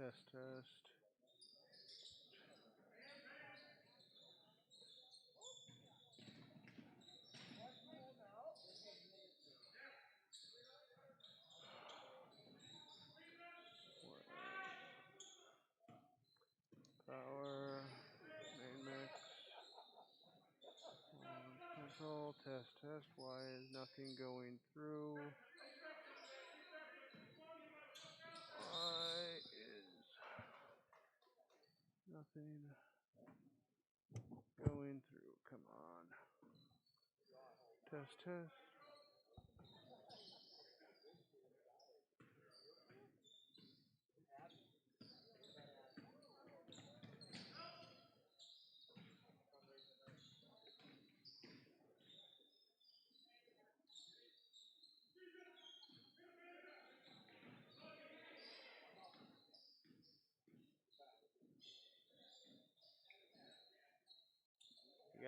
Test, test. Power, main mix, control, test, test. Why is nothing going through? Why is nothing going through? Come on. Test, test.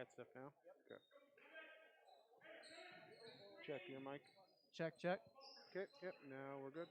that stuff now. Okay. Check your mic. Check, check. Okay. Yep. Now we're good.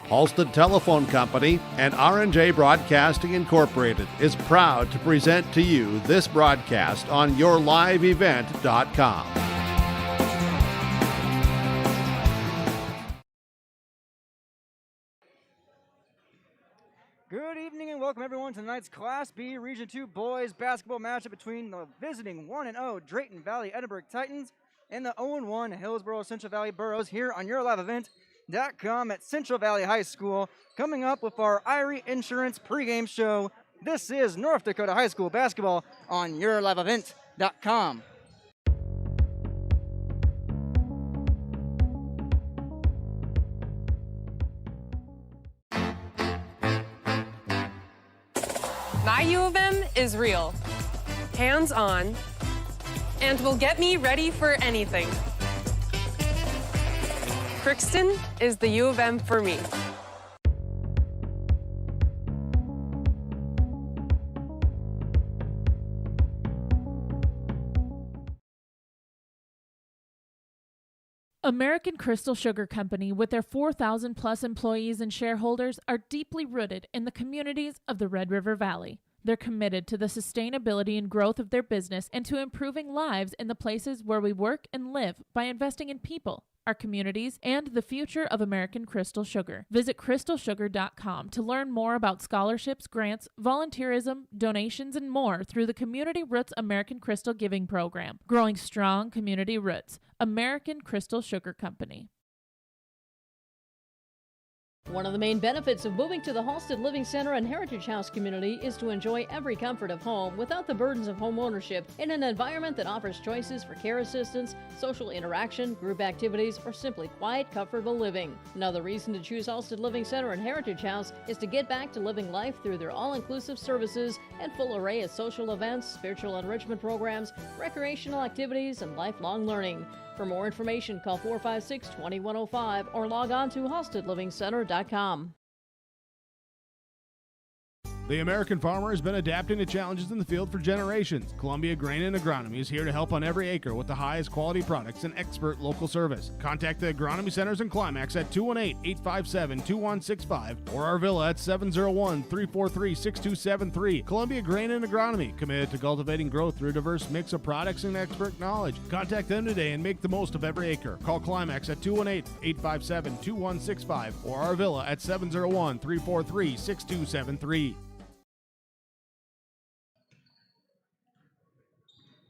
Halstead Telephone Company and R&J Broadcasting Incorporated is proud to present to you this broadcast on yourliveevent.com. Good evening and welcome everyone to tonight's Class B Region 2 boys basketball matchup between the visiting 1-0 Drayton-Valley-Edinburgh Titans and the 0-1 Hillsboro-Central Valley Burros here on yourliveevent.com at Central Valley High School. Coming up with our Irie Insurance pregame show, this is North Dakota High School basketball on yourliveevent.com. My U of M is real, hands-on, and will get me ready for anything. Crookston is the U of M for me. American Crystal Sugar Company, with their 4,000 plus employees and shareholders, are deeply rooted in the communities of the Red River Valley. They're committed to the sustainability and growth of their business and to improving lives in the places where we work and live by investing in people, our communities, and the future of American Crystal Sugar. Visit crystalsugar.com to learn more about scholarships, grants, volunteerism, donations, and more through the Community Roots American Crystal Giving Program. Growing strong community roots. American Crystal Sugar Company. One of the main benefits of moving to the Halstead Living Center and Heritage House community is to enjoy every comfort of home without the burdens of home ownership in an environment that offers choices for care assistance, social interaction, group activities, or simply quiet, comfortable living. Another reason to choose Halstead Living Center and Heritage House is to get back to living life through their all-inclusive services and full array of social events, spiritual enrichment programs, recreational activities, and lifelong learning. For more information, call 456-2105 or log on to halsteadlivingcenter.com. The American farmer has been adapting to challenges in the field for generations. Columbia Grain and Agronomy is here to help on every acre with the highest quality products and expert local service. Contact the Agronomy Centers in Climax at 218-857-2165 or our villa at 701-343-6273. Columbia Grain and Agronomy, committed to cultivating growth through a diverse mix of products and expert knowledge. Contact them today and make the most of every acre. Call Climax at 218-857-2165 or our villa at 701-343-6273.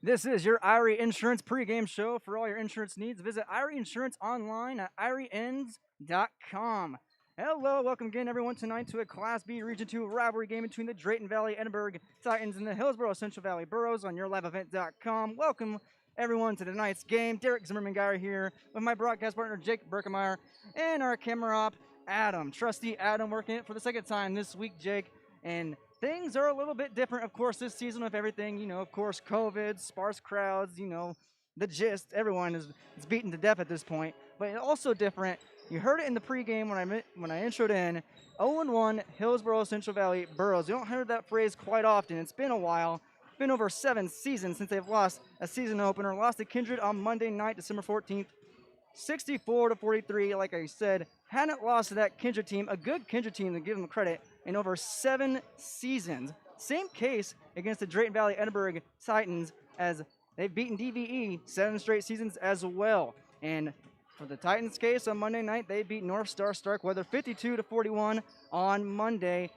This is your Irie Insurance pregame show. For all your insurance needs, visit Irie Insurance online at IrieIns.com. Hello, welcome again, everyone, tonight to a Class B Region 2 rivalry game between the Drayton-Valley-Edinburgh Titans and the Hillsboro-Central Valley Burros on yourliveevent.com. Welcome, everyone, to tonight's game. Derek Zimmerman-Geyer here with my broadcast partner, Jake Berkemeyer, and our camera op, Adam. Trusty Adam, working it for the second time this week, Jake. And things are a little bit different, of course, this season with everything, of course, COVID, sparse crowds, the gist. Everyone is beaten to death at this point. But also different, you heard it in the pregame when I introed in, 0-1 Hillsboro-Central Valley Burros. You don't hear that phrase quite often. It's been a while. It's been over 7 seasons since they've lost a season opener. Lost to Kindred on Monday night, December 14th. 64-43, like I said, hadn't lost to that Kindred team, a good Kindred team, to give them credit, in over 7 seasons. Same case against the Drayton-Valley-Edinburgh Titans, as they've beaten DVE 7 straight seasons as well. And for the Titans case on Monday night, they beat North Star Starkweather 52-41 on Monday.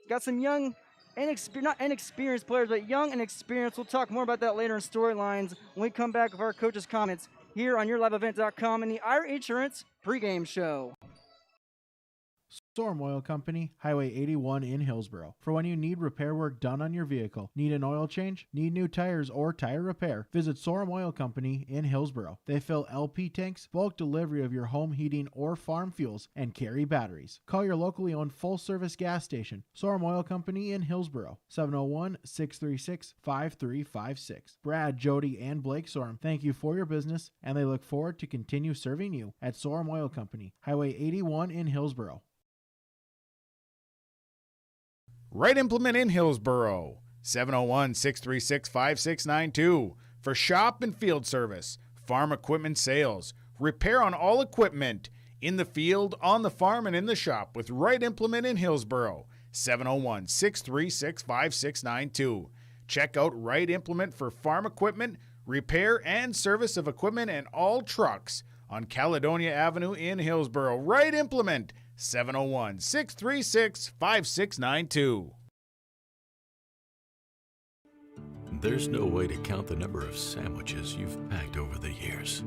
Got some young, not inexperienced players, but young and experienced. We'll talk more about that later in storylines when we come back with our coaches' comments here on yourliveevent.com and the Irie Insurance pregame show. Storm Oil Company, Highway 81 in Hillsboro. For when you need repair work done on your vehicle, need an oil change, need new tires, or tire repair, visit Storm Oil Company in Hillsboro. They fill LP tanks, bulk delivery of your home heating or farm fuels, and carry batteries. Call your locally owned full-service gas station, Storm Oil Company in Hillsboro, 701-636-5356. Brad, Jody, and Blake Storm thank you for your business, and they look forward to continue serving you at Storm Oil Company, Highway 81 in Hillsboro. Right Implement in Hillsboro, 701-636-5692. For shop and field service, farm equipment sales, repair on all equipment, In the field, on the farm, and in the shop with Wright Implement in Hillsboro. 701-636-5692. Check out Wright Implement for farm equipment, repair and service of equipment and all trucks on Caledonia Avenue in Hillsboro. Wright Implement, 701-636-5692. There's no way to count the number of sandwiches you've packed over the years.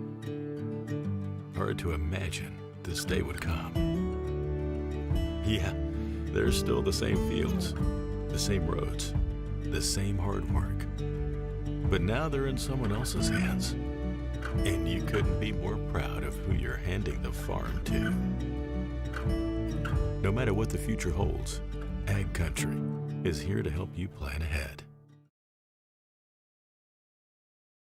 Hard to imagine this day would come. Yeah, there's still the same fields, the same roads, the same hard work. But now they're in someone else's hands. And you couldn't be more proud of who you're handing the farm to. No matter what the future holds, Ag Country is here to help you plan ahead.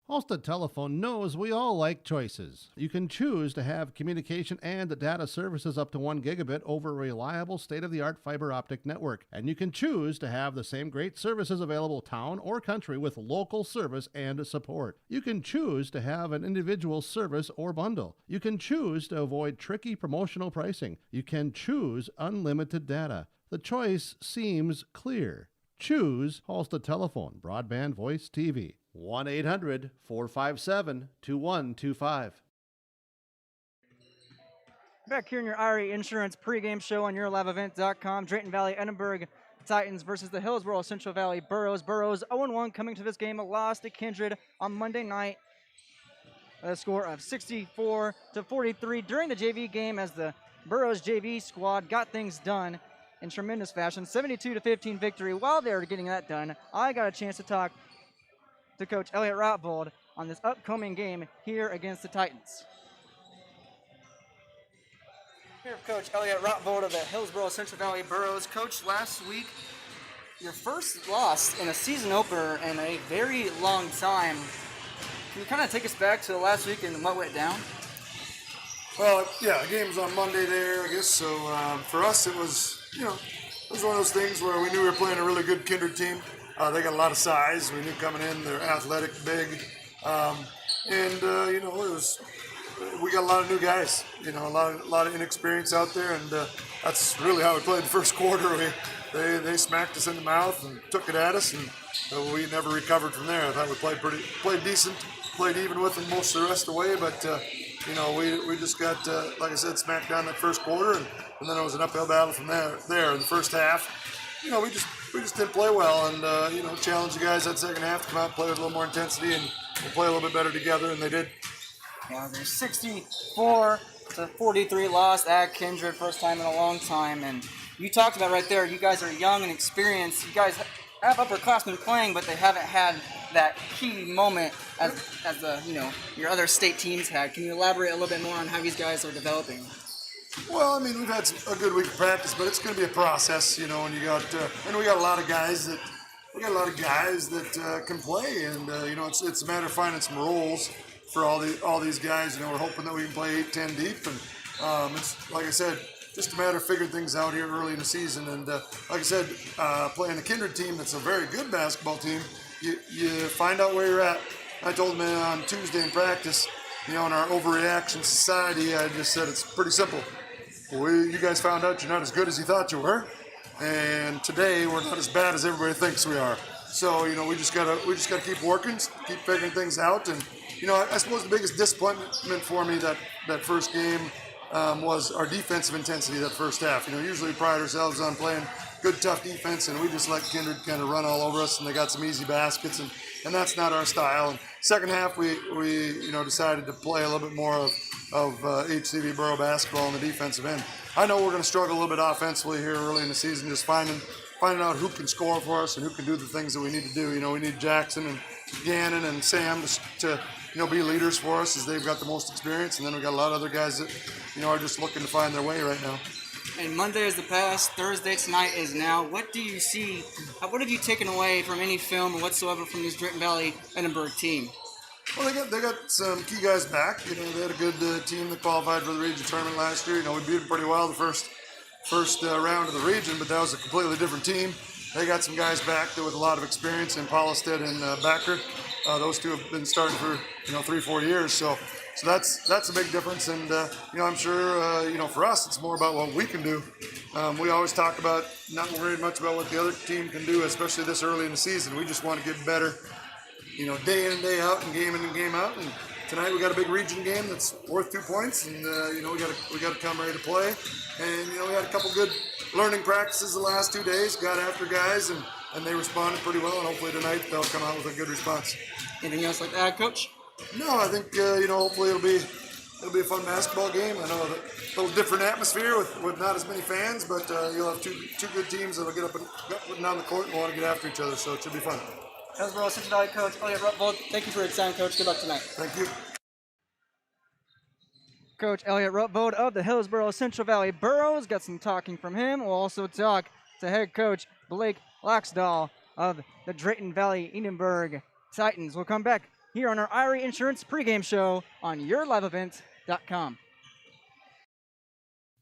Halstead Telephone knows we all like choices. You can choose to have communication and data services up to 1 gigabit over a reliable state-of-the-art fiber optic network. And you can choose to have the same great services available town or country with local service and support. You can choose to have an individual service or bundle. You can choose to avoid tricky promotional pricing. You can choose unlimited data. The choice seems clear. Choose Halstead Telephone, broadband voice TV. 1-800-457-2125. Back here in your Irie Insurance pregame show on YourLiveEvent.com. Drayton-Valley-Edinburgh Titans versus the Hillsboro-Central Valley Burros. Burros 0-1 coming to this game. A loss to Kindred on Monday night. A score of 64-43 during the JV game as the Burros JV squad got things done in tremendous fashion. 72-15 victory. While they were getting that done, I got a chance to talk to Coach Elliot Rotvold on this upcoming game here against the Titans. Here, Coach Elliot Rotvold of the Hillsboro-Central Valley Burros. Coach, last week, your first loss in a season opener in a very long time. Can you kind of take us back to last week and what went down? Well, yeah, the game was on Monday there, I guess. So for us, it was, it was one of those things where we knew we were playing a really good Kindred team. They got a lot of size. We knew coming in, they're athletic, big. It was, we got a lot of new guys, a lot of inexperience out there. And that's really how we played the first quarter. They smacked us in the mouth and took it at us. And we never recovered from there. I thought we played decent, played even with them most of the rest of the way. But, we just got, like I said, smacked down that first quarter. And then it was an uphill battle from there. In the first half, we just didn't play well, and challenge the guys that second half to come out and play with a little more intensity and play a little bit better together, and they did. Yeah, they're 64-43 loss at Kindred, first time in a long time, and you talked about right there. You guys are young and experienced. You guys have upperclassmen playing, but they haven't had that key moment as your other state teams had. Can you elaborate a little bit more on how these guys are developing? Well, we've had a good week of practice, but it's going to be a process, and you got, and we got a lot of guys that can play, and it's a matter of finding some roles for all these guys. We're hoping that we can play 8-10 deep, and it's like I said, just a matter of figuring things out here early in the season. And like I said, playing a Kindred team that's a very good basketball team, you find out where you're at. I told them on Tuesday in practice, in our overreaction society, I just said it's pretty simple. You guys found out you're not as good as you thought you were, and today we're not as bad as everybody thinks we are. So we just gotta keep working, keep figuring things out. And I suppose the biggest disappointment for me that first game was our defensive intensity that first half. Usually we pride ourselves on playing good, tough defense, and we just let Kindred kind of run all over us, and they got some easy baskets, and that's not our style. And second half, we decided to play a little bit more of HCV Borough basketball on the defensive end. I know we're going to struggle a little bit offensively here early in the season, just finding out who can score for us and who can do the things that we need to do. We need Jackson and Gannon and Sam to be leaders for us, as they've got the most experience, and then we got a lot of other guys that are just looking to find their way right now. And Monday is the past, Thursday tonight is now. What do you see? What have you taken away from any film whatsoever from this Drayton-Valley-Edinburgh team? Well, they got some key guys back. They had a good team that qualified for the region tournament last year. We beat them pretty well the first round of the region, but that was a completely different team. They got some guys back with a lot of experience in Paulstead and Backer. Those two have been starting for 3-4 years. So So that's a big difference. And I'm sure for us it's more about what we can do. We always talk about not worrying much about what the other team can do, especially this early in the season. We just want to get better, day in and day out, and game in and game out. And tonight we got a big region game that's worth 2 points, and we got to come ready to play. And we had a couple good learning practices the last 2 days. Got after guys, and they responded pretty well. And hopefully tonight they'll come out with a good response. Anything else like that, Coach? No, I think hopefully it'll be a fun basketball game. I know a little different atmosphere with not as many fans, but you'll have two good teams that'll get up and down the court and want to get after each other. So it should be fun. Hillsboro-Central Valley coach Elliot Rutvold, thank you for your time, Coach. Good luck tonight. Thank you. Coach Elliot Rutvold of the Hillsboro-Central Valley Burros. Got some talking from him. We'll also talk to head coach Blake Laxdal of the Drayton-Valley-Edinburgh Titans. We'll come back here on our Irie Insurance pregame show on yourliveevent.com.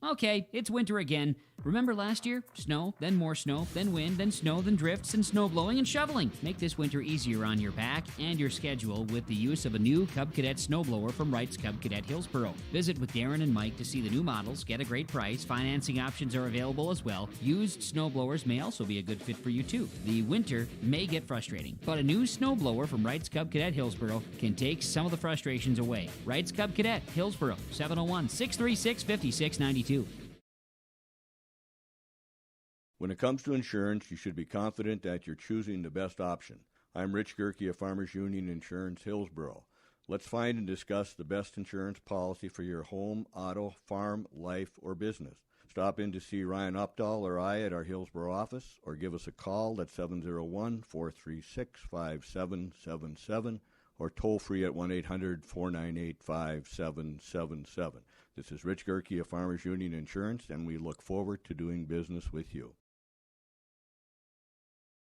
Okay, it's winter again. Remember last year? Snow, then more snow, then wind, then snow, then drifts, and snow blowing and shoveling. Make this winter easier on your back and your schedule with the use of a new Cub Cadet snowblower from Wright's Cub Cadet Hillsboro. Visit with Darren and Mike to see the new models, get a great price. Financing options are available as well. Used snowblowers may also be a good fit for you too. The winter may get frustrating, but a new snowblower from Wright's Cub Cadet Hillsboro can take some of the frustrations away. Wright's Cub Cadet Hillsboro, 701-636-5692. When it comes to insurance, you should be confident that you're choosing the best option. I'm Rich Gerke of Farmers Union Insurance, Hillsboro. Let's find and discuss the best insurance policy for your home, auto, farm, life, or business. Stop in to see Ryan Updahl or I at our Hillsboro office, or give us a call at 701-436-5777, or toll free at 1-800-498-5777. This is Rich Gerke of Farmers Union Insurance, and we look forward to doing business with you.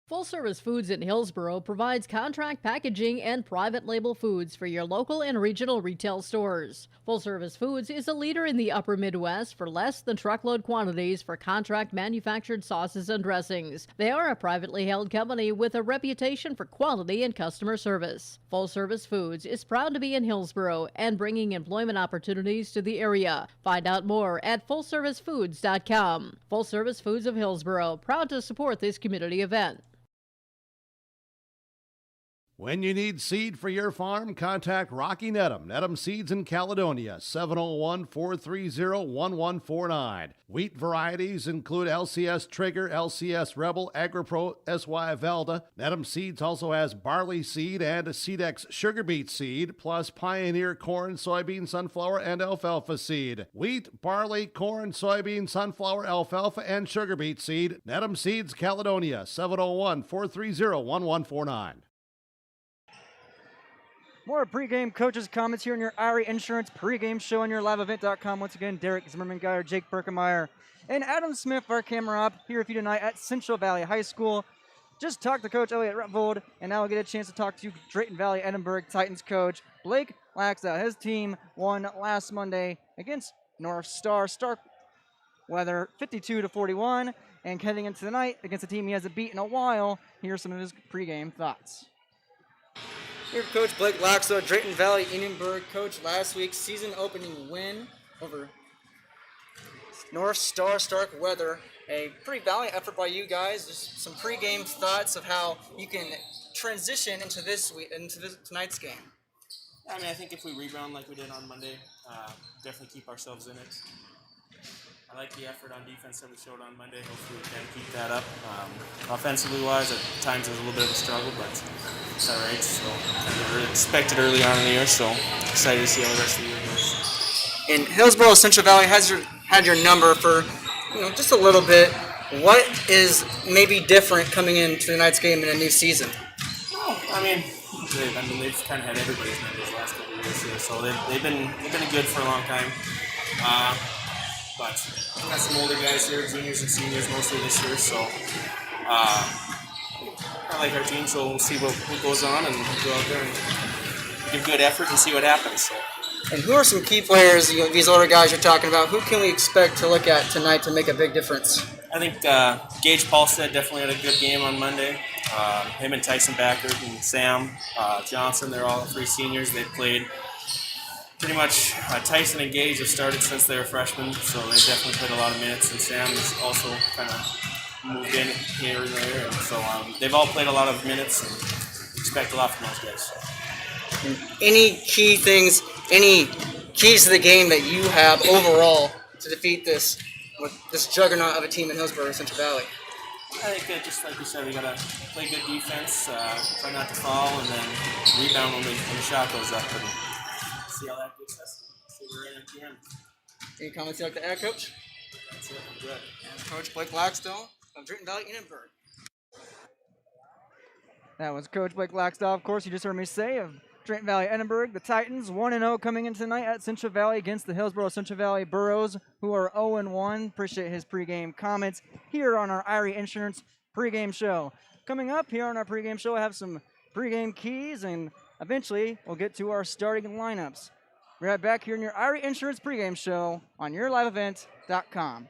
Full Service Foods in Hillsboro provides contract packaging and private label foods for your local and regional retail stores. Full Service Foods is a leader in the upper Midwest for less than truckload quantities for contract manufactured sauces and dressings. They are a privately held company with a reputation for quality and customer service. Full Service Foods is proud to be in Hillsboro and bringing employment opportunities to the area. Find out more at fullservicefoods.com. Full Service Foods of Hillsboro, proud to support this community event. When you need seed for your farm, contact Rocky Nedham. Nedham Seeds in Caledonia, 701-430-1149. Wheat varieties include LCS Trigger, LCS Rebel, AgriPro, SY Velda. Nedham Seeds also has barley seed and Seedex sugar beet seed, plus Pioneer corn, soybean, sunflower, and alfalfa seed. Wheat, barley, corn, soybean, sunflower, alfalfa, and sugar beet seed. Nedham Seeds, Caledonia, 701-430-1149. More pregame coaches' comments here on your Irie Insurance pregame show on yourliveevent.com. Once again, Derek Zimmerman, Geyer, Jake Berkemeyer, and Adam Smith, our camera op, here with you tonight at Central Valley High School. Just talked to Coach Elliot Rutvold, and now we'll get a chance to talk to Drayton-Valley-Edinburgh Titans coach Blake Laxdal. His team won last Monday against North Star Starkweather 52-41, and heading into the night against a team he hasn't beat in a while, here are some of his pregame thoughts. Here, Coach Blake Laxdal, Drayton-Valley-Edinburgh. Coach, last week's season-opening win over North Star Starkweather. A pretty valiant effort by you guys. Just some pregame thoughts of how you can transition into tonight's game. I mean, I think if we rebound like we did on Monday, definitely keep ourselves in it. I like the effort on defense that we showed on Monday. Hopefully we can keep that up. Offensively-wise, at times it was a little bit of a struggle, but it's all right. So I expected early on in the year, so excited to see how the rest of the year goes. And Hillsboro-Central Valley had your number for just a little bit. What is maybe different coming into tonight's game in a new season? Oh, I mean, they've kind of had everybody's numbers the last couple of years here, so they've been good for a long time. But we've got some older guys here, juniors and seniors mostly this year, so I like our team, so we'll see what goes on and go out there and give good effort and see what happens. So. And who are some key players, these older guys you're talking about, who can we expect to look at tonight to make a big difference? I think Gage Paulstead definitely had a good game on Monday. Him and Tyson Backert and Sam Johnson, they're all three seniors. They played pretty much Tyson and Gage have started since they were freshmen, so they definitely played a lot of minutes, and Sam has also kind of moved in here and there, and so they've all played a lot of minutes and expect a lot from those guys. Any key things, any keys to the game that you have overall to defeat this juggernaut of a team in Hillsboro-Central Valley? I think that just like you said, we gotta play good defense, try not to foul, and then rebound when the shot goes up, and see how that gets us. See where we're in at the end. Any comments you'd like to add, Coach? That's it. I'm good. And Coach Blake Blackstone of Drayton-Valley-Edinburgh. That was Coach Blake Blackstone, of course, you just heard me say, of Drayton-Valley-Edinburgh. The Titans 1-0 coming in tonight at Central Valley against the Hillsboro-Central Valley Burros, who are 0-1. Appreciate his pregame comments here on our Irie Insurance pregame show. Coming up here on our pregame show, I have some pregame keys, and eventually we'll get to our starting lineups. We're right back here in your Irie Insurance pregame show on yourliveevent.com.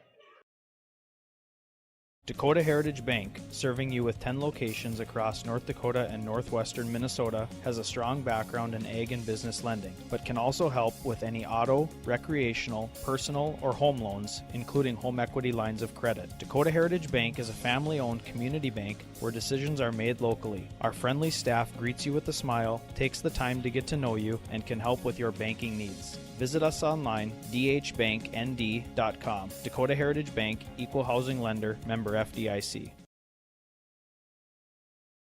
Dakota Heritage Bank, serving you with 10 locations across North Dakota and northwestern Minnesota, has a strong background in ag and business lending, but can also help with any auto, recreational, personal, or home loans, including home equity lines of credit. Dakota Heritage Bank is a family-owned community bank where decisions are made locally. Our friendly staff greets you with a smile, takes the time to get to know you, and can help with your banking needs. Visit us online, dhbanknd.com. Dakota Heritage Bank, Equal Housing Lender, member FDIC.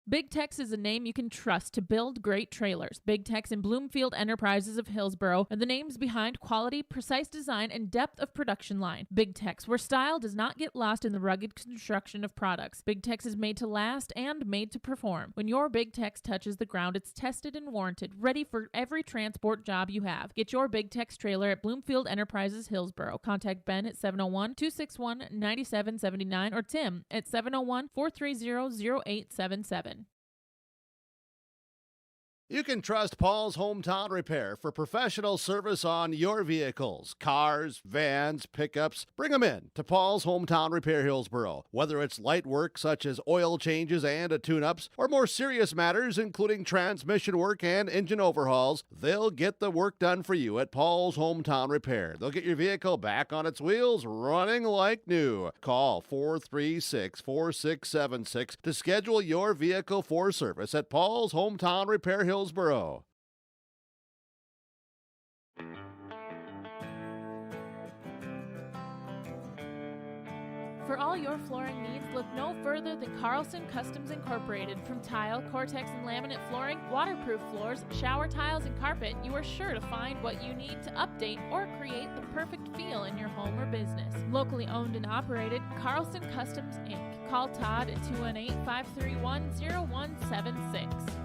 Big Tex is a name you can trust to build great trailers. Big Tex and Bloomfield Enterprises of Hillsboro are the names behind quality, precise design, and depth of production line. Big Tex, where style does not get lost in the rugged construction of products. Big Tex is made to last and made to perform. When your Big Tex touches the ground, it's tested and warranted, ready for every transport job you have. Get your Big Tex trailer at Bloomfield Enterprises Hillsboro. Contact Ben at 701-261-9779 or Tim at 701-430-0877. You can trust Paul's Hometown Repair for professional service on your vehicles, cars, vans, pickups. Bring them in to Paul's Hometown Repair Hillsboro. Whether it's light work such as oil changes and tune-ups, or more serious matters including transmission work and engine overhauls, they'll get the work done for you at Paul's Hometown Repair. They'll get your vehicle back on its wheels, running like new. Call 436-4676 to schedule your vehicle for service at Paul's Hometown Repair Hillsboro. For all your flooring needs, look no further than Carlson Customs Incorporated. From tile, Cortex and laminate flooring, waterproof floors, shower tiles, and carpet, you are sure to find what you need to update or create the perfect feel in your home or business. Locally owned and operated, Carlson Customs, Inc. Call Todd at 218-531-0176.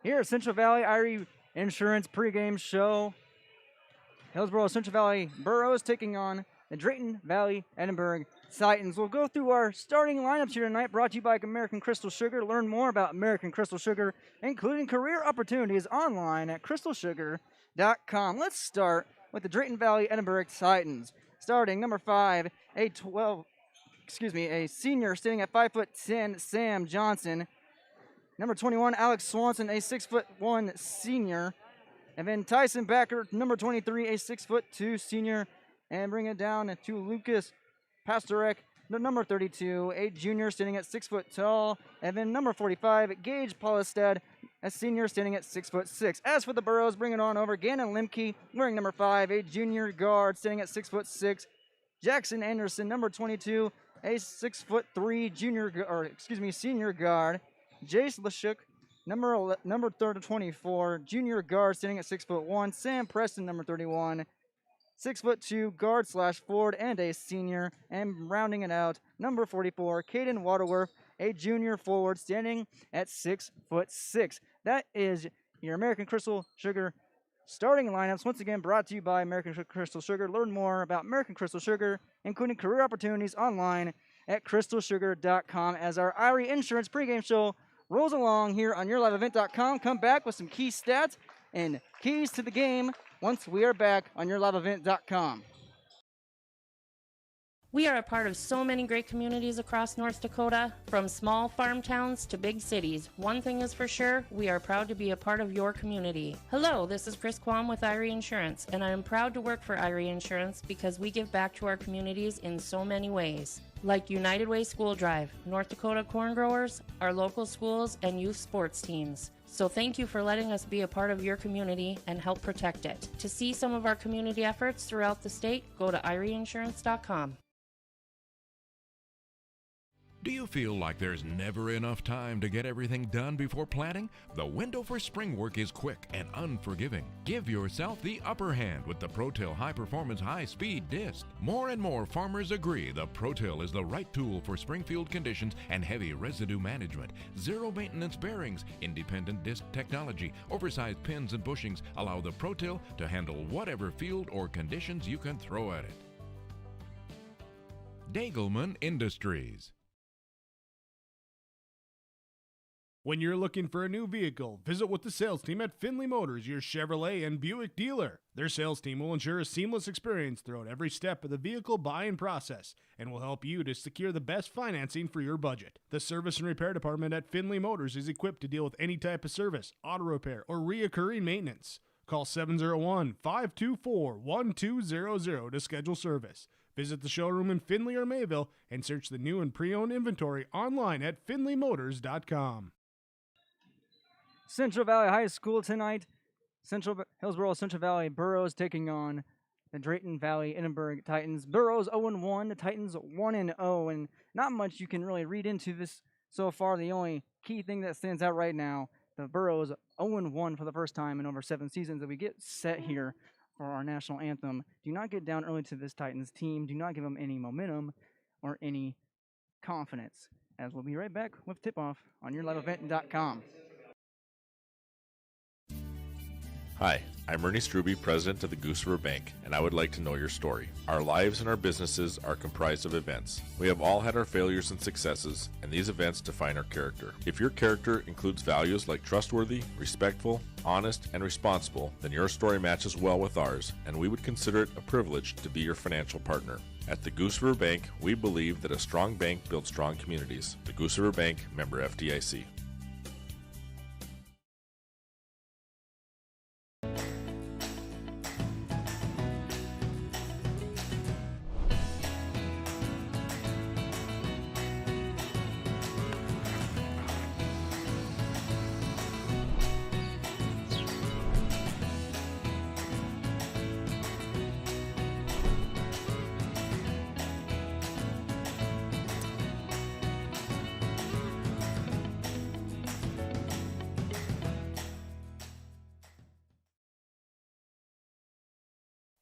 Here at Central Valley Irie Insurance pregame show, Hillsboro-Central Valley Burros taking on the Drayton-Valley-Edinburgh Titans. We'll go through our starting lineups here tonight, brought to you by American Crystal Sugar. Learn more about American Crystal Sugar, including career opportunities, online at crystalsugar.com. Let's start with the Drayton-Valley-Edinburgh Titans. Starting number 5, a senior standing at 5'10", Sam Johnson. Number 21, Alex Swanson, a 6'1" senior. And then Tyson Backer, number 23, a 6'2" senior. And bring it down to Lucas Pastorek, number 32, a junior standing at 6 foot tall. And then number 45, Gage Paulistad, a senior standing at 6'6". As for the Burros, bring it on over. Gannon Limke, wearing number 5, a junior guard standing at 6'6". Jackson Anderson, number 22, a 6'3" senior guard. Jace Lashuk, number 24, junior guard standing at 6'1". Sam Preston, number 31, 6'2", guard / forward and a senior. And rounding it out, number 44, Caden Waterworth, a junior forward standing at 6'6". That is your American Crystal Sugar starting lineups. Once again, brought to you by American Crystal Sugar. Learn more about American Crystal Sugar, including career opportunities, online at crystalsugar.com. As our Irie Insurance pregame show rolls along here on yourliveevent.com. Come back with some key stats and keys to the game once we are back on yourliveevent.com. We are a part of so mmany great communities across North Dakota, from small farm towns to big cities. One thing is for sure, we are proud to be a part of your community. Hello, this is Chris Quam with Irie Insurance, and I am proud to work for Irie Insurance because we give back to our communities in so many ways. Like United Way School Drive, North Dakota Corn Growers, our local schools, and youth sports teams. So thank you for letting us be a part of your community and help protect it. To see some of our community efforts throughout the state, go to IrieInsurance.com. Do you feel like there's never enough time to get everything done before planting? The window for spring work is quick and unforgiving. Give yourself the upper hand with the ProTill High Performance High Speed Disc. More and more farmers agree the ProTill is the right tool for springfield conditions and heavy residue management. Zero maintenance bearings, independent disc technology, oversized pins and bushings allow the ProTill to handle whatever field or conditions you can throw at it. Dagelman Industries. When you're looking for a new vehicle, visit with the sales team at Findlay Motors, your Chevrolet and Buick dealer. Their sales team will ensure a seamless experience throughout every step of the vehicle buying process and will help you to secure the best financing for your budget. The service and repair department at Findlay Motors is equipped to deal with any type of service, auto repair, or reoccurring maintenance. Call 701-524-1200 to schedule service. Visit the showroom in Findlay or Mayville and search the new and pre-owned inventory online at findlaymotors.com. Central Valley High School tonight. Hillsboro-Central Valley Burros taking on the Drayton-Valley-Edinburgh Titans. Burros 0-1, the Titans 1-0, and not much you can really read into this so far. The only key thing that stands out right now, the Burros 0-1 for the first time in over 7 seasons, that we get set here for our national anthem. Do not get down early to this Titans team. Do not give them any momentum or any confidence, as we'll be right back with tip-off on yourliveevent.com. Hi, I'm Ernie Struby, president of the Goose River Bank, and I would like to know your story. Our lives and our businesses are comprised of events. We have all had our failures and successes, and these events define our character. If your character includes values like trustworthy, respectful, honest, and responsible, then your story matches well with ours, and we would consider it a privilege to be your financial partner. At the Goose River Bank, we believe that a strong bank builds strong communities. The Goose River Bank, member FDIC.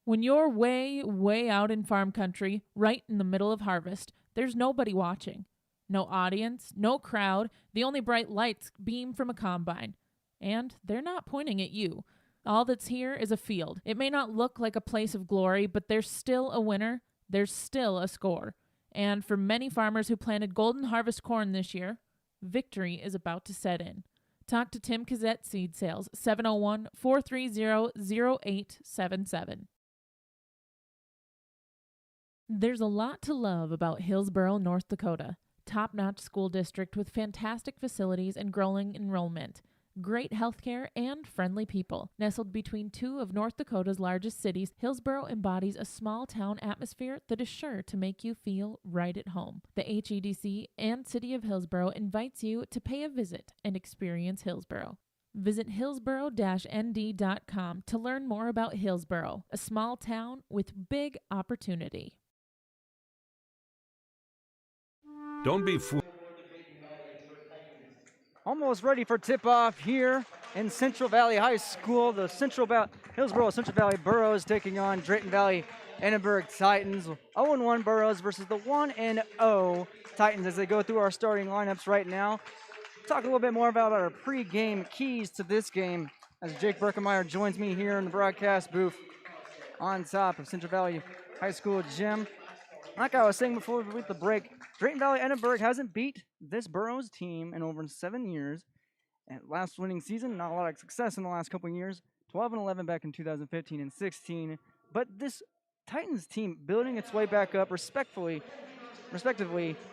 When you're way, way out in farm country, right in the middle of harvest, there's nobody watching. No audience, no crowd, the only bright lights beam from a combine. And they're not pointing at you. All that's here is a field. It may not look like a place of glory, but there's still a winner. There's still a score. And for many farmers who planted golden harvest corn this year, victory is about to set in. Talk to Tim Kazette Seed Sales, 701-430-0877. There's a lot to love about Hillsboro, North Dakota. Top-notch school district with fantastic facilities and growing enrollment. Great healthcare and friendly people. Nestled between 2 of North Dakota's largest cities, Hillsboro embodies a small-town atmosphere that is sure to make you feel right at home. The HEDC and City of Hillsboro invites you to pay a visit and experience Hillsboro. Visit hillsboro-nd.com to learn more about Hillsboro, a small town with big opportunity. Don't be fooled. Almost ready for tip-off here in Central Valley High School. The Hillsboro-Central Valley Burros taking on Drayton-Valley-Edinburgh Titans. 0-1 Burros versus the 1-0 Titans as they go through our starting lineups right now. Talk a little bit more about our pre-game keys to this game as Jake Berkemeyer joins me here in the broadcast booth on top of Central Valley High School gym. Like I was saying before we went the break, Drayton-Valley-Edinburgh hasn't beat this Burros team in over 7 years. And last winning season, not a lot of success in the last couple of years. 12-11 back in 2015 and 16. But this Titans team building its way back up respectively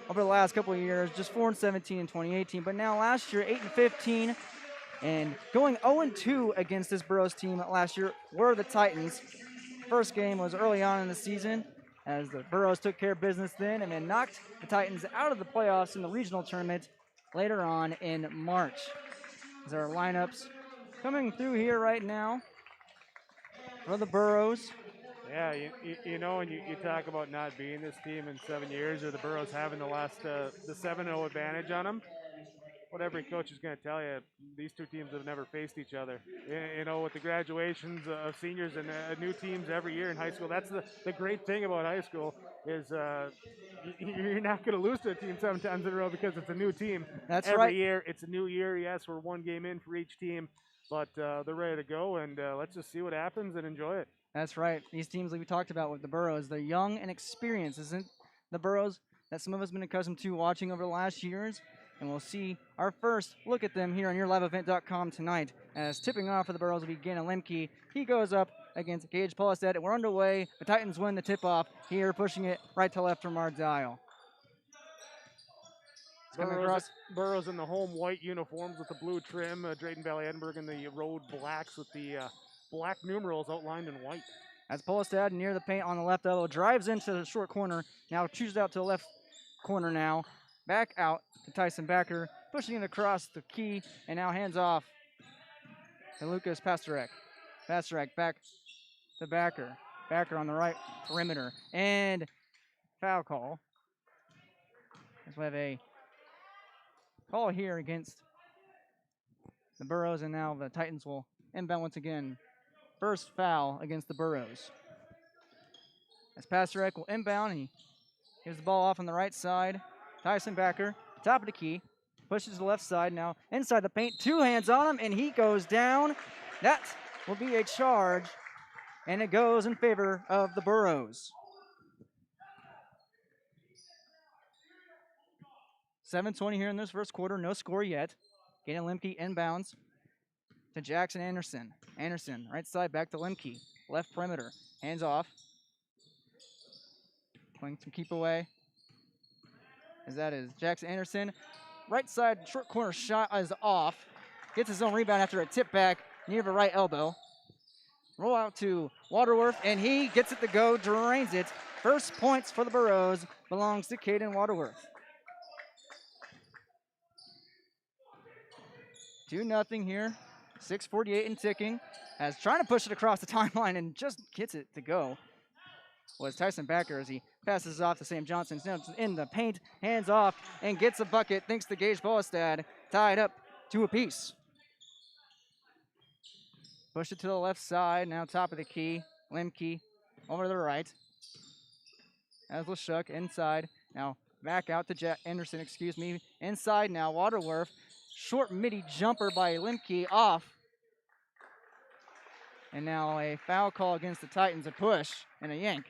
over the last couple of years, just 4-17 in 2018, but now last year 8-15, and going 0-2 against this Burrows team last year were the Titans. First game was early on in the season, as the Burrows took care of business then and then knocked the Titans out of the playoffs in the regional tournament later on in March. As our lineups coming through here right now for the Burrows. Yeah, you know, and you talk about not being this team in 7 years, or the Burrows having the 7-0 advantage on them. What every coach is going to tell you, these two teams have never faced each other. You know, with the graduations of seniors and new teams every year in high school, that's the great thing about high school is you're not going to lose to a team 7 times in a row because it's a new team. That's every right. year. It's a new year. Yes, we're 1 game in for each team, but they're ready to go, and let's just see what happens and enjoy it. That's right. These teams like we talked about with the Burrows, they're young and experienced. Isn't the Burrows that some of us have been accustomed to watching over the last years? And we'll see our first look at them here on YourLiveEvent.com tonight. As tipping off for the Burrows will be Gannon Lemke. He goes up against Gage Polistad, and we're underway. The Titans win the tip-off here, pushing it right to left from our dial. Burrows in the home white uniforms with the blue trim. Drayton-Valley-Edinburgh in the road blacks with the black numerals outlined in white. As Polistad near the paint on the left elbow, drives into the short corner. Now chooses out to the left corner now. Back out to Tyson Backer, pushing it across the key, and now hands off to Lucas Pastorek. Pastorek back to Backer. Backer on the right perimeter. And foul call. As we have a call here against the Burrows, and now the Titans will inbound once again. First foul against the Burrows. As Pastorek will inbound, he gives the ball off on the right side. Tyson Backer, top of the key, pushes to the left side now, inside the paint, 2 hands on him, and he goes down. That will be a charge, and it goes in favor of the Burrows. 7:20 here in this first quarter, no score yet. Gannon Lemke inbounds to Jackson Anderson. Anderson, right side, back to Lemke. Left perimeter, hands off. Playing some keep away. As that is Jackson Anderson. Right side, short corner shot is off. Gets his own rebound after a tip back near the right elbow. Roll out to Waterworth, and he gets it to go, drains it. First points for the Burrows belongs to Caden Waterworth. 2-0 here. 6:48 and ticking. As trying to push it across the timeline and just gets it to go was Tyson Backer as he passes off to Sam Johnson. In the paint, hands off, and gets a bucket thanks to Gage Polistad. Tied up 2 apiece. Push it to the left side, now top of the key. Lemke over to the right. As Lashuk inside. Now back out to Anderson, Inside now, Waterworth. Short midi jumper by Lemke off. And now a foul call against the Titans, a push and a yank.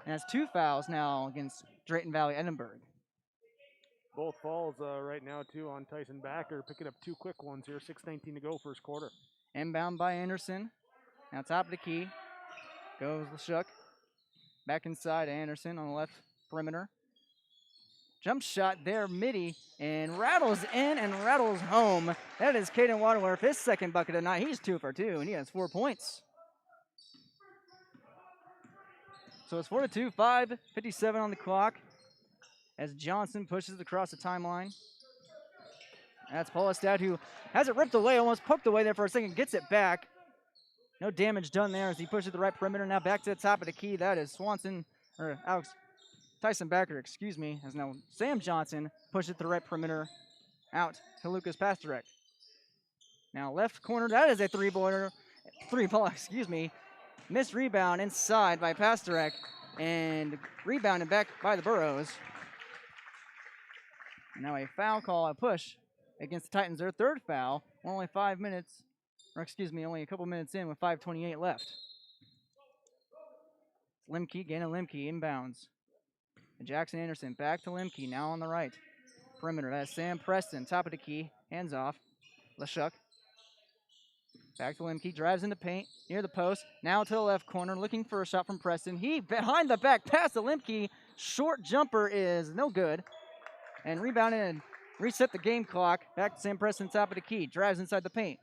And that's 2 fouls now against Drayton-Valley-Edinburgh. Both falls right now, too, on Tyson Backer, picking up 2 quick ones here. 6:19 to go, first quarter. Inbound by Anderson. Now top of the key. Goes Lashuk. Back inside to Anderson on the left perimeter. Jump shot there, midi, and rattles in and rattles home. That is Caden Waterworth, his second bucket of the night. He's 2 for 2, and he has 4 points. So it's 4-2, 5:57 on the clock as Johnson pushes it across the timeline. That's Polistad, who has it ripped away, almost poked away there for a second, gets it back. No damage done there as he pushes the right perimeter. Now back to the top of the key. That is Tyson Backer, as now Sam Johnson pushes it to the right perimeter out to Lucas Pastorek. Now left corner, that is a three-ball, Missed rebound inside by Pastorek and rebounded back by the Burrows. Now a foul call, a push against the Titans, their 3rd foul. Only only a couple minutes in with 5:28 left. Lemke, Gannon Lemke inbounds. And Jackson Anderson back to Lemke, now on the right perimeter. That's Sam Preston, top of the key, hands off. Lashuk. Back to Lemke, drives in the paint, near the post. Now to the left corner, looking for a shot from Preston. He behind the back pass to Lemke. Short jumper is no good. And rebounded and reset the game clock. Back to Sam Preston, top of the key. Drives inside the paint.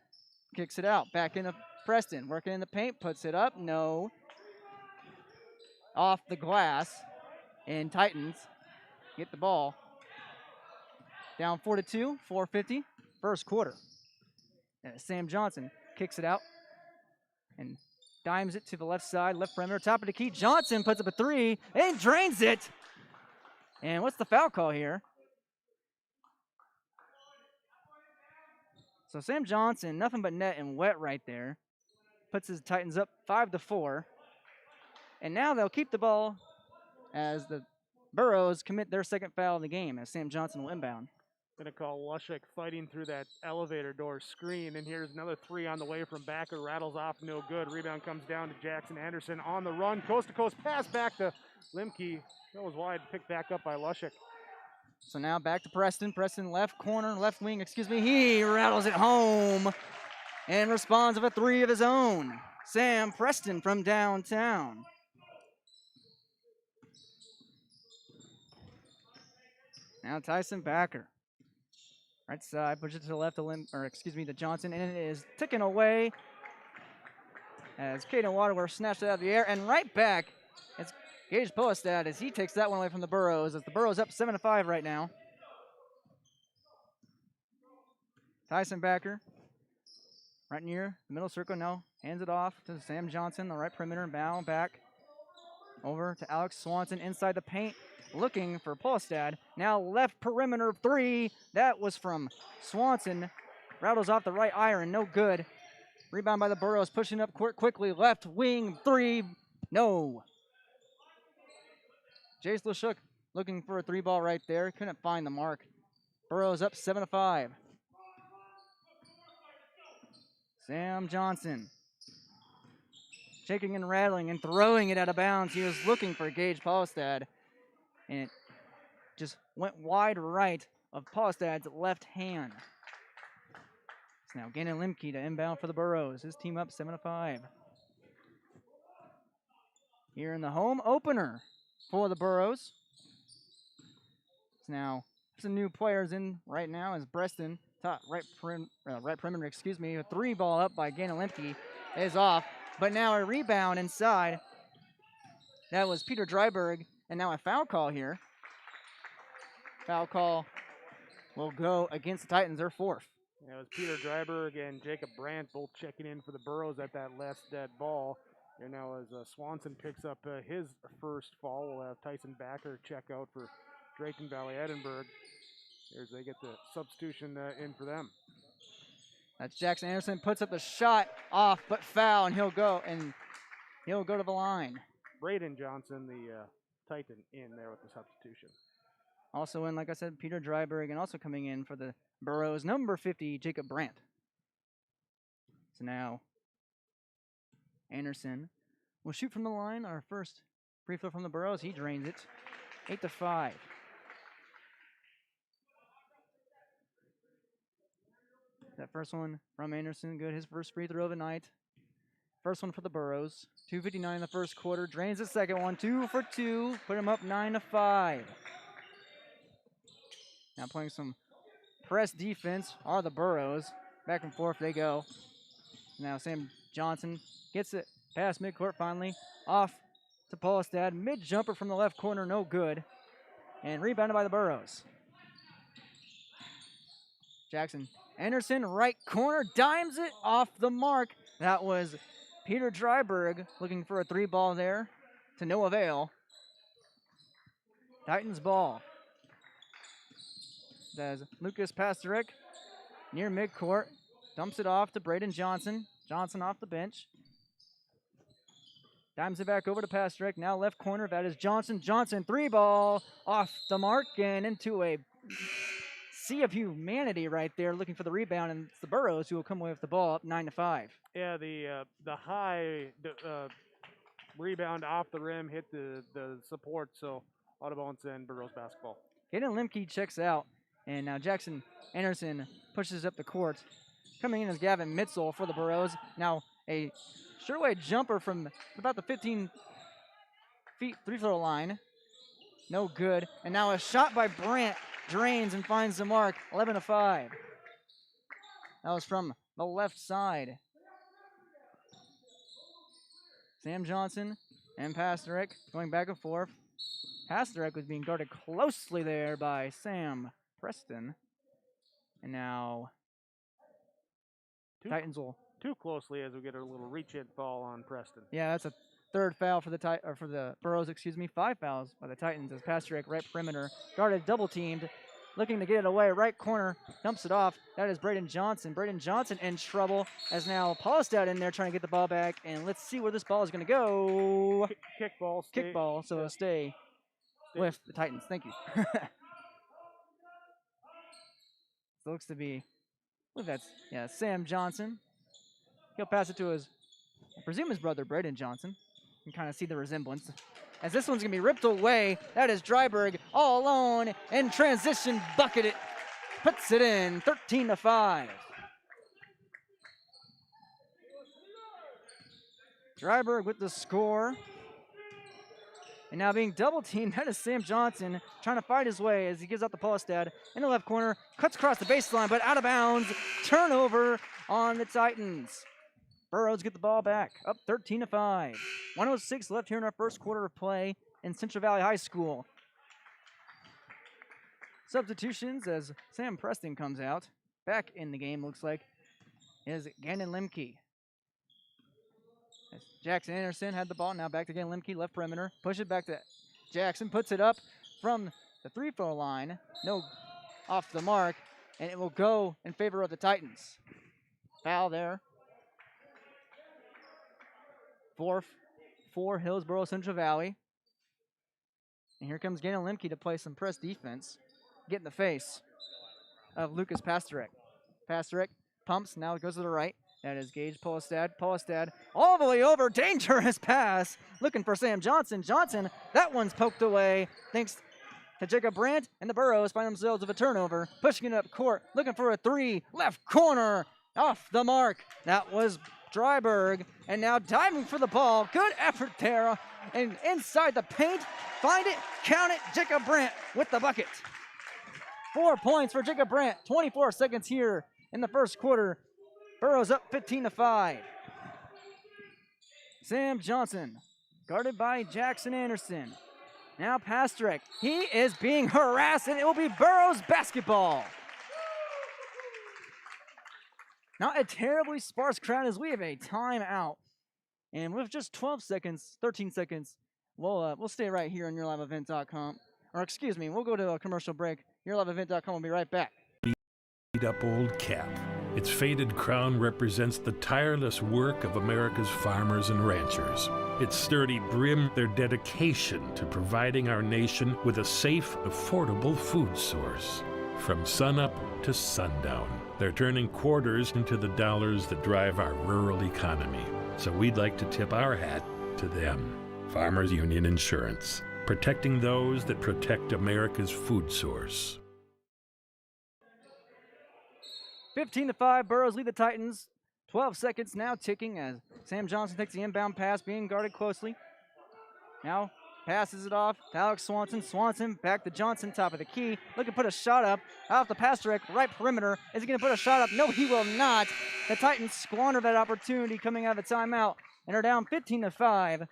Kicks it out. Back into Preston. Working in the paint. Puts it up. No. Off the glass. And Titans get the ball. Down 4-2. 4:50. First quarter. And Sam Johnson kicks it out. And dimes it to the left side. Left perimeter. Top of the key. Johnson puts up a three. And drains it. And what's the foul call here? So Sam Johnson, nothing but net and wet right there. Puts his Titans up 5-4. And now they'll keep the ball as the Burros commit their second foul of the game as Sam Johnson will inbound. Gonna call Lushik fighting through that elevator door screen, and here's another three on the way from Backer. Rattles off, no good. Rebound comes down to Jackson Anderson on the run. Coast to coast pass back to Lemke. Goes wide, picked back up by Lushik. So now back to Preston. Preston left corner, left wing, He rattles it home and responds with a three of his own. Sam Preston from downtown. Now Tyson Backer. Right side, pushes it to the left to Johnson, and it is taken away as Caden Waterworth snatched it out of the air, and right back. It's Gage Postad as he takes that one away from the Burros, as the Burros up 7-5 right now. Tyson Backer, right near the middle circle now, hands it off to Sam Johnson, the right perimeter, and bound back over to Alex Swanson inside the paint, looking for Postad. Now left perimeter three. That was from Swanson. Rattles off the right iron, no good. Rebound by the Burros, pushing up quickly. Left wing three, no. Jace Lashuk looking for a three ball right there. Couldn't find the mark. Burros up 7-5. Sam Johnson shaking and rattling and throwing it out of bounds. He was looking for Gage Postad, and it just went wide right of Postad's left hand. It's now Gannon Lemke to inbound for the Burros. His team up 7-5. Here in the home opener for the Burros. It's now some new players in right now as Preston, top right perimeter, a three ball up by Gannon Lemke is off, but now a rebound inside. That was Peter Dryberg, and now a foul call here. Foul call will go against the Titans, their fourth. Yeah, it was Peter Dryberg and Jacob Brandt both checking in for the Burros at that last dead ball. And now as Swanson picks up his first fall, we'll have Tyson Backer check out for Drayton-Valley-Edinburgh. As they get the substitution in for them. That's Jackson Anderson, puts up the shot off, but foul, and he'll go to the line. Braden Johnson, the Titan, in there with the substitution. Also in, like I said, Peter Dryberg, and also coming in for the Burros, number 50, Jacob Brandt. So now Anderson will shoot from the line. Our first free throw from the Burros. He drains it. 8-5. That first one from Anderson, good. His first free throw of the night. First one for the Burros. 2:59 in the first quarter. Drains the second one. 2 for 2. Put him up 9-5. Now playing some press defense are the Burros. Back and forth they go. Now Sam Johnson gets it past midcourt finally. Off to Polistad. Mid jumper from the left corner, no good. And rebounded by the Burros. Jackson Anderson, right corner, dimes it off the mark. That was Peter Dryberg looking for a three ball there to no avail. Titans ball. As Lucas Pasterek near midcourt, dumps it off to Braden Johnson. Johnson off the bench. Dimes it back over to Pasterek. Now left corner, that is Johnson. Johnson, three ball off the mark and into a sea of humanity right there, looking for the rebound, and it's the Burros who will come away with the ball up 9-5. Yeah, the high rebound off the rim hit the support, so out of bounds and Burros basketball. Caden Lemke checks out, and now Jackson Anderson pushes up the court. Coming in is Gavin Mitzel for the Burros. Now a sure-way jumper from about the 15 feet free-throw line. No good. And now a shot by Brandt drains and finds the mark. 11-5. That was from the left side. Sam Johnson and Pasterek going back and forth. Pasterek was being guarded closely there by Sam Preston. And now Titans will... Too closely as we get a little reach-in foul on Preston. Yeah, that's a third foul for the Burros, 5 fouls by the Titans as Pasterek right perimeter. Guarded, double-teamed, looking to get it away. Right corner, dumps it off. That is Braden Johnson. Braden Johnson in trouble as now Paulistad in there trying to get the ball back. And let's see where this ball is going to go. Kickball. Kickball, so it'll stay with the Titans. Thank you. So looks to be, I believe that's, Sam Johnson. He'll pass it to I presume his brother, Braden Johnson. You can kind of see the resemblance. As this one's going to be ripped away, that is Dryberg all alone in transition, bucket it, puts it in, 13-5. Dryberg with the score. And now being double-teamed, that is Sam Johnson trying to fight his way as he gives out the Paulistad in the left corner, cuts across the baseline, but out of bounds. Turnover on the Titans. Burros get the ball back, up 13-5. 1:06 left here in our first quarter of play in Central Valley High School. Substitutions as Sam Preston comes out. Back in the game, looks like, is Gannon Lemke. As Jackson Anderson had the ball, now back to Gannon Lemke, left perimeter. Push it back to Jackson, puts it up from the three-throw line. No, off the mark, and it will go in favor of the Titans. Foul there. Fourth for Hillsboro-Central Valley. And here comes Gannon Lemke to play some press defense. Get in the face of Lucas Pasterek. Pasterek pumps, now it goes to the right. That is Gage Paulistad. Paulistad all the way over, dangerous pass. Looking for Sam Johnson. Johnson, that one's poked away. Thanks to Jacob Brandt, and the Burros find themselves with a turnover. Pushing it up court, looking for a three. Left corner, off the mark. That was Dryberg, and now diving for the ball. Good effort there, and inside the paint, find it, count it, Jacob Brandt with the bucket. 4 points for Jacob Brandt, 24 seconds here in the first quarter. Burros up 15-5. Sam Johnson, guarded by Jackson Anderson. Now Pasterek, he is being harassed, and it will be Burros basketball. Not a terribly sparse crowd as we have a timeout. And with just 12 seconds, 13 seconds, we'll stay right here on YourLiveEvent.com. Or excuse me, we'll go to a commercial break. YourLiveEvent.com will be right back. Beat up old cap. Its faded crown represents the tireless work of America's farmers and ranchers. Its sturdy brim, their dedication to providing our nation with a safe, affordable food source. From sunup to sundown, they're turning quarters into the dollars that drive our rural economy. So we'd like to tip our hat to them. Farmers Union Insurance, protecting those that protect America's food source. 15-5, Burros lead the Titans. 12 seconds now ticking as Sam Johnson takes the inbound pass, being guarded closely. Now passes it off to Alex Swanson. Swanson back to Johnson, top of the key. Looking to put a shot up. Off the Pasterek, right perimeter. Is he going to put a shot up? No, he will not. The Titans squander that opportunity coming out of the timeout and are down 15-5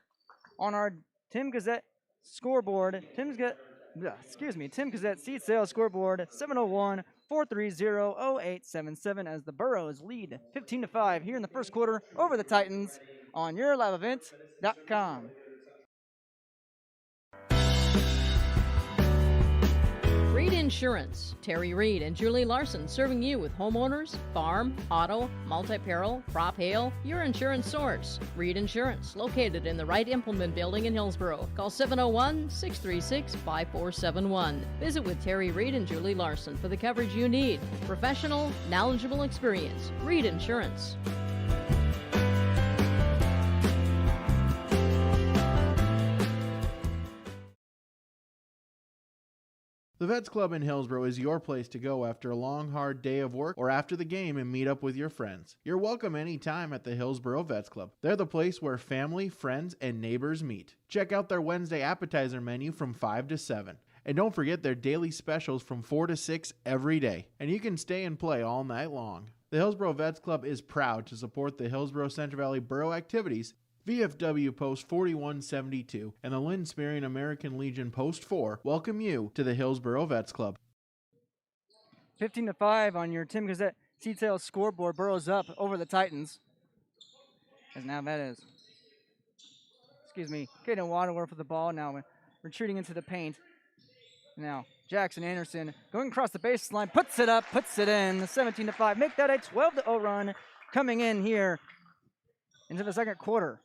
on our Tim Gazette scoreboard. Tim Gazette seat sales scoreboard 701-430-0877 as the Burros lead 15-5 here in the first quarter over the Titans on YourLiveEvent.com. Reed Insurance. Terry Reed and Julie Larson serving you with homeowners, farm, auto, multi-peril, crop hail, your insurance source. Reed Insurance, located in the Wright Implement Building in Hillsboro. Call 701-636-5471. Visit with Terry Reed and Julie Larson for the coverage you need. Professional, knowledgeable experience. Reed Insurance. The Vets Club in Hillsboro is your place to go after a long, hard day of work or after the game and meet up with your friends. You're welcome anytime at the Hillsboro Vets Club. They're the place where family, friends, and neighbors meet. Check out their Wednesday appetizer menu from 5 to 7. And don't forget their daily specials from 4 to 6 every day. And you can stay and play all night long. The Hillsboro Vets Club is proud to support the Hillsboro-Central Valley Borough activities. VFW Post 4172 and the Lynn Spearing American Legion Post 4 welcome you to the Hillsboro Vets Club. 15-5 on your Tim Gazette Seatail scoreboard. Burrows up over the Titans. As now that is, Caden Waterworth with the ball now retreating into the paint. Now Jackson Anderson going across the baseline, puts it up, puts it in. 17-5, make that a 12-0 run coming in here into the second quarter.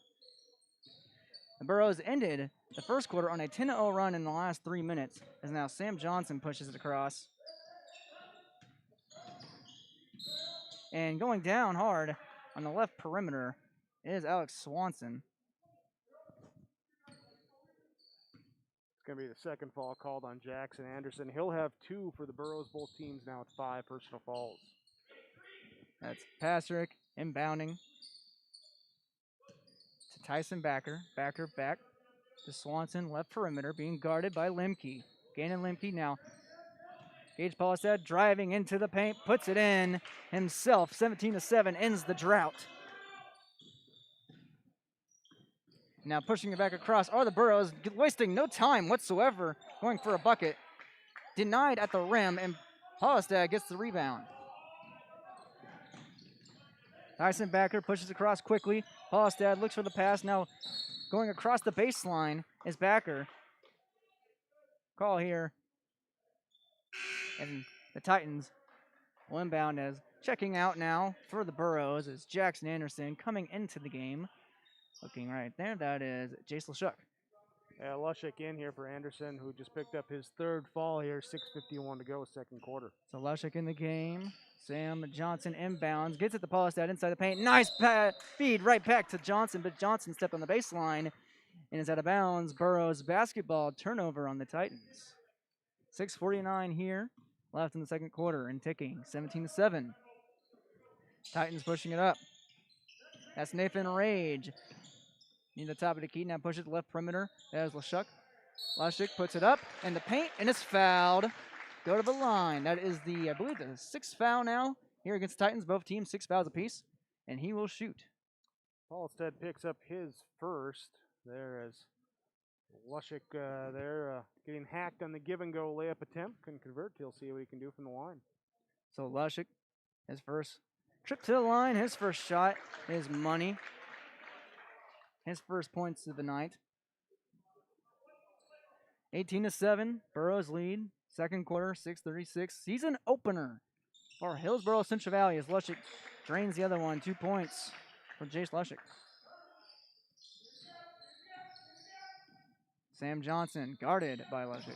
The Burros ended the first quarter on a 10-0 run in the last 3 minutes, as now Sam Johnson pushes it across. And going down hard on the left perimeter is Alex Swanson. It's going to be the second foul called on Jackson Anderson. He'll have 2 for the Burros, both teams now with 5 personal fouls. That's Pastrick inbounding to Tyson Backer. Backer back to Swanson, left perimeter, being guarded by Lemke. Gannon Lemke now. Gage Paulistad driving into the paint, puts it in himself. 17-7 ends the drought. Now pushing it back across are the Burros, wasting no time whatsoever, going for a bucket. Denied at the rim, and Paulistad gets the rebound. Tyson Backer pushes across quickly. Paulistad looks for the pass. Now going across the baseline is Backer. Call here. And the Titans will inbound as checking out now for the Burros is Jackson Anderson coming into the game. Looking right there, that is Jace Lashuk. Yeah, Lushik in here for Anderson, who just picked up his 3rd foul here. 6:51 to go, second quarter. So Lushik in the game. Sam Johnson inbounds, gets it to Paulistad inside the paint. Nice feed right back to Johnson, but Johnson stepped on the baseline and is out of bounds. Burros basketball turnover on the Titans. 6:49 here left in the second quarter and ticking. 17-7. Titans pushing it up. That's Nathan Rage. Near the top of the key, now push it to left perimeter. There's Lashuk. Lashuk puts it up in the paint, and it's fouled. Go to the line. That is the, I believe, the 6th foul now here against the Titans. Both teams 6 fouls apiece, and he will shoot. Paulistad picks up his first there as Lushik there getting hacked on the give-and-go layup attempt. Couldn't convert. He'll see what he can do from the line. So Lushik, his first trip to the line, his first shot is money. His first points of the night. 18-7, Burros lead. Second quarter, 6:36. Season opener for Hillsboro-Central Valley as Lushik drains the other one. 2 points for Jace Lushik. Sam Johnson guarded by Lushik.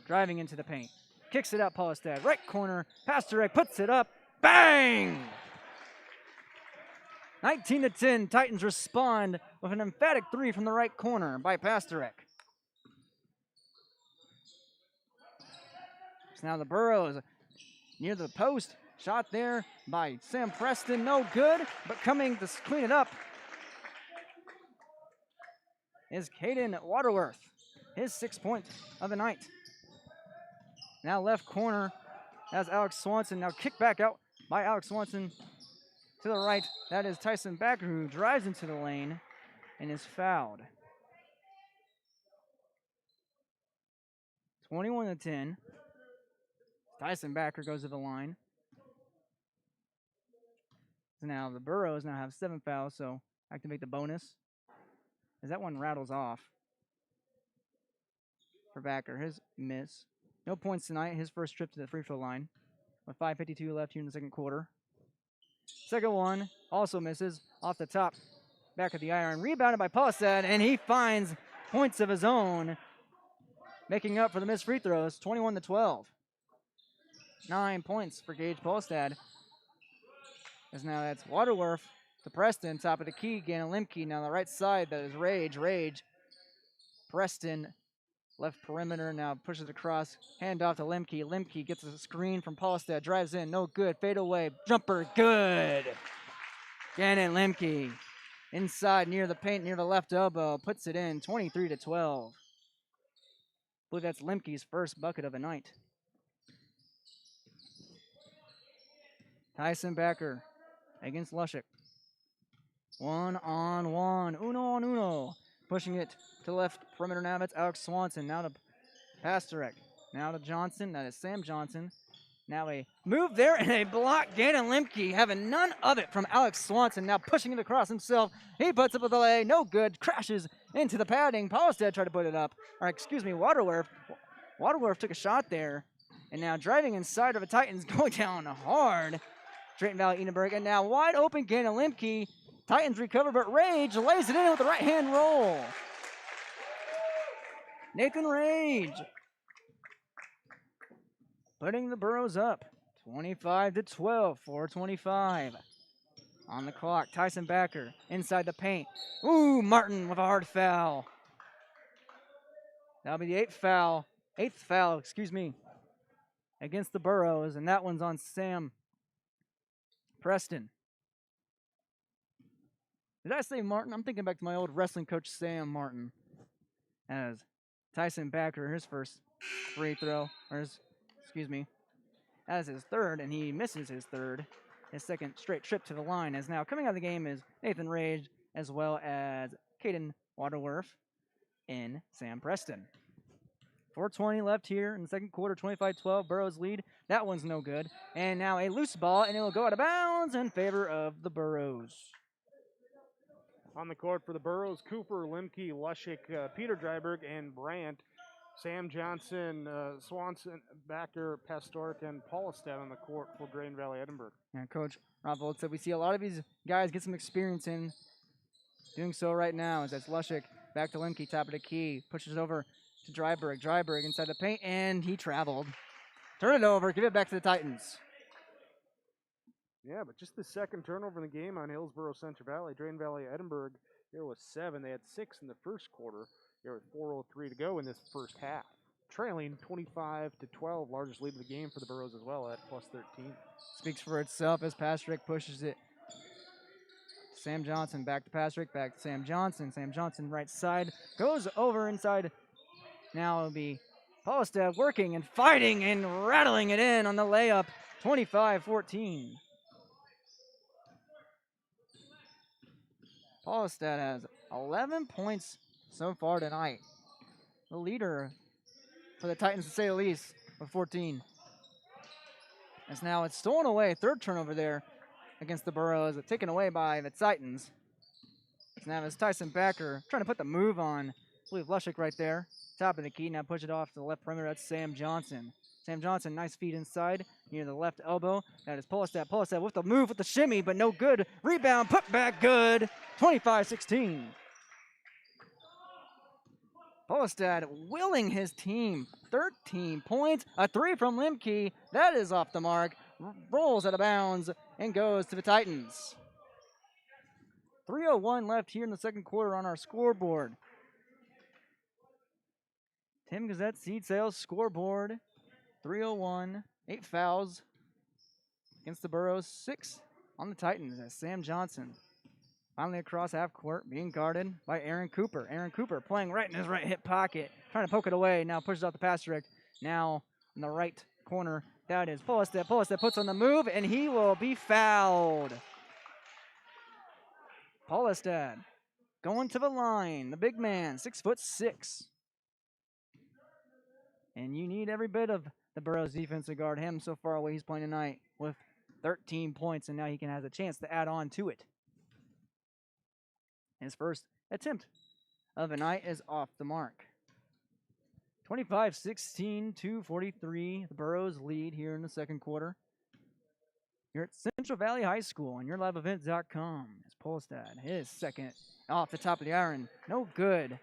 Driving into the paint. Kicks it out, Paulistad. Right corner. Pasterek puts it up. Bang! 19-10, Titans respond with an emphatic 3 from the right corner by Pasterek. So now the Burros near the post. Shot there by Sam Preston, no good, but coming to clean it up is Caden Waterworth, his 6th point of the night. Now left corner has Alex Swanson. Now kick back out by Alex Swanson. To the right, that is Tyson Backer, who drives into the lane and is fouled. 21-10. Tyson Backer goes to the line. So now the Burros now have 7 fouls, so activate the bonus. As that one rattles off for Backer. His miss. No points tonight. His first trip to the free throw line. With 5:52 left here in the second quarter. Second one also misses off the top. Back of the iron. Rebounded by Paulistad, and he finds points of his own. Making up for the missed free throws. 21-12. 9 points for Gage Paulistad. As now that's Waterworth to Preston. Top of the key. Gannon Lemke. Now on the right side, that is Rage. Preston Left perimeter now pushes across. Hand off to Lemke. Lemke gets a screen from Paulstad. Drives in. No good. Fade away. Jumper. Good. Gannon Lemke. Inside near the paint, near the left elbow. Puts it in. 23-12. I believe that's Lemke's first bucket of the night. Tyson Becker against Lushik. 1-on-1. Uno on uno. Pushing it to left perimeter now. That's Alex Swanson. Now to Pasterek. Now to Johnson. That is Sam Johnson. Now a move there and a block. Gannon Lemke having none of it from Alex Swanson. Now pushing it across himself. He puts up with a lay. No good. Crashes into the padding. Paulstad tried to put it up. Or excuse me, Waterworth. Waterworth took a shot there. And now driving inside of the Titans, going down hard. Drayton-Valley-Edinburgh. And now wide open Gannon Lemke. Titans recover, but Rage lays it in with the right-hand roll. Nathan Rage putting the Burros up. 25-12, 4:25 on the clock. Tyson Becker inside the paint. Ooh, Martin with a hard foul. That'll be the eighth foul, against the Burros, and that one's on Sam Preston. Did I say Martin? I'm thinking back to my old wrestling coach, Sam Martin. As Tyson Becker, his first free throw, as his third, and he misses his third. His second straight trip to the line. As now coming out of the game is Nathan Rage, as well as Caden Waterworth and Sam Preston. 4:20 left here in the second quarter, 25-12, Burros lead. That one's no good. And now a loose ball, and it will go out of bounds in favor of the Burros. On the court for the Burros, Cooper, Lemke, Lushik, Peter Dryberg, and Brandt. Sam Johnson, Swanson, Backer, Pastork, and Paulistad on the court for Drayton-Valley-Edinburgh. And Coach Rothvold said we see a lot of these guys get some experience in doing so right now. As that's Lushik, back to Lemke, top of the key, pushes over to Dryberg. Dryberg inside the paint, and he traveled. Turn it over, give it back to the Titans. Yeah, but just the second turnover in the game on Hillsboro-Central Valley. Drayton-Valley-Edinburgh, there was 7. They had 6 in the first quarter. There was 4:03 to go in this first half. Trailing 25-12, largest lead of the game for the Burros as well at +13. Speaks for itself as Pastrick pushes it. Sam Johnson back to Pastrick, back to Sam Johnson. Sam Johnson right side, goes over inside. Now it'll be Paulistad working and fighting and rattling it in on the layup. 25-14. Paulistad has 11 points so far tonight. The leader for the Titans, to say the least, with 14. As now it's stolen away. Third turnover there against the Burros, taken away by the Titans. So now it's Tyson Becker trying to put the move on. I believe Lushik right there. Top of the key. Now push it off to the left perimeter. That's Sam Johnson. Sam Johnson, nice feed inside near the left elbow. That is Paulistad. Paulistad with the move with the shimmy, but no good. Rebound, put back good. 25-16. Paulistad willing his team. 13 points. A 3 from Lemke. That is off the mark. Rolls out of bounds and goes to the Titans. 3:01 left here in the second quarter on our scoreboard. Tim Gazette Seed Sales scoreboard. 3:01. 8 fouls against the Burros. 6 on the Titans as Sam Johnson finally across half court, being guarded by Aaron Cooper. Aaron Cooper playing right in his right hip pocket, trying to poke it away. Now pushes out the pass direct. Now in the right corner, that is Paulistad. Paulistad puts on the move, and he will be fouled. Paulistad going to the line. The big man, 6'6". And you need every bit of the Burros defense to guard him so far away he's playing tonight with 13 points, and now he can have a chance to add on to it. His first attempt of the night is off the mark. 25-16 to 43. The Burros lead here in the second quarter. You're at Central Valley High School on YourLiveEvent.com. As Paulistad, his second off the top of the iron. No good.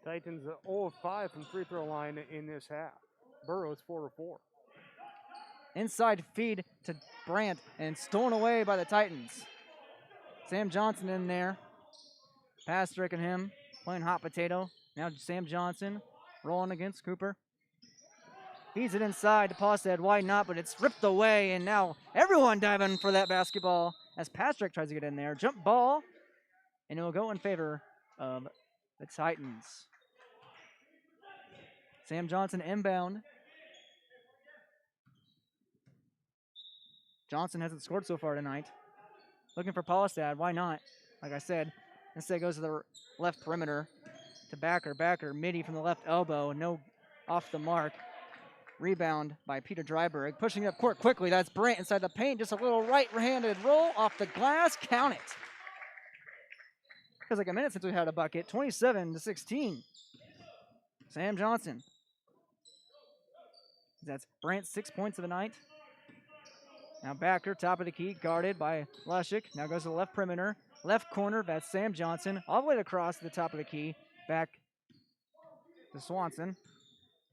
Titans 0 of 5 from free throw line in this half. Burros 4 of 4. Inside feed to Brandt and stolen away by the Titans. Sam Johnson in there. Pass stricken him, playing hot potato. Now Sam Johnson Rolling against Cooper. Feeds it inside to Paulstead. Why not? But it's ripped away, and now everyone diving for that basketball as Pastrick tries to get in there. Jump ball, and it will go in favor of the Titans. Sam Johnson inbound. Johnson hasn't scored so far tonight. Looking for Paulstad. Why not? Like I said, instead goes to the left perimeter to Backer. Backer, midi from the left elbow. No off the mark. Rebound by Peter Dryberg. Pushing up court quickly. That's Brant inside the paint. Just a little right-handed roll off the glass. Count it. Feels like a minute since we had a bucket. 27-16. Sam Johnson. That's Brant's 6 points of the night. Now Backer, top of the key, guarded by Lushik. Now goes to the left perimeter. Left corner, that's Sam Johnson. All the way across to the top of the key. Back to Swanson.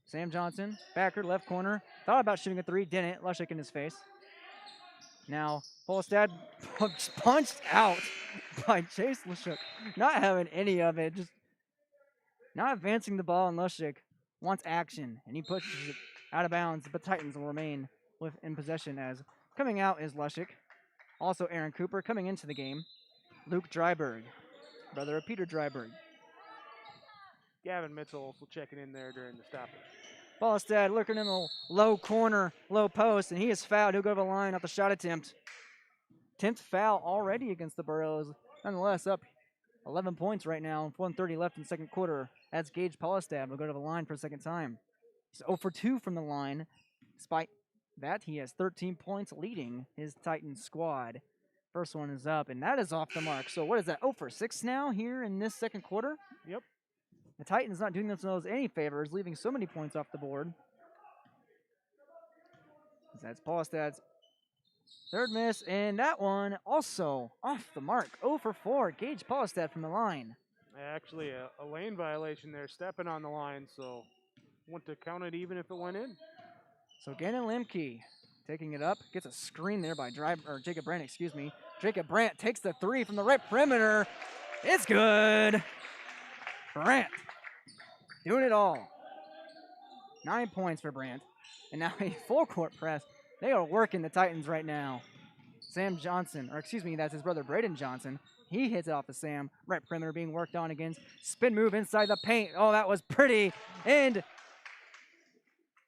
Sam Johnson, Backer, left corner. Thought about shooting a three, didn't. Lushik in his face. Now, Polstad punched out by Chase Lushik. Not having any of it. Just not advancing the ball, and Lushik wants action. And he pushes it out of bounds, but Titans will remain in possession as coming out is Lushik. Also Aaron Cooper coming into the game. Luke Dryberg, brother of Peter Dryberg. Gavin Mitchell also checking in there during the stoppage. Ballstad looking in the low corner, low post, and he is fouled. He'll go to the line off the shot attempt. 10th foul already against the Burros. Nonetheless, up 11 points right now. 1:30 left in the second quarter. That's Gage Ballstad. Will go to the line for a second time. He's 0 for 2 from the line. Despite that, he has 13 points leading his Titans squad. First one is up, and that is off the mark. So what is that, 0 for 6 now here in this second quarter? Yep. The Titans not doing themselves any favors, leaving so many points off the board. That's Paulstad's third miss, and that one also off the mark. 0 for 4, Gage Paulstad from the line. Actually, a lane violation there, stepping on the line, so wouldn't have counted even if it went in. So Gannon Lemke taking it up, gets a screen there by Jacob Brandt, excuse me. Jacob Brandt takes the three from the right perimeter. It's good. Brandt doing it all. 9 points for Brandt. And now a full court press. They are working the Titans right now. Sam Johnson, or excuse me, that's his brother Braden Johnson. He hits it off the Sam. Right perimeter being worked on against. Spin move inside the paint. Oh, that was pretty. And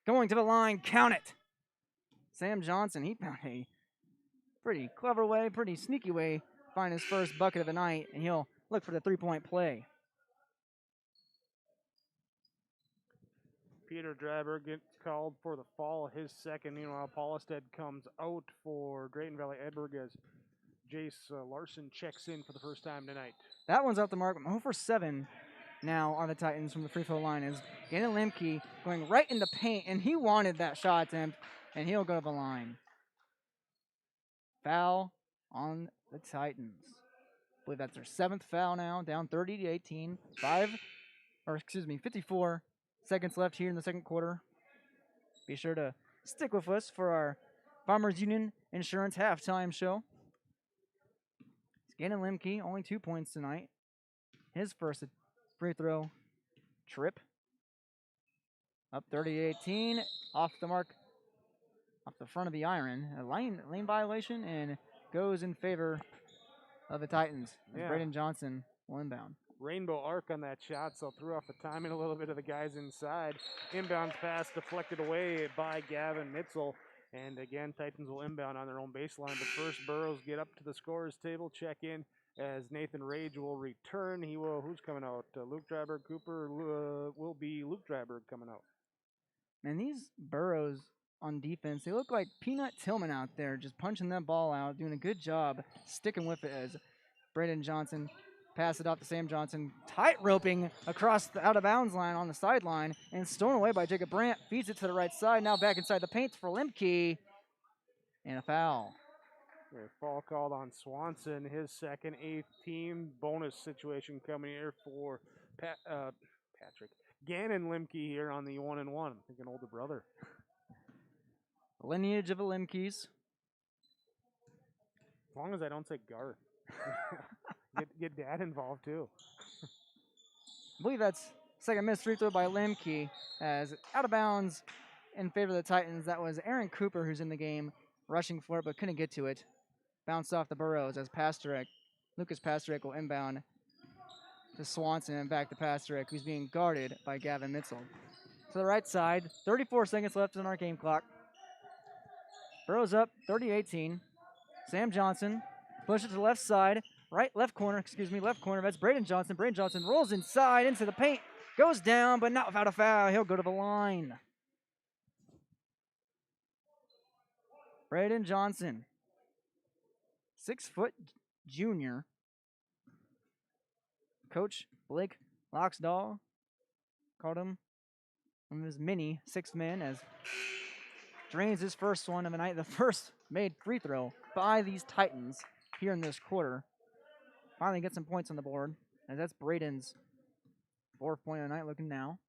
going to the line, count it. Sam Johnson, he found a pretty clever way, pretty sneaky way to find his first bucket of the night, and he'll look for the three-point play. Peter Dryberg gets called for the fall, his second. Meanwhile, Paulstead comes out for Drayton-Valley-Edinburgh as Jace Larson checks in for the first time tonight. That one's off the mark. 0 for 7 now on the Titans from the free throw line is Gannon Lemke going right in the paint, and he wanted that shot attempt, and he'll go to the line. Foul on the Titans. I believe that's their 7th foul now, down 30-18. 54 seconds left here in the second quarter. Be sure to stick with us for our Farmers Union Insurance halftime show. Gannon Lemke, only 2 points tonight. His first free throw trip. Up 30-18, off the mark, off the front of the iron. A lane violation, and goes in favor of the Titans. Yeah. Braden Johnson will inbound. Rainbow arc on that shot, so threw off the timing a little bit of the guys inside. Inbounds pass deflected away by Gavin Mitchell. And again, Titans will inbound on their own baseline. But first, Burrows get up to the scorer's table, check in as Nathan Rage will return. Who's coming out? Luke Dryberg Cooper will be Luke Dryberg coming out. Man, these Burrows on defense, they look like Peanut Tillman out there, just punching that ball out, doing a good job sticking with it as Braden Johnson pass it off to Sam Johnson, tight roping across the out-of-bounds line on the sideline, and stolen away by Jacob Brandt. Feeds it to the right side, now back inside the paint for Lemke, and a foul. A foul called on Swanson, his second, 8th team. Bonus situation coming here for Patrick. Gannon Lemke here on the 1-1. I'm thinking older brother. Lineage of the Lemkes. As long as I don't say Garth. Get dad involved too. I believe that's Second missed free throw by Lemke as out of bounds in favor of the Titans. That was Aaron Cooper who's in the game, rushing for it but couldn't get to it. Bounced off the Burrows as Lucas Pasterek will inbound to Swanson and back to Pasterek, who's being guarded by Gavin Mitchell. To the right side, 34 seconds left on our game clock. Burrows up 30-18. Sam Johnson pushes to the left side, left corner. That's Braden Johnson. Braden Johnson rolls inside into the paint, goes down, but not without a foul. He'll go to the line. Braden Johnson, 6-foot junior. Coach Blake Loxdahl called him one of his mini sixth men as drains his first one of the night, the first made free throw by these Titans here in this quarter. Finally get some points on the board, as that's Braden's 4th point of the night, looking now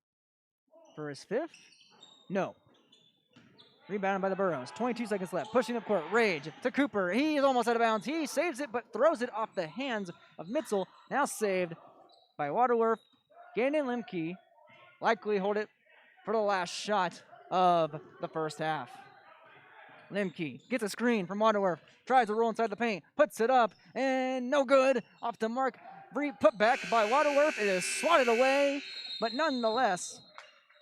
for his 5th. No. Rebounded by the Burrows. 22 seconds left. Pushing up court. Rage to Cooper. He's almost out of bounds. He saves it, but throws it off the hands of Mitchell. Now saved by Waterworth. Gannon Lemke likely hold it for the last shot of the first half. Lemke gets a screen from Waterworth. Tries to roll inside the paint. Puts it up, and no good. Off the mark. Put back by Waterworth. It is swatted away, but nonetheless,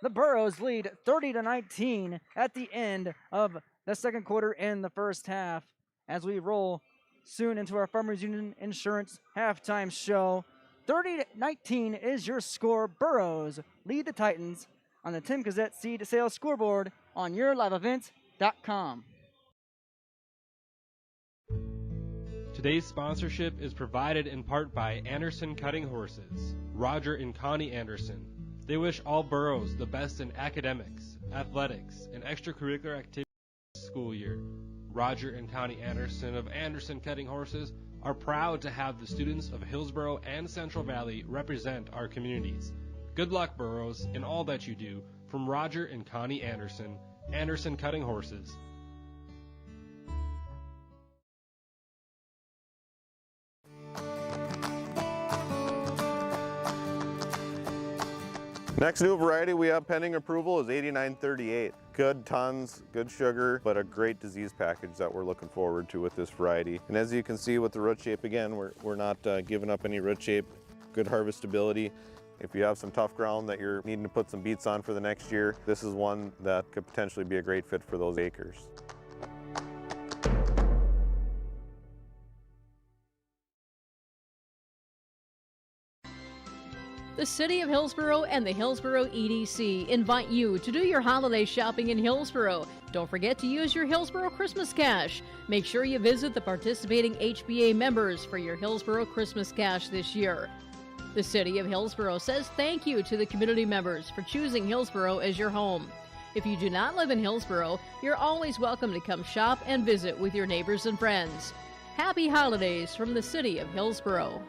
the Burrows lead 30-19 at the end of the second quarter in the first half as we roll soon into our Farmers Union Insurance halftime show. 30-19 is your score. Burrows lead the Titans on the Tim Gazette Seed Sales scoreboard on YourLiveEvents.com. Today's sponsorship is provided in part by Anderson Cutting Horses, Roger and Connie Anderson. They wish all Burrows the best in academics, athletics, and extracurricular activities this school year. Roger and Connie Anderson of Anderson Cutting Horses are proud to have the students of Hillsboro and Central Valley represent our communities. Good luck, Burrows, in all that you do. From Roger and Connie Anderson, Anderson Cutting Horses. Next new variety we have pending approval is 8938. Good tons, good sugar, but a great disease package that we're looking forward to with this variety. And as you can see with the root shape, again, we're not giving up any root shape, good harvestability. If you have some tough ground that you're needing to put some beets on for the next year, this is one that could potentially be a great fit for those acres. The City of Hillsboro and the Hillsboro EDC invite you to do your holiday shopping in Hillsboro. Don't forget to use your Hillsboro Christmas Cash. Make sure you visit the participating HBA members for your Hillsboro Christmas Cash this year. The City of Hillsboro says thank you to the community members for choosing Hillsboro as your home. If you do not live in Hillsboro, you're always welcome to come shop and visit with your neighbors and friends. Happy holidays from the City of Hillsboro.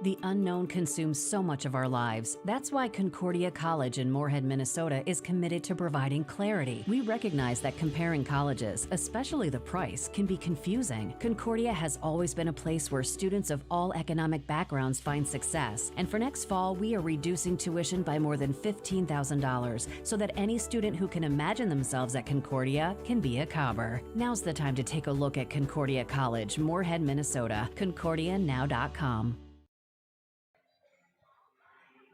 The unknown consumes so much of our lives. That's why Concordia College in Moorhead, Minnesota is committed to providing clarity. We recognize that comparing colleges, especially the price, can be confusing. Concordia has always been a place where students of all economic backgrounds find success. And for next fall, we are reducing tuition by more than $15,000 so that any student who can imagine themselves at Concordia can be a Cobber. Now's the time to take a look at Concordia College, Moorhead, Minnesota. ConcordiaNow.com.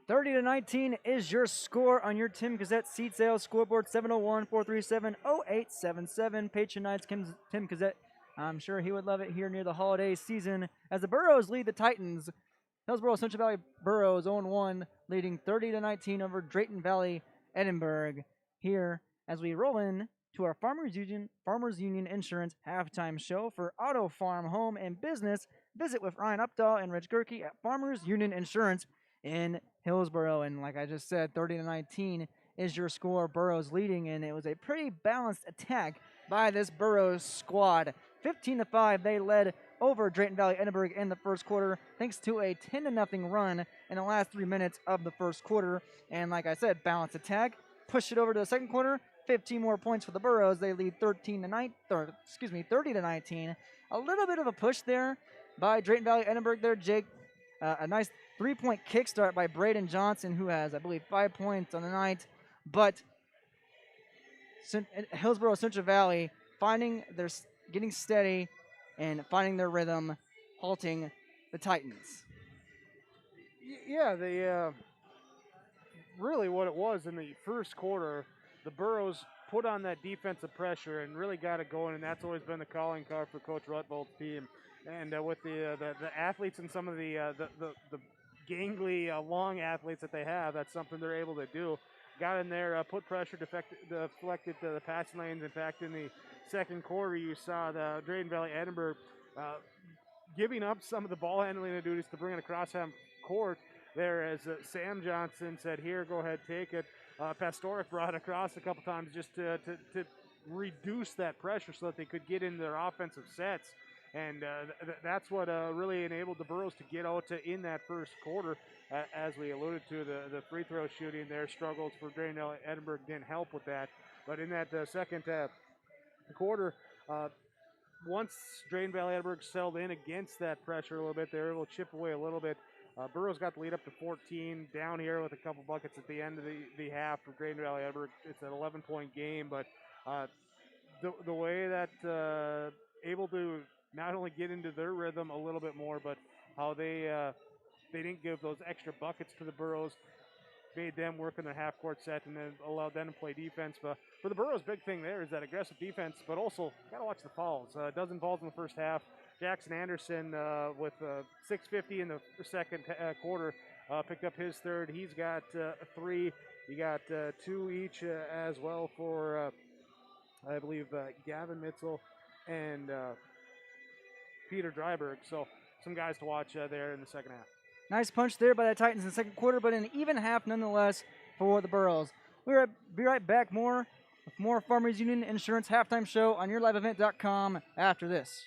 30-19 is your score on your Tim Gazette seed sales scoreboard. 701-437-0877. Patronize Tim Gazette. I'm sure he would love it here near the holiday season as the Burrows lead the Titans. Hillsboro-Central Valley Burrows 0-1, leading 30-19 over Drayton-Valley-Edinburgh here as we roll in to our Farmers Union Insurance halftime show for Auto, Farm, Home, and Business. Visit with Ryan Updahl and Rich Gerke at Farmers Union Insurance in Hillsboro. And like I just said, 30-19 is your score. Burrows leading, and it was a pretty balanced attack by this Burrows squad. 15-5, they led over Drayton-Valley-Edinburgh in the first quarter, thanks to a 10-0 run in the last 3 minutes of the first quarter. And like I said, balanced attack. Push it over to the second quarter. 15 more points for the Burrows. They lead 30-19. A little bit of a push there by Drayton-Valley-Edinburgh there, Jake. A nice 3-point kickstart by Braden Johnson, who has, I believe, 5 points on the night. But Hillsboro-Central Valley getting steady and finding their rhythm, halting the Titans. Yeah, they really what it was in the first quarter, the Burros put on that defensive pressure and really got it going, and that's always been the calling card for Coach Rutvold's team. And with the athletes and some of the gangly, long athletes that they have, that's something they're able to do. Got in there, put pressure, deflected the passing lanes. In fact, in the second quarter, you saw the Drayton-Valley-Edinburgh giving up some of the ball handling duties to bring it across half court there, as Sam Johnson said, here, go ahead, take it. Pastorik brought it across a couple times just to reduce that pressure so that they could get into their offensive sets. And that's what really enabled the Burros to get out in that first quarter. As we alluded to, the free throw shooting there, struggles for Drayton-Valley-Edinburgh didn't help with that. But in that second quarter, once Drayton-Valley-Edinburgh settled in against that pressure a little bit, they were able to chip away a little bit. Burros got the lead up to 14, down here with a couple buckets at the end of the half for Drayton-Valley-Edinburgh. It's an 11-point game, but the way that able to not only get into their rhythm a little bit more, but how they didn't give those extra buckets to the Burros, made them work in their half-court set and then allowed them to play defense. But for the Burros, big thing there is that aggressive defense, but also got to watch the fouls. A dozen fouls in the first half. Jackson Anderson with 6:50 in the second quarter picked up his third. He's got 3. He got 2 each as well for, I believe, Gavin Mitzel and Peter Dryberg. So some guys to watch there in the second half. Nice punch there by the Titans in the second quarter, but an even half nonetheless for the Burros. We'll be right back with more Farmers Union Insurance Halftime Show on YourLiveEvent.com after this.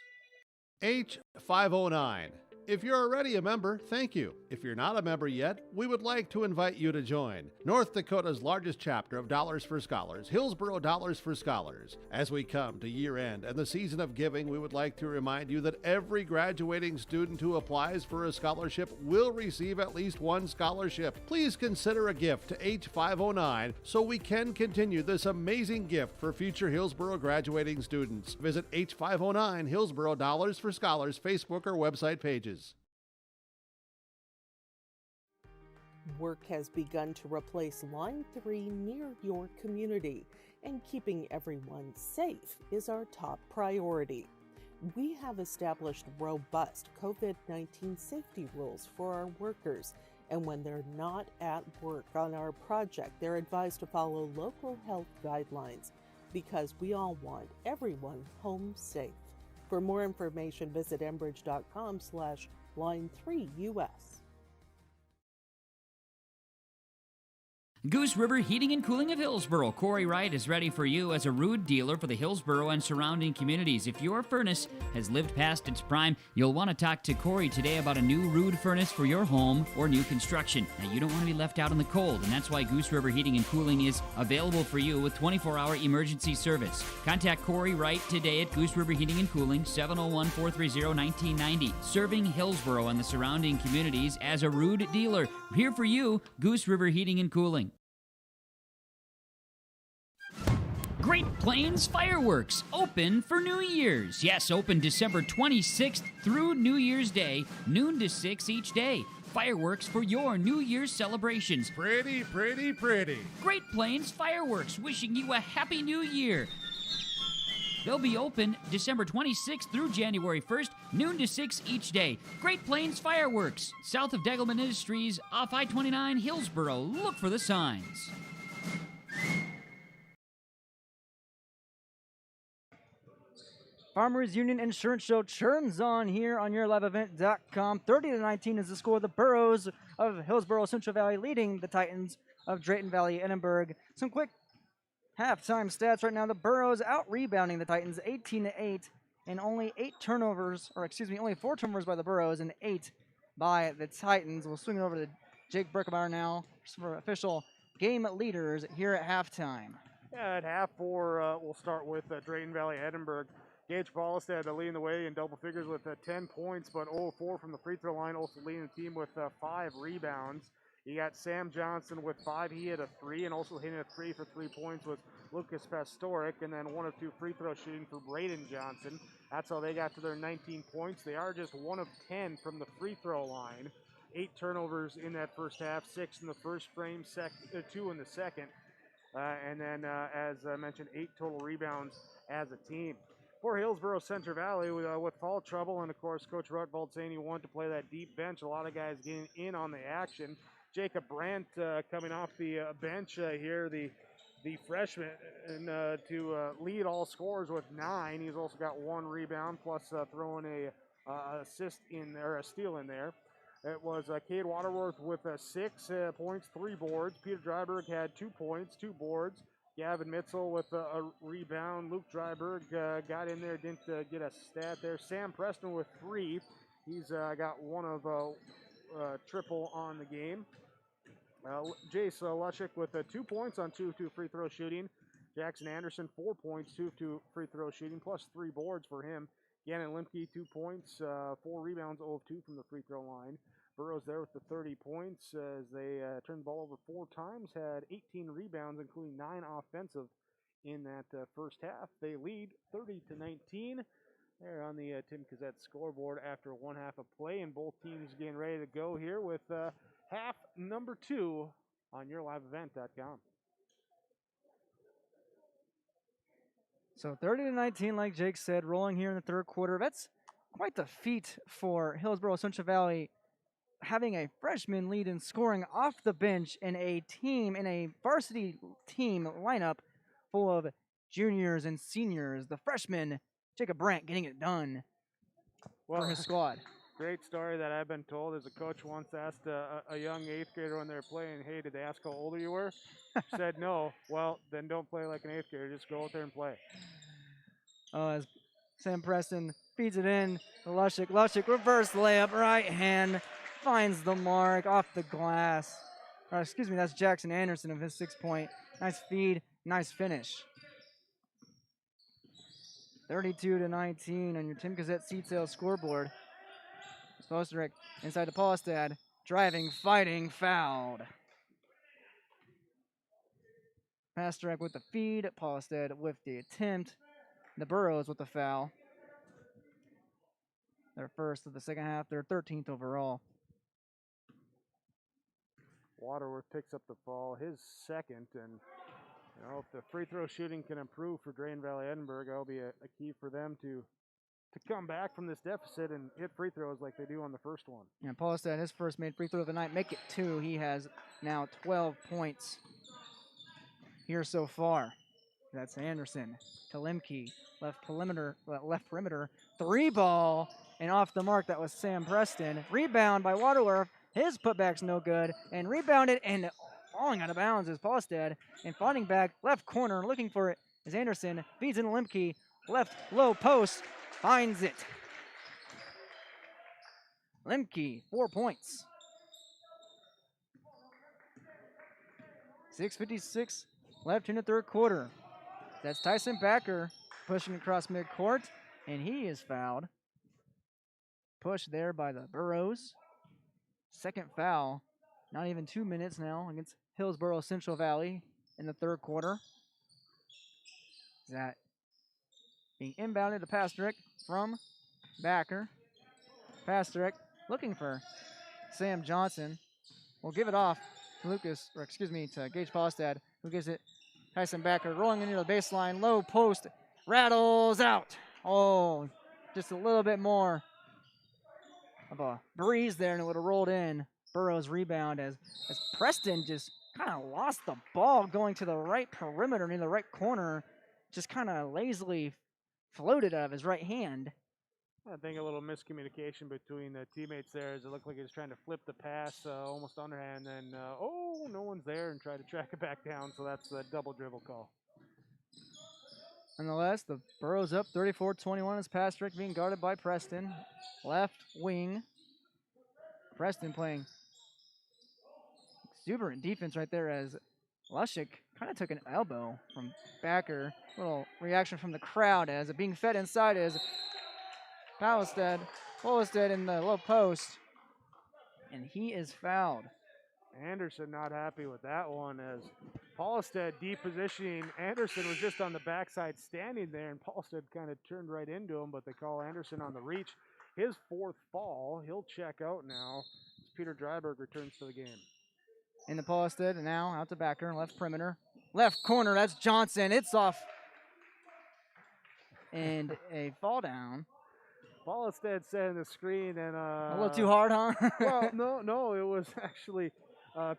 H509. If you're already a member, thank you. If you're not a member yet, we would like to invite you to join North Dakota's largest chapter of Dollars for Scholars, Hillsboro Dollars for Scholars. As we come to year end and the season of giving, we would like to remind you that every graduating student who applies for a scholarship will receive at least one scholarship. Please consider a gift to H509 so we can continue this amazing gift for future Hillsboro graduating students. Visit H509 Hillsboro Dollars for Scholars Facebook or website pages. Work has begun to replace Line 3 near your community, and keeping everyone safe is our top priority. We have established robust COVID-19 safety rules for our workers, and when they're not at work on our project, they're advised to follow local health guidelines because we all want everyone home safe. For more information, visit enbridge.com/line3us. Goose River Heating and Cooling of Hillsboro. Corey Wright is ready for you as a Ruud dealer for the Hillsboro and surrounding communities. If your furnace has lived past its prime, you'll want to talk to Corey today about a new Ruud furnace for your home or new construction. Now, you don't want to be left out in the cold, and that's why Goose River Heating and Cooling is available for you with 24-hour emergency service. Contact Corey Wright today at Goose River Heating and Cooling, 701-430-1990, serving Hillsboro and the surrounding communities as a Ruud dealer. Here for you, Goose River Heating and Cooling. Great Plains Fireworks, open for New Year's. Yes, open December 26th through New Year's Day, noon to 6 each day. Fireworks for your New Year's celebrations. Pretty, pretty, pretty. Great Plains Fireworks, wishing you a Happy New Year. They'll be open December 26th through January 1st, noon to 6 each day. Great Plains Fireworks, south of Degelman Industries, off I-29, Hillsboro. Look for the signs. Farmers Union Insurance Show churns on here on YourLiveEvent.com. 30-19 is the score. The Burros of Hillsboro-Central Valley leading the Titans of Drayton-Valley-Edinburgh. Some quick halftime stats right now. The Burros out-rebounding the Titans 18-8, and only 4 turnovers by the Burros and 8 by the Titans. We'll swing it over to Jake Berkemeyer now for official game leaders here at halftime. Yeah, at half 4, we'll start with Drayton-Valley-Edinburgh. Gage Paulistad leading the way in double figures with 10 points, but 0-4 from the free throw line, also leading the team with 5 rebounds. You got Sam Johnson with 5. He hit a 3, and also hitting a 3 for 3 points was Lucas Pastorik, and then 1 of 2 free throw shooting for Braden Johnson. That's how they got to their 19 points. They are just 1 of 10 from the free throw line. 8 turnovers in that first half, 6 in the first frame, 2 in the second. And then, as I mentioned, 8 total rebounds as a team. For Hillsboro-Central Valley, with foul trouble, and of course, Coach Rutvold saying he wanted to play that deep bench. A lot of guys getting in on the action. Jacob Brandt coming off the bench here, the freshman, to lead all scorers with 9. He's also got 1 rebound, plus throwing a assist in there, a steal in there. It was Cade Waterworth with 6 points, 3 boards. Peter Dryberg had 2 points, 2 boards. Gavin Mitzel with a rebound. Luke Dryberg got in there, didn't get a stat there. Sam Preston with 3. He's got 1 of triple on the game. Jace Lushik with 2 points on 2 of 2 free throw shooting. Jackson Anderson, 4 points, 2 of 2 free throw shooting, plus 3 boards for him. Gannon Limke, 2 points, 4 rebounds, 0 of 2 from the free throw line. Burrows there with the 30 points as they turned the ball over 4 times, had 18 rebounds, including 9 offensive in that first half. They lead 30-19. They're on the Tim Cassette scoreboard after 1 half of play, and both teams getting ready to go here with half number 2 on yourliveevent.com. So 30-19, like Jake said, rolling here in the third quarter. That's quite the feat for Hillsboro-Central Valley, having a freshman lead in scoring off the bench in a varsity team lineup full of juniors and seniors. The freshman, Jacob Brandt, getting it done for his squad. Great story that I've been told is a coach once asked a young 8th grader when they were playing, hey, did they ask how old you were? Said no. Well, then don't play like an 8th grader. Just go out there and play. As Sam Preston feeds it in, Lushik, reverse layup, right hand, finds the mark off the glass. Excuse me, that's Jackson Anderson of his 6-point. Nice feed, nice finish. 32-19 on your Tim Cassette seat sales scoreboard. Posterick inside to Paulistad, driving, fighting, fouled. Pasterek with the feed, Paulistad with the attempt. The Burrows with the foul. Their first of the second half, their 13th overall. Waterworth picks up the fall, his second, and if the free throw shooting can improve for Drayton-Valley-Edinburgh, that'll be a key for them to come back from this deficit and hit free throws like they do on the first one. And Paulistad, his first made free throw of the night, make it 2. He has now 12 points here so far. That's Anderson to Limke, left perimeter, 3 ball, and off the mark. That was Sam Preston. Rebound by Waterworth. His putback's no good, and rebounded and falling out of bounds is Paulistad. And finding back left corner, looking for it is Anderson. Feeds into Limke, left low post, finds it. Limke, 4 points. 6:56 left in the third quarter. That's Tyson Backer pushing across midcourt, and he is fouled. Pushed there by the Burrows. Second foul, not even 2 minutes now against Hillsboro-Central Valley in the third quarter. That being inbounded to Pasterek from Backer. Pasterek looking for Sam Johnson. Will give it off to to Gage Paulistad, who gives it Tyson Backer rolling into the baseline, low post, rattles out. Oh, just a little bit more of a breeze there, and it would have rolled in. Burrows rebound as Preston just kind of lost the ball going to the right perimeter near the right corner, just kind of lazily floated out of his right hand. I think a little miscommunication between the teammates there as it looked like he was trying to flip the pass almost underhand, and no one's there, and tried to track it back down, so that's the double dribble call. Nonetheless, the Burrows up 34-21 as Pastrick being guarded by Preston. Left wing. Preston playing exuberant defense right there as Lushik kind of took an elbow from Backer. Little reaction from the crowd as it being fed inside is Polistad in the low post, and he is fouled. Anderson not happy with that one as Polistad deep positioning. Anderson was just on the backside standing there, and Polistad kind of turned right into him, but they call Anderson on the reach. His 4th fall. He'll check out now as Peter Dryberg returns to the game. In the Polistad, and now out to Backer, left perimeter. Left corner, that's Johnson. It's off. And a fall down. Polistad setting the screen and A little too hard, huh? Well, no, it was actually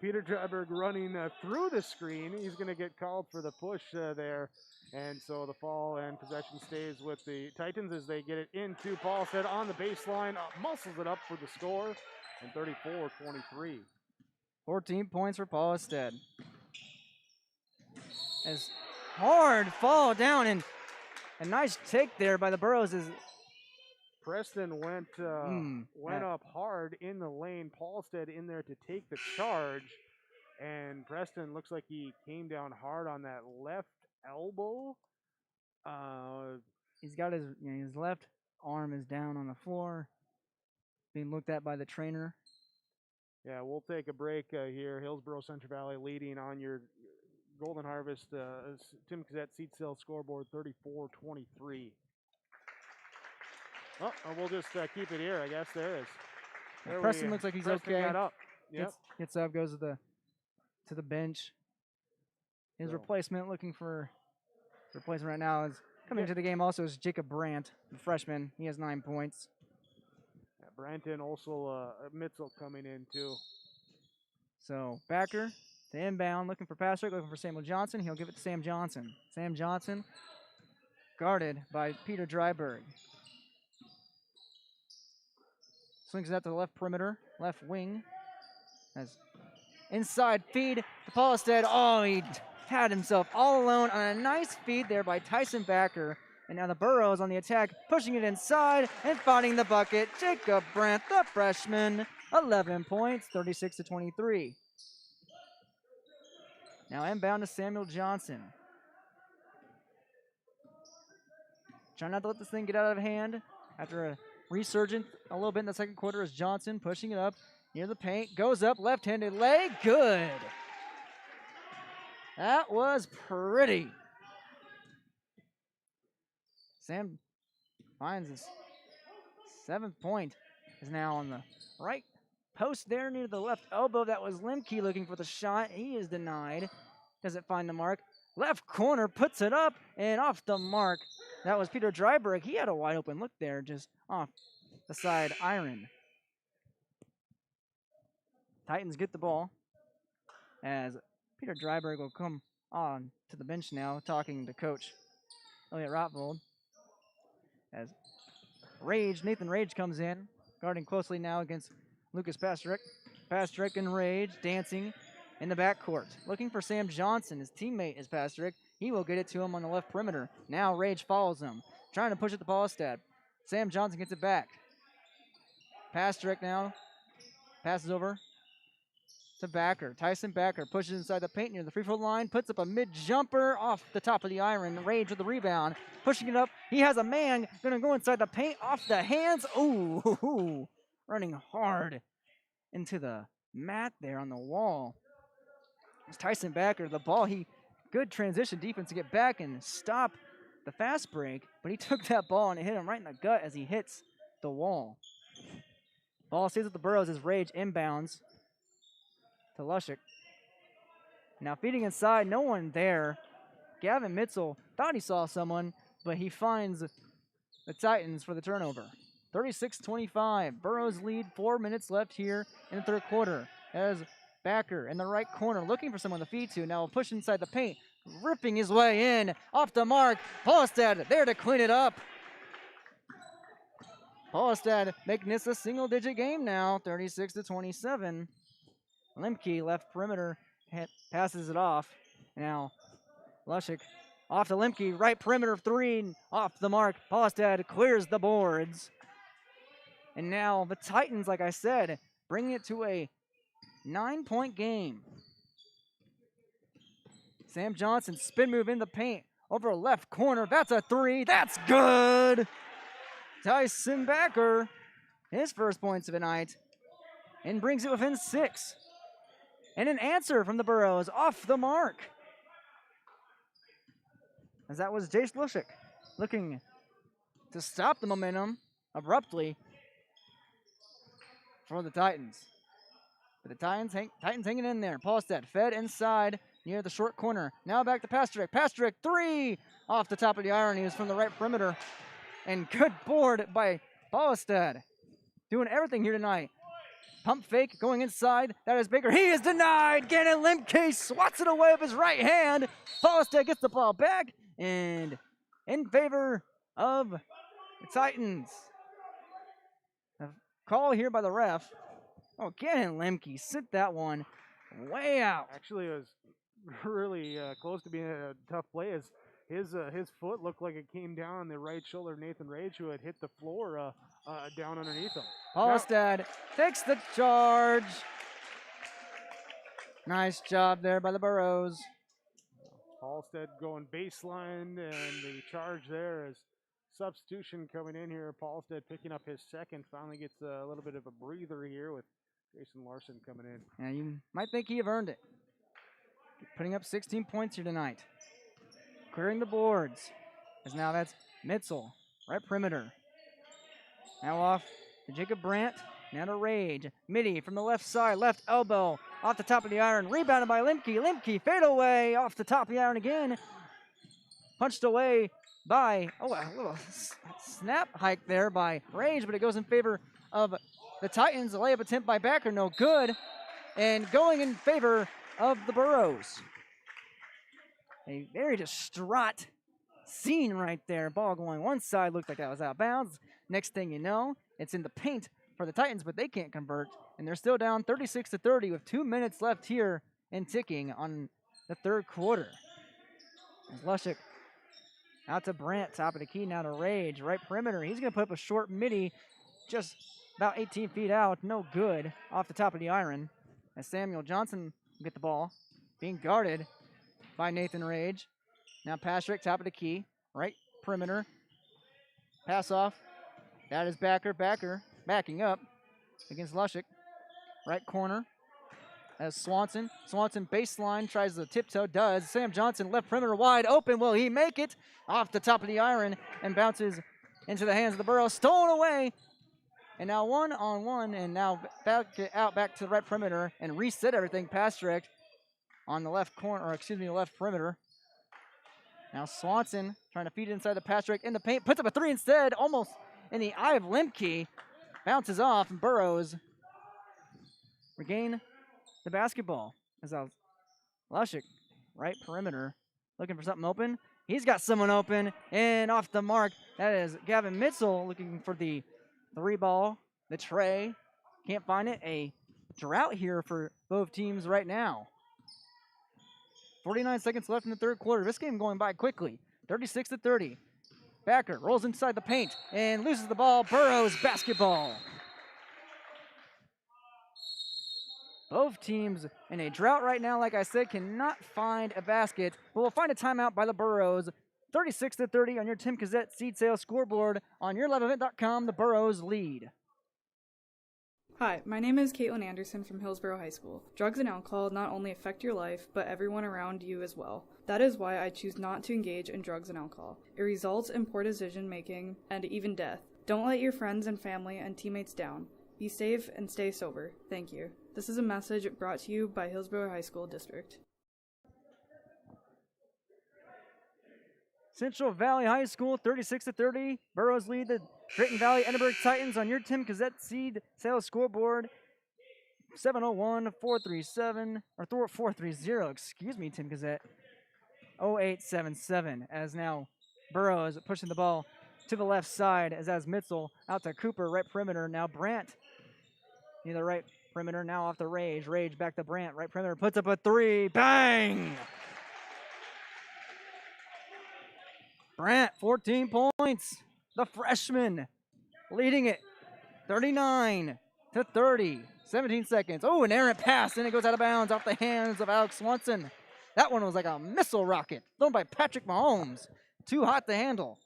Peter Dryberg running through the screen. He's going to get called for the push there. And so the fall and possession stays with the Titans as they get it into Polistad on the baseline, muscles it up for the score, and 34-23. 14 points for Polistad. As hard fall down, and a nice take there by the Burros as Preston went up hard in the lane. Polistad in there to take the charge, and Preston looks like he came down hard on that left elbow. He's got his left arm is down on the floor, being looked at by the trainer. Yeah, we'll take a break here. Hillsboro-Central Valley leading on your Golden Harvest Tim Cassette seat sale scoreboard 34-23. Oh, we'll just keep it here, I guess. There Preston looks like he's Preston okay. got up. Yep. Gets up, goes to the bench. His replacement, looking for replacement right now, is coming to the game also is Jacob Brandt, the freshman. He has 9 points. Yeah, Branton also Mitzel coming in too. So Backer to inbound, looking for passer, looking for Samuel Johnson. He'll give it to Sam Johnson. Sam Johnson guarded by Peter Dryberg. Swings it out to the left perimeter, left wing. As inside feed to Polistad. Oh, he had himself all alone on a nice feed there by Tyson Backer. And now the Burros on the attack, pushing it inside and finding the bucket. Jacob Brandt, the freshman, 11 points, 36-23. Now inbound to Samuel Johnson. Trying not to let this thing get out of hand after a resurgent a little bit in the second quarter as Johnson pushing it up near the paint. Goes up, left-handed lay, good. That was pretty. Sam finds his 7th point. Is now on the right post there near the left elbow. That was Lemke looking for the shot. He is denied. Doesn't find the mark. Left corner puts it up and off the mark. That was Peter Dryberg. He had a wide open look there, just off the side iron. Titans get the ball as Peter Dryberg will come on to the bench now, talking to Coach Elliot Rotvold. As Nathan Rage comes in, guarding closely now against Lucas Pastrick. Pastrick and Rage dancing in the backcourt, looking for Sam Johnson. His teammate is Pastrick. He will get it to him on the left perimeter. Now Rage follows him, trying to push it to Polistad. Sam Johnson gets it back. Pastrick now passes over to Backer. Tyson Backer pushes inside the paint near the free throw line, puts up a mid-jumper off the top of the iron. Rage with the rebound, pushing it up. He has a man, gonna go inside the paint off the hands. Ooh, running hard into the mat there on the wall. It's Tyson Backer, the ball. Good transition defense to get back and stop the fast break, but he took that ball and it hit him right in the gut as he hits the wall. Ball stays with the Burros as Rage inbounds to Lushik. Now feeding inside, no one there. Gavin Mitzel thought he saw someone, but he finds the Titans for the turnover. 36-25. Burros lead, 4 minutes left here in the third quarter. As Backer in the right corner looking for someone to feed to. Now push inside the paint, ripping his way in, off the mark. Polistad there to clean it up. Polistad making this a single-digit game now, 36-27. Lemke, left perimeter, passes it off. Now, Lushik off to Lemke, right perimeter 3, off the mark. Polistad clears the boards. And now the Titans, like I said, bringing it to a 9-point game. Sam Johnson, spin move in the paint. Over left corner, that's a three, that's good! Tyson Backer, his first points of the night, and brings it within 6. And an answer from the Burros, off the mark. As that was Jace Lushik looking to stop the momentum abruptly for the Titans. But the Titans hanging in there. Paulstead fed inside near the short corner. Now back to Pastrick. Pastrick, 3 off the top of the iron. He was from the right perimeter. And good board by Paulstead. Doing everything here tonight. Pump fake going inside. That is Baker. He is denied. Gannon Lemke swats it away with his right hand. Paulstead gets the ball back. And in favor of the Titans. A call here by the ref. Oh, Gannon Lemke sent that one way out. Actually, it was really close to being a tough play. As his foot looked like it came down on the right shoulder of Nathan Rage, who had hit the floor down underneath him. Paulstead takes the charge. Nice job there by the Burros. Paulstead going baseline, and the charge there is substitution coming in here. Paulstead picking up his second, finally gets a little bit of a breather here with Jason Larson coming in. Yeah, you might think he have earned it. Putting up 16 points here tonight. Clearing the boards. As now that's Mitzel, right perimeter. Now off to Jacob Brandt. Now to Rage. Mitty from the left side, left elbow. Off the top of the iron. Rebounded by Lemke. Lemke fade away off the top of the iron again. Punched away by, a little snap hike there by Rage, but it goes in favor of the Titans. A layup attempt by Backer, no good. And going in favor of the Burros. A very distraught scene right there. Ball going one side, looked like that was out of bounds. Next thing you know, it's in the paint for the Titans, but they can't convert. And they're still down 36-30 with 2 minutes left here and ticking on the third quarter. As Lushik out to Brandt, top of the key, now to Rage, right perimeter. He's going to put up a short midi just about 18 feet out, no good, off the top of the iron. As Samuel Johnson will get the ball, being guarded by Nathan Rage. Now Pastrick, top of the key, right perimeter. Pass off. That is Backer. Backer backing up against Lushik. Right corner. As Swanson. Swanson baseline, tries to tiptoe, does. Sam Johnson, left perimeter wide open. Will he make it? Off the top of the iron and bounces into the hands of the Burros. Stolen away. And now 1-on-1, and now back to the right perimeter and reset everything. Pastrick on the left corner, the left perimeter. Now Swanson trying to feed it inside the Pastrick in the paint. Puts up a 3 instead, almost in the eye of Lemke. Bounces off, and Burros regain the basketball. As Lushik, right perimeter, looking for something open. He's got someone open, and off the mark. That is Gavin Mitzel looking for the 3-ball, the tray. Can't find it. A drought here for both teams right now. 49 seconds left in the third quarter. This game going by quickly. 36-30. Backer rolls inside the paint and loses the ball. Burros basketball. Both teams in a drought right now, like I said, cannot find a basket. But we'll find a timeout by the Burros. 36-30 on your Tim Cassette seed sales scoreboard. On yourliveevent.com, the Burros lead. Hi, my name is Caitlin Anderson from Hillsboro High School. Drugs and alcohol not only affect your life, but everyone around you as well. That is why I choose not to engage in drugs and alcohol. It results in poor decision-making and even death. Don't let your friends and family and teammates down. Be safe and stay sober. Thank you. This is a message brought to you by Hillsboro High School District. Central Valley High School, 36-30. Burros lead the Drayton-Valley-Edinburgh Titans on your Tim Cassette seed sales scoreboard. 701-437, or 430, excuse me, Tim Cassette. 0877, as now Burros pushing the ball to the left side, as Mitzel out to Cooper, right perimeter. Now Brandt near the right perimeter, now off the Rage. Rage back to Brandt, right perimeter, puts up a 3, bang! Brandt, 14 points. The freshman leading it, 39-30. 17 seconds. Oh, an errant pass, and it goes out of bounds off the hands of Alex Swanson. That one was like a missile rocket thrown by Patrick Mahomes. Too hot to handle.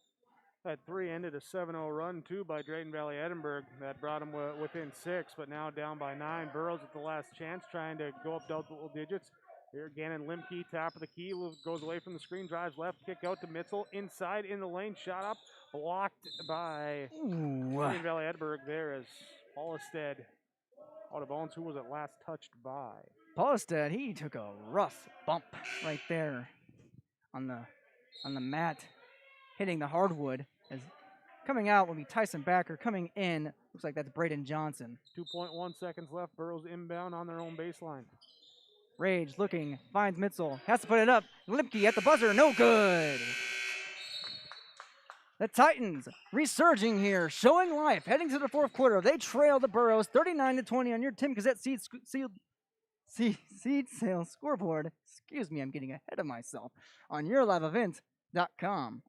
That 3 ended a 7-0 run, too, by Drayton-Valley-Edinburgh. That brought them within 6, but now down by 9. Burrows at the last chance, trying to go up double digits. Here again, and Limkey, top of the key, goes away from the screen, drives left, kick out to Mitzel, inside in the lane, shot up, blocked by Drayton-Valley-Edinburgh there as Paulistad out of bounds, who was at last touched by. Paulistad, he took a rough bump right there on the mat, hitting the hardwood. As coming out will be Tyson Backer. Coming in, looks like that's Braden Johnson. 2.1 seconds left. Burrows inbound on their own baseline. Rage looking, finds Mitzel, has to put it up. Lipke at the buzzer, no good. The Titans resurging here, showing life, heading to the fourth quarter. They trail the Burrows 39-20 on your Tim Gazette seed sales scoreboard. Excuse me, I'm getting ahead of myself. On yourliveevent.com.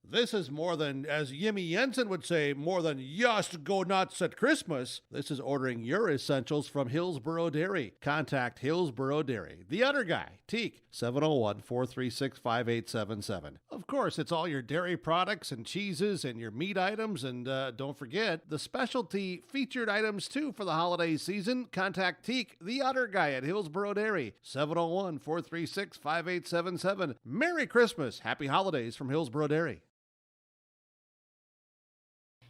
This is more than, as Yimmy Jensen would say, more than just go nuts at Christmas. This is ordering your essentials from Hillsboro Dairy. Contact Hillsboro Dairy. The other guy, Teak, 701-436-5877. Of course, it's all your dairy products and cheeses and your meat items. And don't forget, the specialty featured items, too, for the holiday season. Contact Teak, the other guy at Hillsboro Dairy, 701-436-5877. Merry Christmas. Happy holidays from Hillsboro Dairy.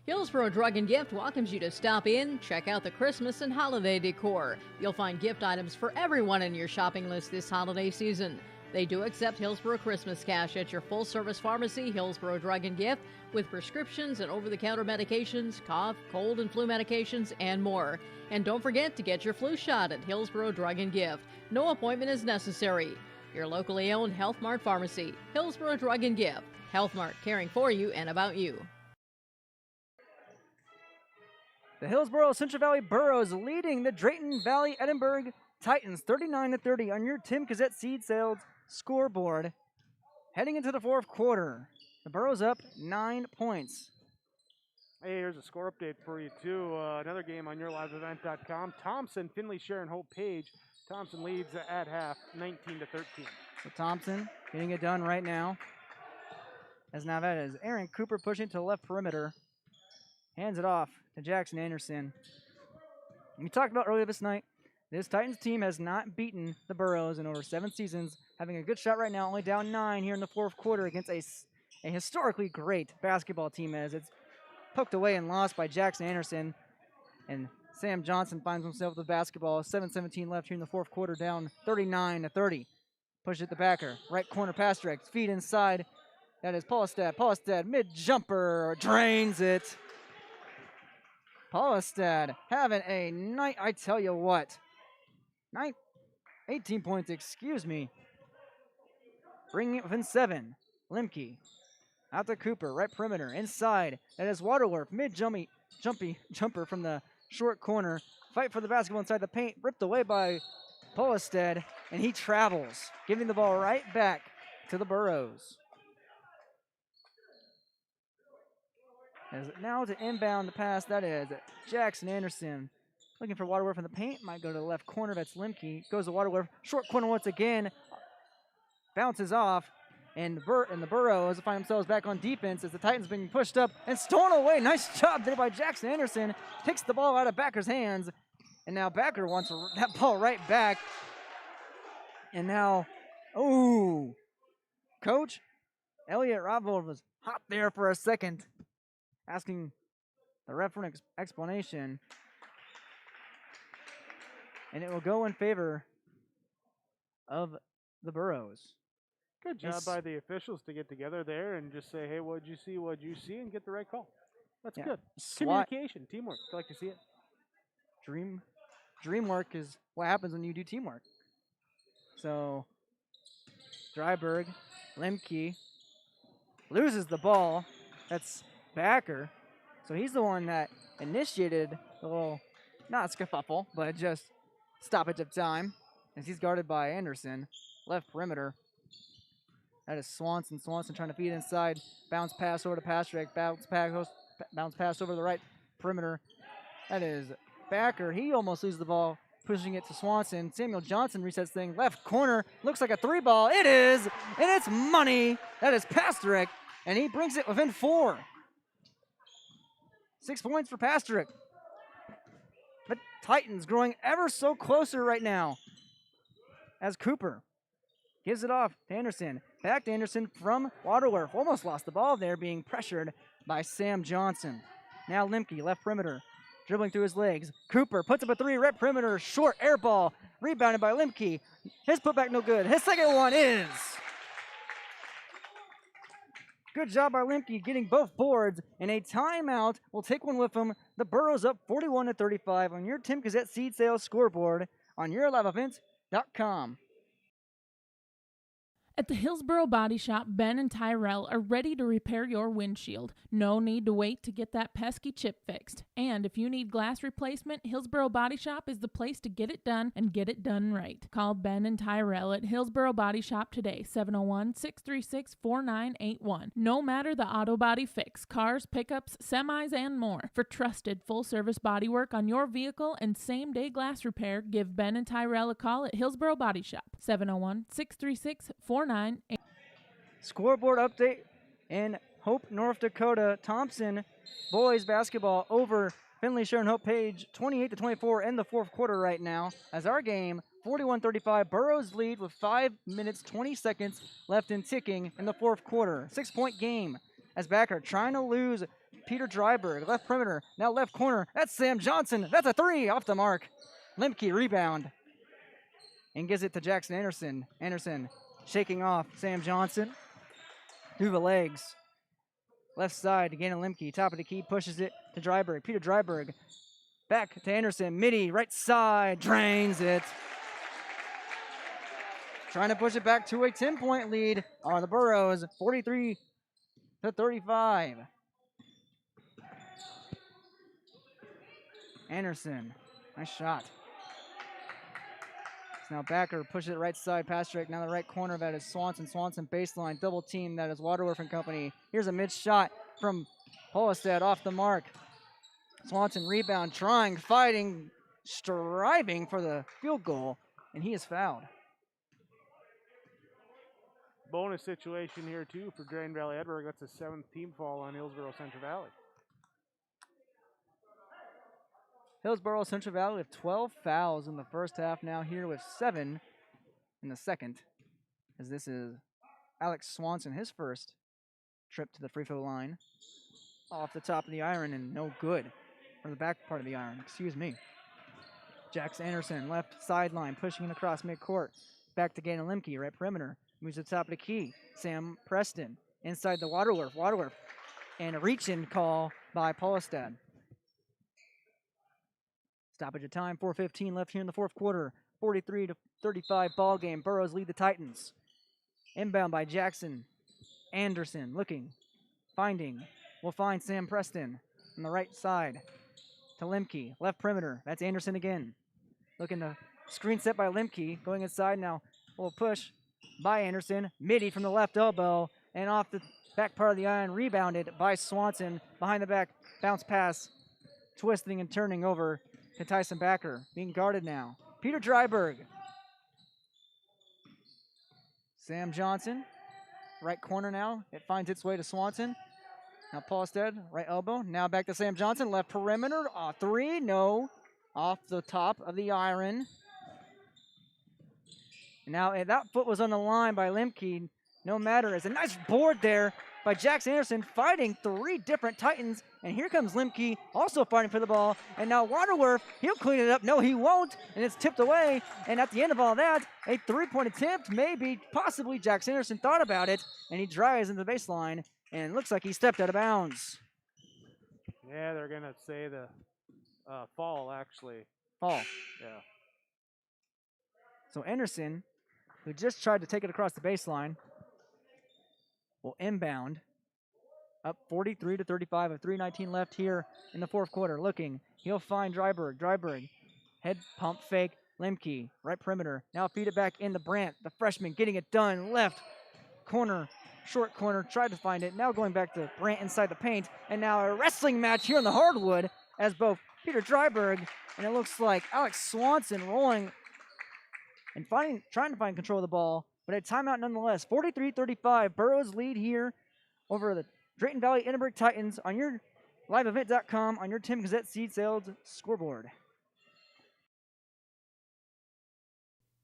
Hillsboro Drug and Gift welcomes you to stop in, check out the Christmas and holiday decor. You'll find gift items for everyone in your shopping list this holiday season. They do accept Hillsboro Christmas cash at your full-service pharmacy, Hillsboro Drug and Gift, with prescriptions and over-the-counter medications, cough, cold, and flu medications, and more. And don't forget to get your flu shot at Hillsboro Drug and Gift. No appointment is necessary. Your locally owned Health Mart pharmacy, Hillsboro Drug and Gift. Health Mart, caring for you and about you. The Hillsboro-Central Valley Burrows leading the Drayton-Valley-Edinburgh Titans 39-30 on your Tim Gazette seed sales scoreboard. Heading into the fourth quarter, the Burrows up 9 points. Hey, here's a score update for you, too. Another game on yourliveevent.com. Thompson, Finley, Sharon, Hope, Page. Thompson leads at half, 19-13. So Thompson getting it done right now. As now that is Aaron Cooper pushing to the left perimeter. Hands it off to Jackson Anderson. We talked about earlier this night, this Titans team has not beaten the Burrows in over 7 seasons, having a good shot right now, only down 9 here in the fourth quarter against a historically great basketball team as it's poked away and lost by Jackson Anderson. And Sam Johnson finds himself with the basketball, 7:17 left here in the fourth quarter, down 39-30. Push it to Backer, right corner pass direct, feed inside. That is Paulistad. Paulistad, mid-jumper, drains it. Paulistad having a night, I tell you what. 18 points, excuse me. Bringing it within 7. Limke. Out to Cooper, right perimeter, inside. That is Waterworth, jumper from the short corner. Fight for the basketball inside the paint, ripped away by Paulistad, and he travels, giving the ball right back to the Burrows. As now to inbound the pass, that is Jackson Anderson. Looking for Waterworth in the paint, might go to the left corner, that's Limke. Goes to Waterworth, short corner once again. Bounces off, and the Burrows find themselves back on defense as the Titans being pushed up and stolen away. Nice job there by Jackson Anderson. Takes the ball out of Backer's hands, and now Backer wants that ball right back. And now, Coach Elliot Rothvold was hot there for a second, asking the ref for an explanation. And it will go in favor of the Burrows. Good job by the officials to get together there and just say, hey, what'd you see, and get the right call. That's good. Communication, teamwork. I like to see it. Dream work is what happens when you do teamwork. So, Dryberg, Lemke, loses the ball. That's Backer. So he's the one that initiated the little, not scuffle, but just stoppage of time, as he's guarded by Anderson, left perimeter. That is Swanson. Swanson trying to feed inside. Bounce pass over to Pastrick. Bounce pass over the right perimeter. That is Backer. He almost loses the ball. pushing it to Swanson. Samuel Johnson resets thing. Left corner. Looks like a 3-ball. It is. And it's money. That is Pastrick. And he brings it within 4. 6 points for Pastrick. But Titans growing ever so closer right now. As Cooper gives it off to Anderson. Back to Anderson from Waterworth. Almost lost the ball there, being pressured by Sam Johnson. Now Limke, left perimeter. Dribbling through his legs. Cooper puts up a 3, right perimeter, short air ball. Rebounded by Limke. His putback no good. His second one is. Good job by Limke getting both boards, and a timeout. We'll take one with him. The Burros up 41-35 on your Tim Gazette seed sales scoreboard on yourliveevents.com. At the Hillsboro Body Shop, Ben and Tyrell are ready to repair your windshield. No need to wait to get that pesky chip fixed. And if you need glass replacement, Hillsboro Body Shop is the place to get it done and get it done right. Call Ben and Tyrell at Hillsboro Body Shop today, 701-636-4981. No matter the auto body fix, cars, pickups, semis, and more. For trusted full-service body work on your vehicle and same-day glass repair, give Ben and Tyrell a call at Hillsboro Body Shop, 701-636-4981. Scoreboard update in Hope, North Dakota. Thompson boys basketball over Finley Sharon Hope Page 28-24 in the fourth quarter right now. As our game 41-35, Burros lead with 5 minutes 20 seconds left in ticking in the fourth quarter. 6-point game as Backer trying to lose Peter Dryberg. Left perimeter, now left corner. That's Sam Johnson. That's a 3 off the mark. Limke rebound and gives it to Jackson Anderson. Anderson shaking off Sam Johnson through the legs. Left side to Gannon Limke. Top of the key, pushes it to Dryberg. Peter Dryberg back to Anderson. Midi, right side, drains it. Trying to push it back to a 10-point lead on the Burros, 43-35. Anderson, nice shot. Now Backer pushes it right side, Pastrick. Now the right corner, that is Swanson. Swanson baseline, double team, that is Waterworth and company. Here's a mid-shot from Polistad off the mark. Swanson rebound, trying, fighting, striving for the field goal, and he is fouled. Bonus situation here, too, for Drayton-Valley-Edinburgh. That's a 7th team foul on Hillsboro-Central Valley. Hillsboro-Central Valley with 12 fouls in the first half, now here with 7 in the second, as this is Alex Swanson, his first trip to the free throw line. Off the top of the iron and no good. From the back part of the iron, excuse me. Jax Anderson, left sideline, pushing it across midcourt. Back to Gannon Limke, right perimeter. Moves to the top of the key. Sam Preston, inside the Waterworth. Waterworth, and a reach-in call by Polistad. Stoppage of time, 4:15 left here in the fourth quarter. 43-35 ball game. Burros lead the Titans. Inbound by Jackson. Anderson looking, finding. Will find Sam Preston on the right side to Limke. Left perimeter. That's Anderson again. Looking to screen set by Limke. Going inside now. Will push by Anderson. Midi from the left elbow and off the back part of the iron. Rebounded by Swanson. Behind the back bounce pass. Twisting and turning over to Tyson Backer, being guarded now. Peter Dryberg. Sam Johnson, right corner now. It finds its way to Swanson. Now Paulstead, right elbow. Now back to Sam Johnson, left perimeter. 3, no. Off the top of the iron. Now that foot was on the line by Limke. No matter. It's a nice board there by Jackson Anderson, fighting 3 different Titans. And here comes Limke, also fighting for the ball. And now Waterworth, he'll clean it up. No, he won't. And it's tipped away. And at the end of all that, a 3-point attempt, maybe, possibly. Jackson Anderson thought about it. And he drives into the baseline. And it looks like he stepped out of bounds. Yeah, they're going to say the fall, actually. Fall. Yeah. So Anderson, who just tried to take it across the baseline, will inbound. Up 43-35 with 3:19 left here in the fourth quarter. Looking, he'll find Dryberg. Dryberg, head pump fake. Limke, right perimeter. Now feed it back into Brandt, the freshman, getting it done. Left corner, short corner, tried to find it. Now going back to Brandt inside the paint. And now a wrestling match here on the hardwood as both Peter Dryberg, and it looks like Alex Swanson rolling and trying to find control of the ball, but a timeout nonetheless. 43-35, Burrows lead here over the Drayton-Valley-Edinburgh Titans on your liveevent.com on your Tim Gazette seed sales scoreboard.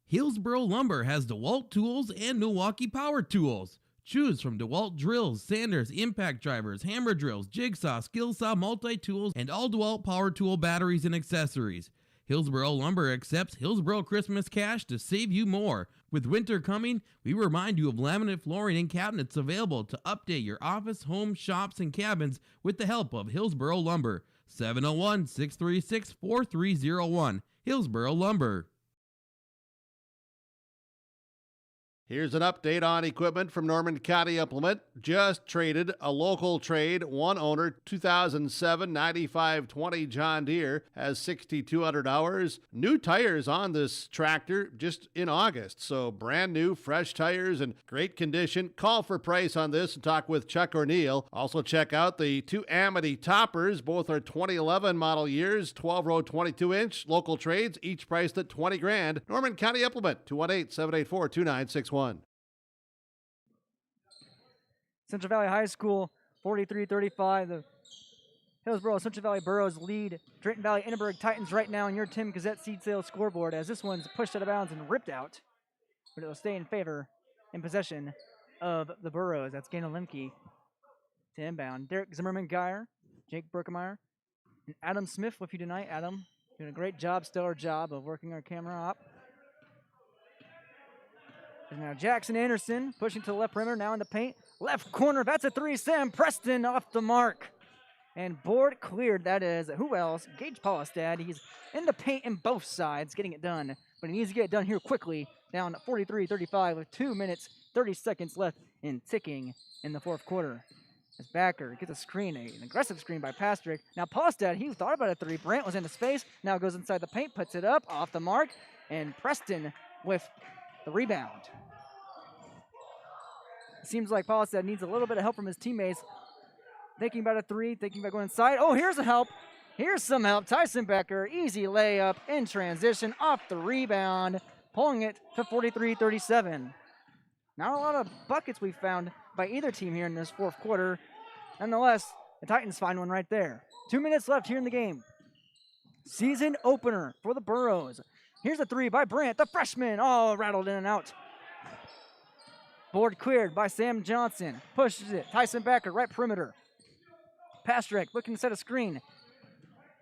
Hillsboro Lumber has DeWalt tools and Milwaukee power tools. Choose from DeWalt drills, sanders, impact drivers, hammer drills, jigsaw, skill saw, multi-tools, and all DeWalt power tool batteries and accessories. Hillsboro Lumber accepts Hillsboro Christmas cash to save you more. With winter coming, we remind you of laminate flooring and cabinets available to update your office, home, shops, and cabins with the help of Hillsboro Lumber. 701-636-4301. Hillsboro Lumber. Here's an update on equipment from Norman County Implement. Just traded a local trade. One owner, 2007 9520 John Deere, has 6,200 hours. New tires on this tractor just in August. So brand new, fresh tires in great condition. Call for price on this and talk with Chuck O'Neill. Also check out the two Amity toppers. Both are 2011 model years, 12-row 22-inch. Local trades, each priced at $20,000. Norman County Implement, 218-784-2961. Central Valley High School, 43-35. The Hillsboro-Central Valley Burrows lead Drayton-Valley-Edinburgh Titans right now on your Tim Gazette seed sales scoreboard, as this one's pushed out of bounds and ripped out. But it'll stay in possession of the Burrows. That's Gannon Lemke to inbound. Derek Zimmerman-Geyer, Jake Berkemeyer, and Adam Smith with you tonight. Adam, doing a great job, stellar job of working our camera up. And now Jackson Anderson pushing to the left perimeter, now in the paint. Left corner, that's a three. Sam Preston off the mark. And board cleared, that is, who else? Gage Paulistad. He's in the paint in both sides, getting it done. But he needs to get it done here quickly. Down 43-35 with 2 minutes, 30 seconds left in ticking in the fourth quarter. As Backer gets a screen, an aggressive screen by Pastrick. Now Paulistad, he thought about a three. Brandt was in the space, now goes inside the paint, puts it up, off the mark. And Preston with the rebound. Seems like Paulistad needs a little bit of help from his teammates. Thinking about a three, thinking about going inside. Oh, here's a help. Here's some help. Tyson Becker, easy layup in transition off the rebound, pulling it to 43-37. Not a lot of buckets we found by either team here in this fourth quarter. Nonetheless, the Titans find one right there. 2 minutes left here in the game. Season opener for the Burrows. Here's a three by Brandt, the freshman. Oh, rattled in and out. Board cleared by Sam Johnson. Pushes it. Tyson Becker, right perimeter. Pastrick looking to set a screen.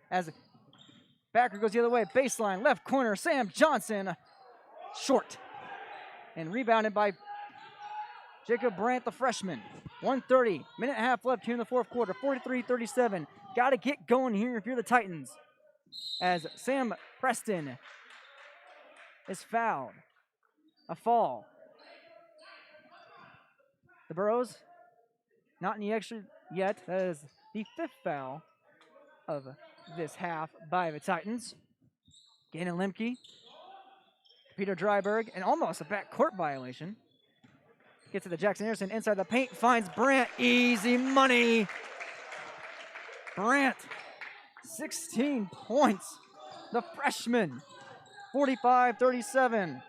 As Becker goes the other way. Baseline, left corner. Sam Johnson. Short. And rebounded by Jacob Brandt, the freshman. 1:30. Minute and a half left here in the fourth quarter. 43-37. Got to get going here if you're the Titans. As Sam Preston is fouled. A fall. The Burrows, not in the extra yet. That is the fifth foul of this half by the Titans. Gannon Lemke, Peter Dryberg, and almost a backcourt violation. Gets to the Jackson Anderson inside the paint, finds Brandt. Easy money. Brandt, 16 points. The freshman, 45-37.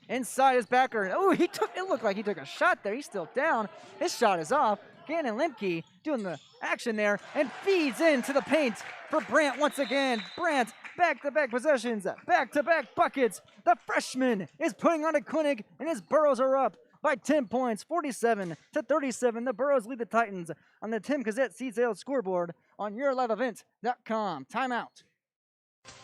Inside is Becker. Oh, it looked like he took a shot there. He's still down. His shot is off. Gannon Lemke doing the action there and feeds into the paint for Brandt once again. Brandt, back-to-back possessions, back-to-back buckets. The freshman is putting on a clinic, and his Burrows are up by 10 points, 47-37. The Burrows lead the Titans on the Tim Gazette seed sales scoreboard on yourliveevent.com. Timeout.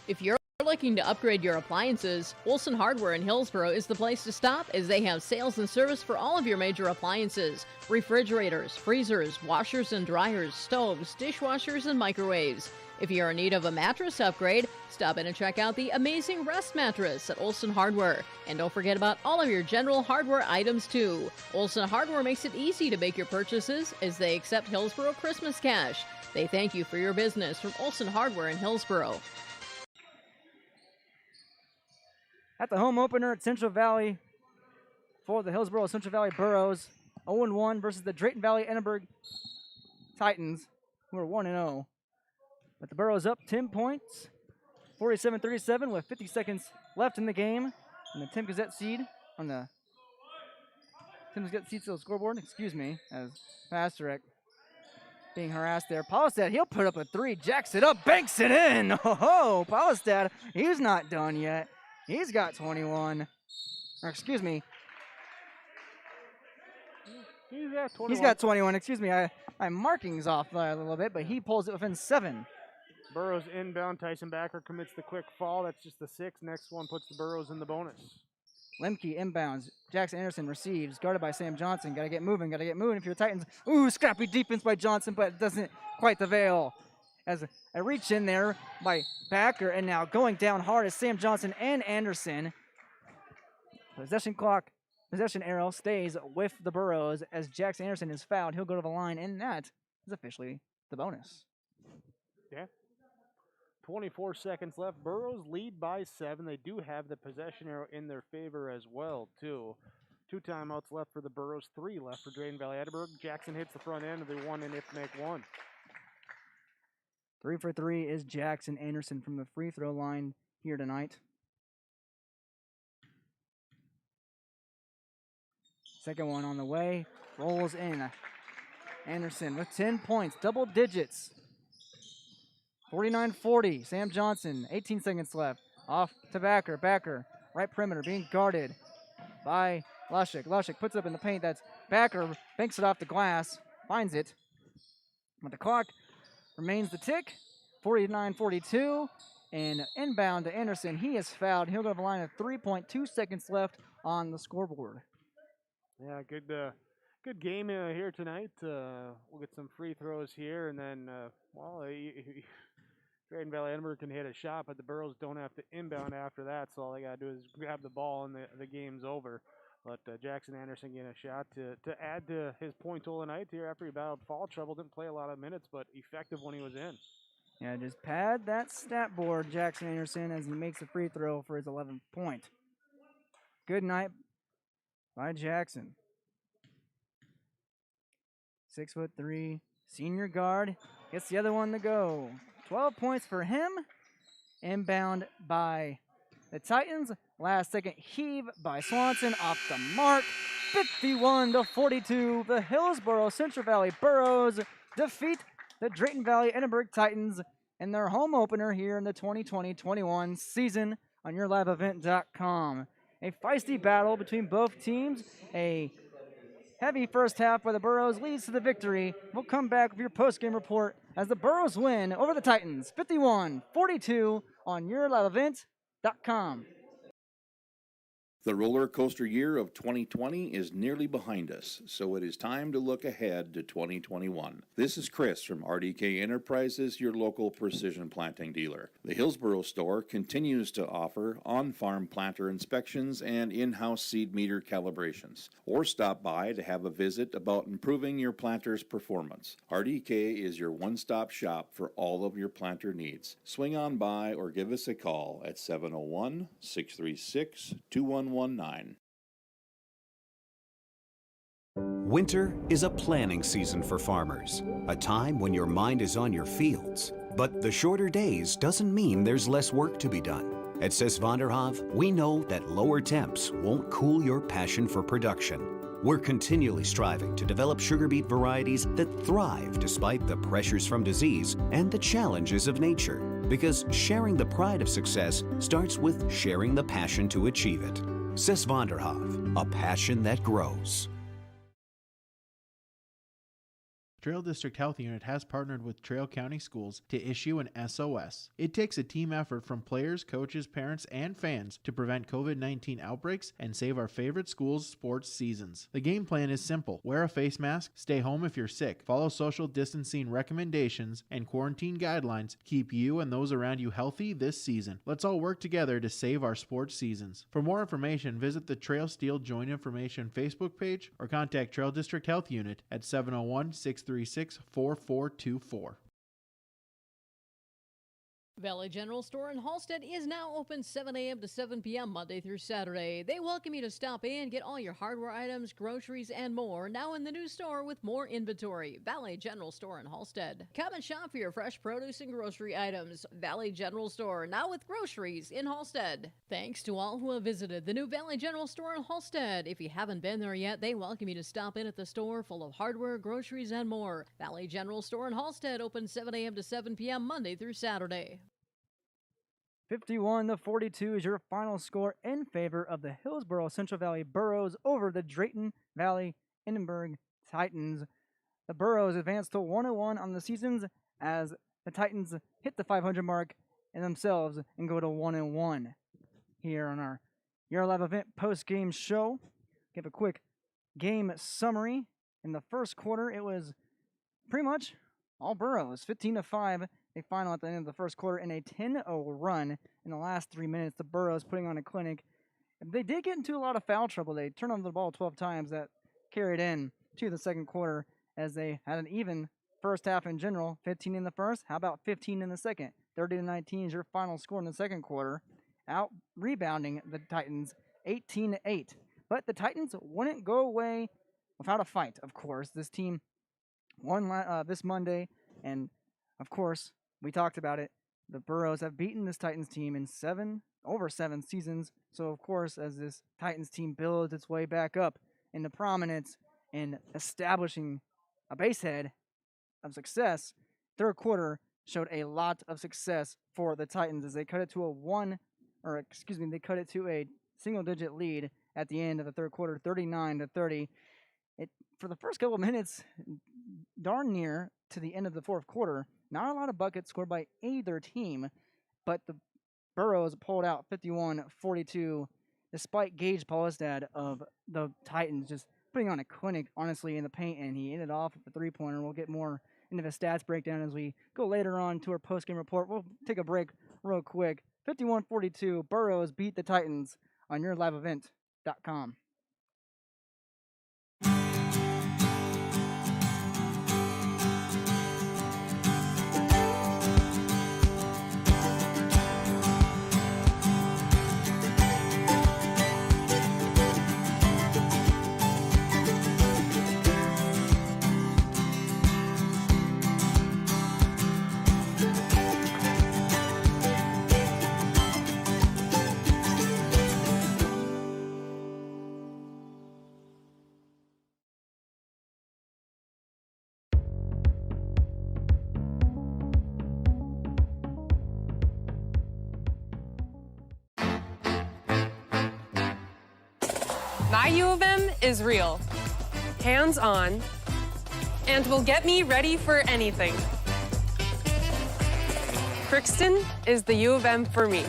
If you're looking to upgrade your appliances, Olson Hardware in Hillsboro is the place to stop, as they have sales and service for all of your major appliances: refrigerators, freezers, washers and dryers, stoves, dishwashers, and microwaves. If you're in need of a mattress upgrade, stop in and check out the amazing Rest Mattress at Olson Hardware. And don't forget about all of your general hardware items too. Olson Hardware makes it easy to make your purchases, as they accept Hillsboro Christmas cash. They thank you for your business from Olson Hardware in Hillsboro. At the home opener at Central Valley for the Hillsboro-Central Valley Burrows, 0-1 versus the Drayton-Valley-Edinburgh Titans, who are 1-0. But the Burros up 10 points, 47-37 with 50 seconds left in the game. And the Tim Gazette seed on the Tim's got seats on the scoreboard, excuse me, as Pasterek being harassed there. Polistad, he'll put up a three, jacks it up, banks it in. Oh, Polistad, he's not done yet. He's got 21. Or excuse me. He's got 21. He's got 21, excuse me. My marking's off a little bit, but he pulls it within 7. Burrows inbound. Tyson Backer commits the quick fall. That's just the 6. Next one puts the Burrows in the bonus. Lemke inbounds. Jackson Anderson receives. Guarded by Sam Johnson. Got to get moving. Got to get moving if you're the Titans. Ooh, scrappy defense by Johnson, but it doesn't quite avail. As a reach in there by Backer, and now going down hard is Sam Johnson and Anderson. Possession clock, possession arrow stays with the Burrows as Jackson Anderson is fouled. He'll go to the line, and that is officially the bonus. Yeah. 24 seconds left. Burrows lead by 7. They do have the possession arrow in their favor as well, too. 2 timeouts left for the Burrows, 3 left for Drayton-Valley-Edinburgh. Jackson hits the front end of the 1 and if make 1. 3 for 3 is Jackson Anderson from the free throw line here tonight. Second one on the way, rolls in. Anderson with 10 points, double digits. 49-40, Sam Johnson, 18 seconds left. Off to Backer, Backer, right perimeter, being guarded by Lushik. Lushik puts it up in the paint, that's Backer, banks it off the glass, finds it. But the clock remains the tick, 49-42, and inbound to Anderson. He is fouled. He'll go to the line of 3.2 seconds left on the scoreboard. Yeah, good game here tonight. We'll get some free throws here, and then, Drayton-Valley-Edinburgh can hit a shot, but the Burrows don't have to inbound after that, so all they got to do is grab the ball, and the game's over. But Jackson Anderson getting a shot to add to his point total tonight here after he battled foul trouble. Didn't play a lot of minutes, but effective when he was in. Yeah, just pad that stat board, Jackson Anderson, as he makes a free throw for his 11th point. Good night by Jackson. 6'3", senior guard, gets the other one to go. 12 points for him. Inbound by the Titans. Last second heave by Swanson off the mark. 51-42. The Hillsboro-Central Valley Burros defeat the Drayton-Valley-Edinburgh Titans in their home opener here in the 2020-21 season on YourLiveEvent.com. A feisty battle between both teams. A heavy first half by the Burros leads to the victory. We'll come back with your post-game report as the Burros win over the Titans, 51-42 on YourLiveEvent.com. The roller coaster year of 2020 is nearly behind us, so it is time to look ahead to 2021. This is Chris from RDK Enterprises, your local precision planting dealer. The Hillsboro store continues to offer on-farm planter inspections and in-house seed meter calibrations, or stop by to have a visit about improving your planter's performance. RDK is your one-stop shop for all of your planter needs. Swing on by or give us a call at 701-636-2119. Winter is a planning season for farmers, a time when your mind is on your fields. But the shorter days doesn't mean there's less work to be done. At Sis van der Haaf, we know that lower temps won't cool your passion for production. We're continually striving to develop sugar beet varieties that thrive despite the pressures from disease and the challenges of nature. Because sharing the pride of success starts with sharing the passion to achieve it. Sis van der Haaf, a passion that grows. Trail District Health Unit has partnered with Trail County Schools to issue an SOS. It takes a team effort from players, coaches, parents, and fans to prevent COVID-19 outbreaks and save our favorite schools' sports seasons. The game plan is simple. Wear a face mask, stay home if you're sick, follow social distancing recommendations, and quarantine guidelines keep you and those around you healthy this season. Let's all work together to save our sports seasons. For more information, visit the Trail Steel Joint Information Facebook page or contact Trail District Health Unit at 701-636-4424. Valley General Store in Halstead is now open 7 a.m. to 7 p.m. Monday through Saturday. They welcome you to stop in, get all your hardware items, groceries, and more now in the new store with more inventory. Valley General Store in Halstead. Come and shop for your fresh produce and grocery items. Valley General Store, now with groceries in Halstead. Thanks to all who have visited the new Valley General Store in Halstead. If you haven't been there yet, they welcome you to stop in at the store full of hardware, groceries, and more. Valley General Store in Halstead, open 7 a.m. to 7 p.m. Monday through Saturday. 51-42 is your final score in favor of the Hillsboro-Central Valley Burros over the Drayton-Valley-Edinburgh Titans. The Burros advanced to 1-1 on the seasons as the Titans hit the 500 mark in themselves and go to 1-1. Here on our Year Live event post-game show, give a quick game summary. In the first quarter, it was pretty much all Burros, 15-5. A final at the end of the first quarter in a 10-0 run in the last 3 minutes. The Burros putting on a clinic. They did get into a lot of foul trouble. They turned over the ball 12 times. That carried in to the second quarter as they had an even first half in general. 15 in the first. How about 15 in the second? 30-19 is your final score in the second quarter. Out rebounding the Titans 18-8. But the Titans wouldn't go away without a fight, of course. This team won this Monday, and of course, we talked about it. The Burros have beaten this Titans team in over seven seasons. So, of course, as this Titans team builds its way back up into prominence and establishing a basehead of success, third quarter showed a lot of success for the Titans as they cut it to a single-digit lead at the end of the third quarter, 39-30. For the first couple of minutes, darn near to the end of the fourth quarter, not a lot of buckets scored by either team, but the Burros pulled out 51-42, despite Gage Paulistad of the Titans just putting on a clinic, honestly, in the paint, and he ended off with a three-pointer. We'll get more into the stats breakdown as we go later on to our post-game report. We'll take a break real quick. 51-42, Burros beat the Titans on yourliveevent.com. My U of M is real, hands-on, and will get me ready for anything. Crookston is the U of M for me.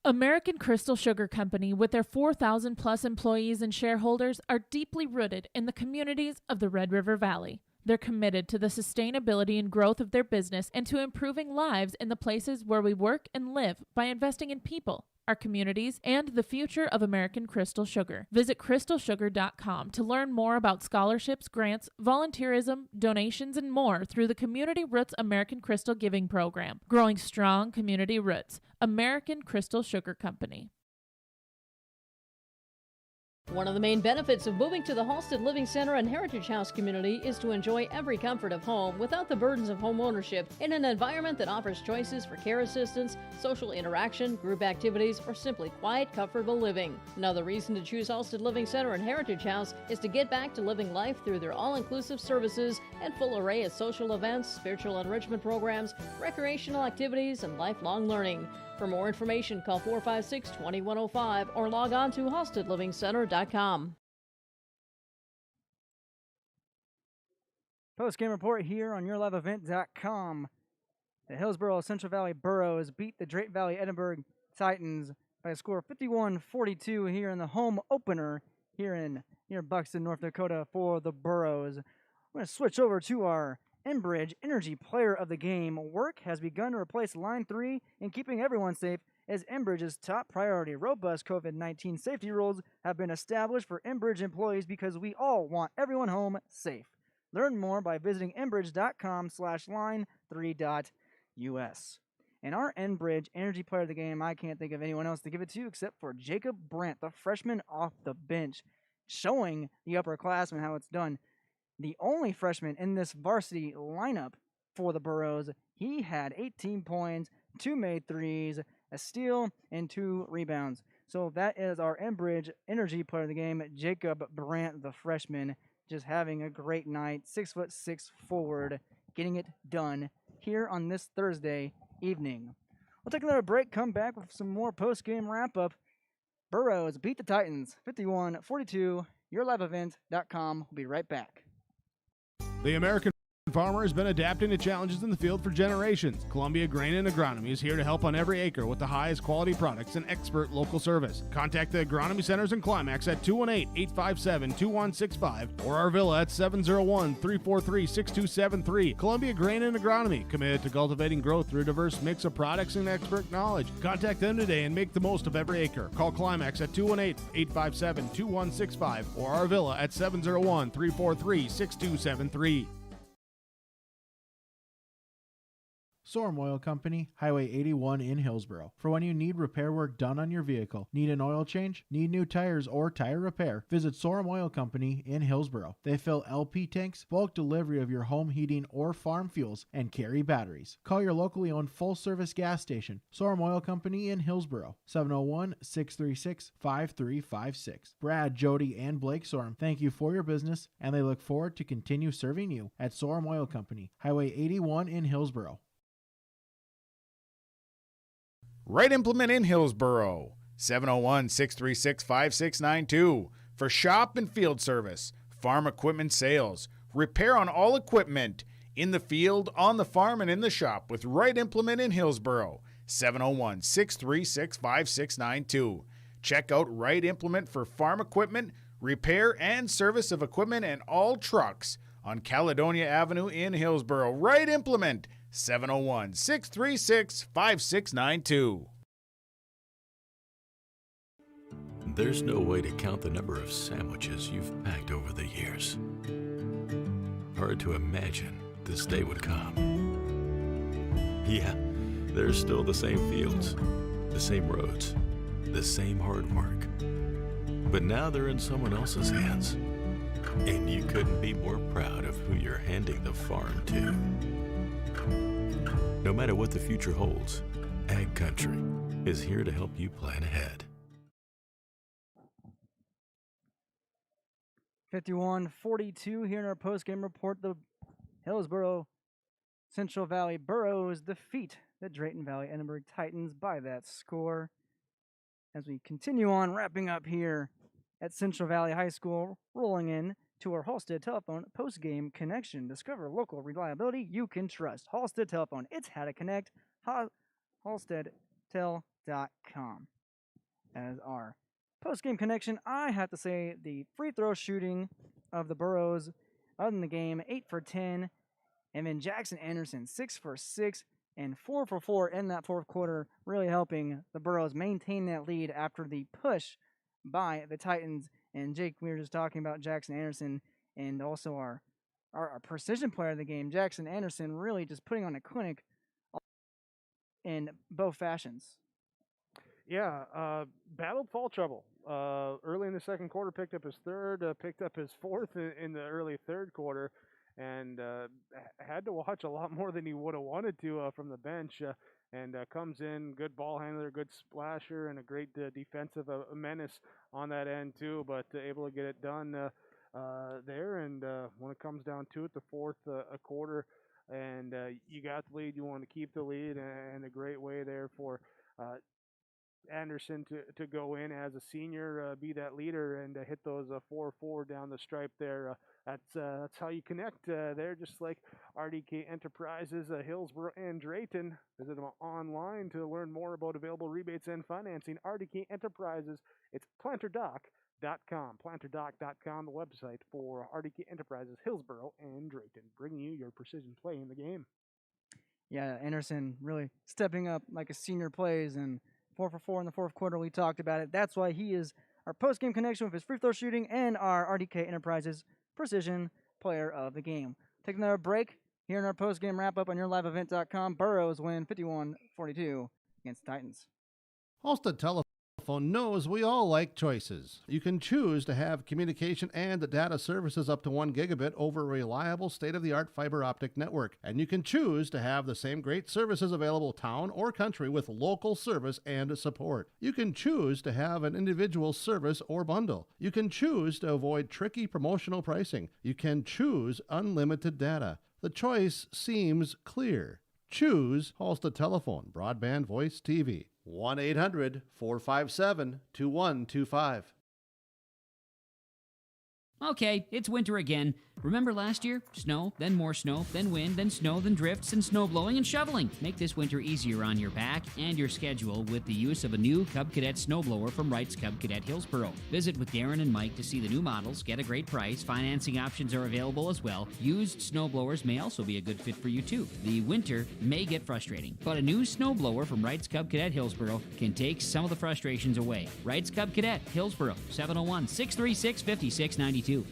American Crystal Sugar Company, with their 4,000 plus employees and shareholders, are deeply rooted in the communities of the Red River Valley. They're committed to the sustainability and growth of their business and to improving lives in the places where we work and live by investing in people, our communities, and the future of American Crystal Sugar. Visit crystalsugar.com to learn more about scholarships, grants, volunteerism, donations, and more through the Community Roots American Crystal Giving Program. Growing strong community roots. American Crystal Sugar Company. One of the main benefits of moving to the Halstead Living Center and Heritage House community is to enjoy every comfort of home without the burdens of home ownership in an environment that offers choices for care assistance, social interaction, group activities, or simply quiet, comfortable living. Another reason to choose Halstead Living Center and Heritage House is to get back to living life through their all-inclusive services and full array of social events, spiritual enrichment programs, recreational activities, and lifelong learning. For more information, call 456-2105 or log on to halsteadlivingcenter.com. Post-game report here on yourliveevent.com. The Hillsboro-Central Valley Burros beat the Drayton-Valley-Edinburgh Titans by a score of 51-42 here in the home opener here near Buxton, North Dakota for the Burros. We're going to switch over to our Enbridge Energy Player of the Game. Work has begun to replace Line 3 in keeping everyone safe is Enbridge's top priority. Robust COVID-19 safety rules have been established for Enbridge employees because we all want everyone home safe. Learn more by visiting enbridge.com/line3.us. And our Enbridge Energy Player of the Game, I can't think of anyone else to give it to except for Jacob Brandt, the freshman off the bench, showing the upperclassmen how it's done. The only freshman in this varsity lineup for the Burros. He had 18 points, 2 made threes, a steal, and 2 rebounds. So that is our Enbridge Energy Player of the Game, Jacob Brandt, the freshman, just having a great night. 6'6" forward, getting it done here on this Thursday evening. We'll take another break, come back with some more post-game wrap-up. Burros beat the Titans 51-42. YourLiveEvent.com. We'll be right back. The American farmer has been adapting to challenges in the field for generations. Columbia Grain and Agronomy is here to help on every acre with the highest quality products and expert local service. Contact the agronomy centers in Climax at 218-857-2165 or our villa at 701-343-6273. Columbia Grain and Agronomy, committed to cultivating growth through a diverse mix of products and expert knowledge. Contact them today and make the most of every acre. Call Climax at 218-857-2165 or our villa at 701-343-6273. Sorum Oil Company, Highway 81 in Hillsboro. For when you need repair work done on your vehicle, need an oil change, need new tires or tire repair, visit Sorum Oil Company in Hillsboro. They fill LP tanks, bulk delivery of your home heating or farm fuels, and carry batteries. Call your locally owned full-service gas station, Sorum Oil Company in Hillsboro, 701-636-5356. Brad, Jody, and Blake Sorum thank you for your business, and they look forward to continue serving you at Sorum Oil Company, Highway 81 in Hillsboro. Right Implement in Hillsboro, 701-636-5692. For shop and field service, farm equipment sales, repair on all equipment, in the field, on the farm, and in the shop with Right Implement in Hillsboro, 701-636-5692. Check out Right Implement for farm equipment, repair and service of equipment and all trucks on Caledonia Avenue in Hillsboro. Right Implement, 701-636-5692. There's no way to count the number of sandwiches you've packed over the years. Hard to imagine this day would come. Yeah, there's still the same fields, the same roads, the same hard work. But now they're in someone else's hands. And you couldn't be more proud of who you're handing the farm to. No matter what the future holds, Ag Country is here to help you plan ahead. 51-42 here in our post-game report. The Hillsboro-Central Valley Burros defeat the Drayton-Valley-Edinburgh Titans by that score. As we continue on wrapping up here at Central Valley High School, rolling in to our Halstead Telephone post-game connection. Discover local reliability you can trust. Halstead Telephone, it's how to connect. HalsteadTel.com. As our post-game connection, I have to say the free throw shooting of the Burros in the game, 8 for 10. And then Jackson Anderson, 6 for 6 and 4 for 4 in that fourth quarter, really helping the Burros maintain that lead after the push by the Titans. And Jake, we were just talking about Jackson Anderson and also our precision player of the game, Jackson Anderson, really just putting on a clinic in both fashions. Yeah, battled fall trouble. Early in the second quarter, picked up his third, picked up his fourth in the early third quarter, and had to watch a lot more than he would have wanted to from the bench. And comes in, good ball handler, good splasher, and a great defensive menace on that end too. But able to get it done there. And when it comes down to it, the fourth quarter, and you got the lead, you want to keep the lead, and a great way there for Anderson to go in as a senior, be that leader, and hit those 4-4 down the stripe there. That's how you connect there, just like RDK Enterprises, Hillsboro and Drayton. Visit them online to learn more about available rebates and financing. RDK Enterprises, it's planterdoc.com. Planterdoc.com, the website for RDK Enterprises, Hillsboro and Drayton, bringing you your precision play in the game. Yeah, Anderson really stepping up like a senior plays and 4 for 4 in the fourth quarter. We talked about it. That's why he is our post-game connection with his free throw shooting and our RDK Enterprises Precision Player of the Game. Taking another break here in our post-game wrap-up on yourliveevent.com. Burrows win 51-42 against the Titans. Halstead Telephone knows we all like choices. You can choose to have communication and data services up to 1 gigabit over a reliable state-of-the-art fiber optic network. And you can choose to have the same great services available town or country with local service and support. You can choose to have an individual service or bundle. You can choose to avoid tricky promotional pricing. You can choose unlimited data. The choice seems clear. Choose Halstead Telephone, Broadband Voice TV. 1-800-457-2125. Okay, it's winter again. Remember last year? Snow, then more snow, then wind, then snow, then drifts, and snow blowing and shoveling. Make this winter easier on your back and your schedule with the use of a new Cub Cadet snowblower from Wright's Cub Cadet Hillsboro. Visit with Darren and Mike to see the new models, get a great price. Financing options are available as well. Used snowblowers may also be a good fit for you too. The winter may get frustrating, but a new snowblower from Wright's Cub Cadet Hillsboro can take some of the frustrations away. Wright's Cub Cadet Hillsboro, 701-636-5692.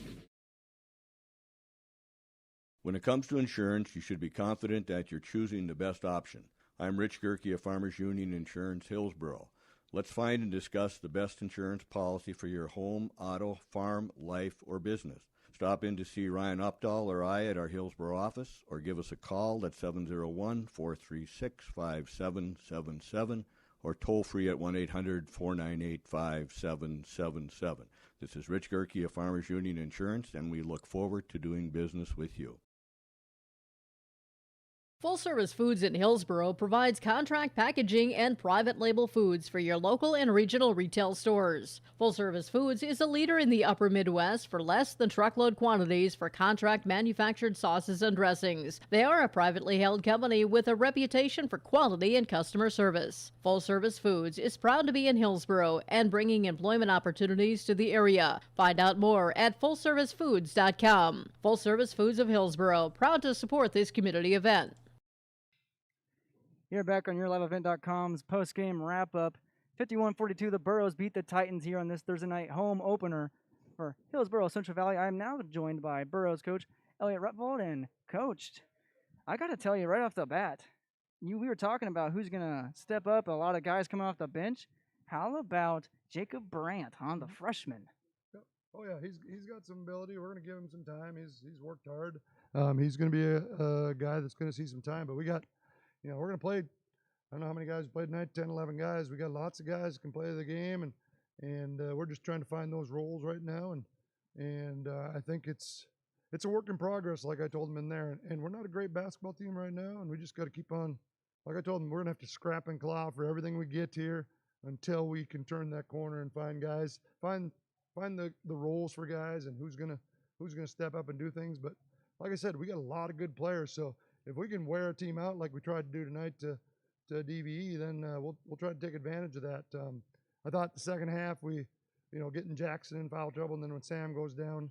When it comes to insurance, you should be confident that you're choosing the best option. I'm Rich Gerke of Farmers Union Insurance, Hillsboro. Let's find and discuss the best insurance policy for your home, auto, farm, life, or business. Stop in to see Ryan Updahl or I at our Hillsboro office, or give us a call at 701-436-5777, or toll free at 1-800-498-5777. This is Rich Gerke of Farmers Union Insurance, and we look forward to doing business with you. Full Service Foods in Hillsboro provides contract packaging and private label foods for your local and regional retail stores. Full Service Foods is a leader in the upper Midwest for less than truckload quantities for contract manufactured sauces and dressings. They are a privately held company with a reputation for quality and customer service. Full Service Foods is proud to be in Hillsboro and bringing employment opportunities to the area. Find out more at fullservicefoods.com. Full Service Foods of Hillsboro, proud to support this community event. Here back on yourliveevent.com's post-game wrap-up. 51-42, the Burros beat the Titans here on this Thursday night home opener for Hillsboro-Central Valley. I am now joined by Burros coach Elliot Rutvold. And coach, I got to tell you right off the bat, we were talking about who's going to step up, a lot of guys coming off the bench. How about Jacob Brandt, the freshman? Oh, yeah, he's got some ability. We're going to give him some time. He's worked hard. He's going to be a guy that's going to see some time. But we got, we're going to play, I don't know how many guys played tonight, 10, 11 guys. We got lots of guys that can play the game, and we're just trying to find those roles right now. And I think it's a work in progress, like I told them in there. And we're not a great basketball team right now, and we just got to keep on, like I told them, we're going to have to scrap and claw for everything we get here until we can turn that corner and find guys, find the roles for guys and who's gonna step up and do things. But like I said, we got a lot of good players, so if we can wear a team out like we tried to do tonight to DVE, then we'll try to take advantage of that. I thought the second half we, getting Jackson in foul trouble, and then when Sam goes down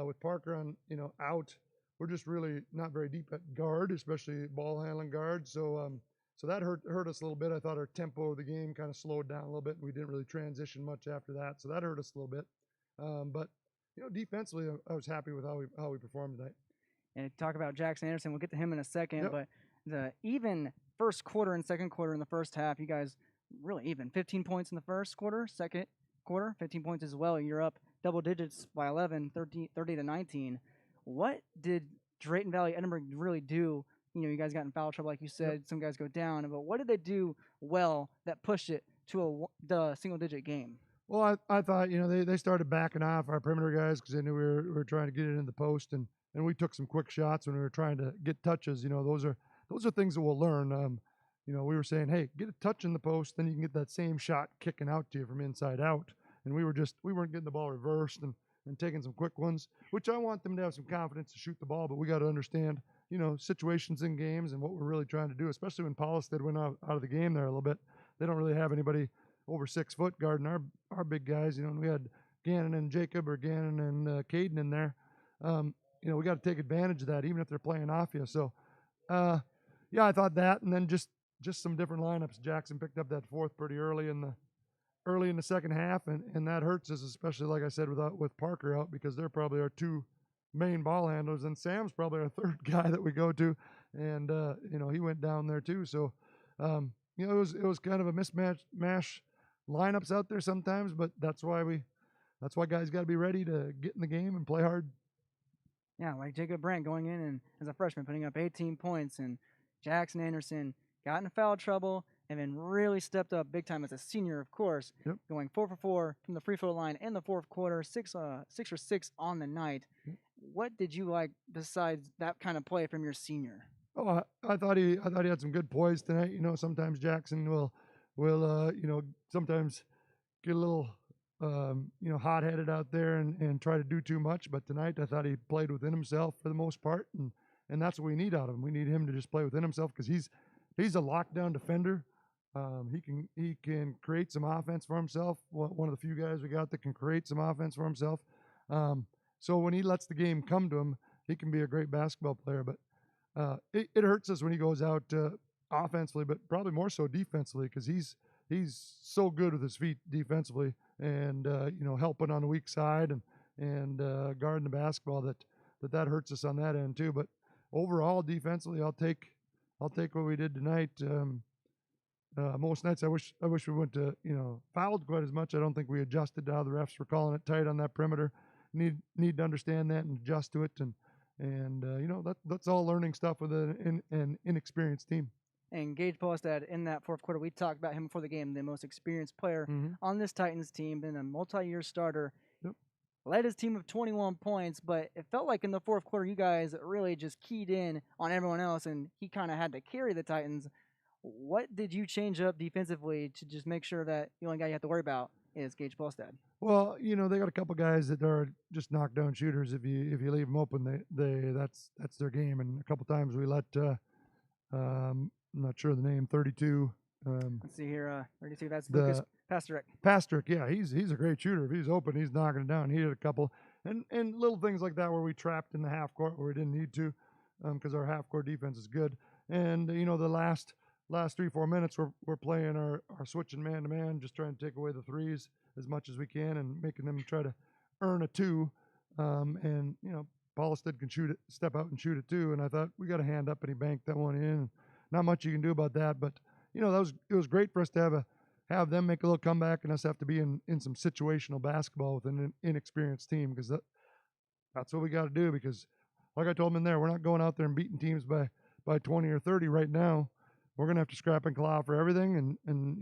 with Parker on, out, we're just really not very deep at guard, especially ball handling guard. So that hurt us a little bit. I thought our tempo of the game kind of slowed down a little bit, and we didn't really transition much after that. So that hurt us a little bit. But defensively, I was happy with how we performed tonight. And talk about Jackson Anderson, we'll get to him in a second. Yep. But the even first quarter and second quarter in the first half, you guys really even. 15 points in the first quarter, second quarter, 15 points as well. You're up double digits by 11, 30-19. What did Drayton-Valley-Edinburgh really do? You guys got in foul trouble, like you said. Yep. Some guys go down. But what did they do well that pushed it to the single-digit game? Well, I thought, they started backing off our perimeter guys because they knew we were trying to get it in the post, and we took some quick shots when we were trying to get touches. Those are things that we'll learn. We were saying, hey, get a touch in the post, then you can get that same shot kicking out to you from inside out. And we weren't getting the ball reversed and taking some quick ones, which I want them to have some confidence to shoot the ball, but we got to understand, situations in games and what we're really trying to do, especially when Paulistad went out of the game there a little bit. They don't really have anybody over 6 foot guarding our big guys, and we had Gannon and Jacob or Gannon and Caden in there. We got to take advantage of that, even if they're playing off you. So, I thought that, and then just just some different lineups. Jackson picked up that fourth pretty early in the second half, and that hurts us, especially like I said with Parker out, because they're probably our two main ball handlers, and Sam's probably our third guy that we go to, and he went down there too. So it was kind of a mash lineups out there sometimes, but that's why guys got to be ready to get in the game and play hard. Yeah, like Jacob Brandt going in and as a freshman putting up 18 points, and Jackson Anderson got in foul trouble and then really stepped up big time as a senior, of course, going 4 for 4 from the free throw line in the fourth quarter, 6 for 6 on the night. What did you like besides that kind of play from your senior? Oh, I thought he had some good poise tonight. Sometimes Jackson will sometimes get a little hot-headed out there and try to do too much. But tonight I thought he played within himself for the most part, and that's what we need out of him. We need him to just play within himself because he's a lockdown defender. He can create some offense for himself. One of the few guys we got that can create some offense for himself. So when he lets the game come to him, he can be a great basketball player. But it hurts us when he goes out offensively, but probably more so defensively, because he's so good with his feet defensively, and helping on the weak side and guarding the basketball that hurts us on that end too. But overall, defensively, I'll take what we did tonight. Most nights I wish we went to fouled quite as much. I don't think we adjusted to how the refs were calling it tight on that perimeter. Need to understand that and adjust to it, and that's all learning stuff with an inexperienced team. And Gage Polistad in that fourth quarter, we talked about him before the game, the most experienced player on this Titans team, been a multi-year starter. Led his team of 21 points, but it felt like in the fourth quarter you guys really just keyed in on everyone else, and he kind of had to carry the Titans. What did you change up defensively to just make sure that the only guy you have to worry about is Gage Polistad? Well, they got a couple guys that are just knockdown shooters. If you leave them open, that's their game. And a couple times we let I'm not sure the name, 32. Let's see here, 32. That's Lucas Pasterek. Pasterek, yeah, he's a great shooter. If he's open, he's knocking it down. He hit a couple, and little things like that where we trapped in the half court where we didn't need to, because our half court defense is good. And the last 3-4 minutes we're playing our switching man to man, just trying to take away the threes as much as we can and making them try to earn a two. And Polistad can step out and shoot it too. And I thought we got a hand up and he banked that one in. Not much you can do about that, but it was great for us to have them make a little comeback and us have to be in some situational basketball with an inexperienced team, because that's what we got to do. Because like I told them in there, we're not going out there and beating teams by 20 or 30 right now. We're gonna have to scrap and claw for everything, and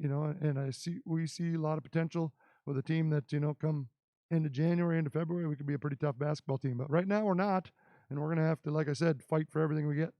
we see a lot of potential with a team that come into January, into February, we could be a pretty tough basketball team. But right now we're not, and we're gonna have to, like I said, fight for everything we get.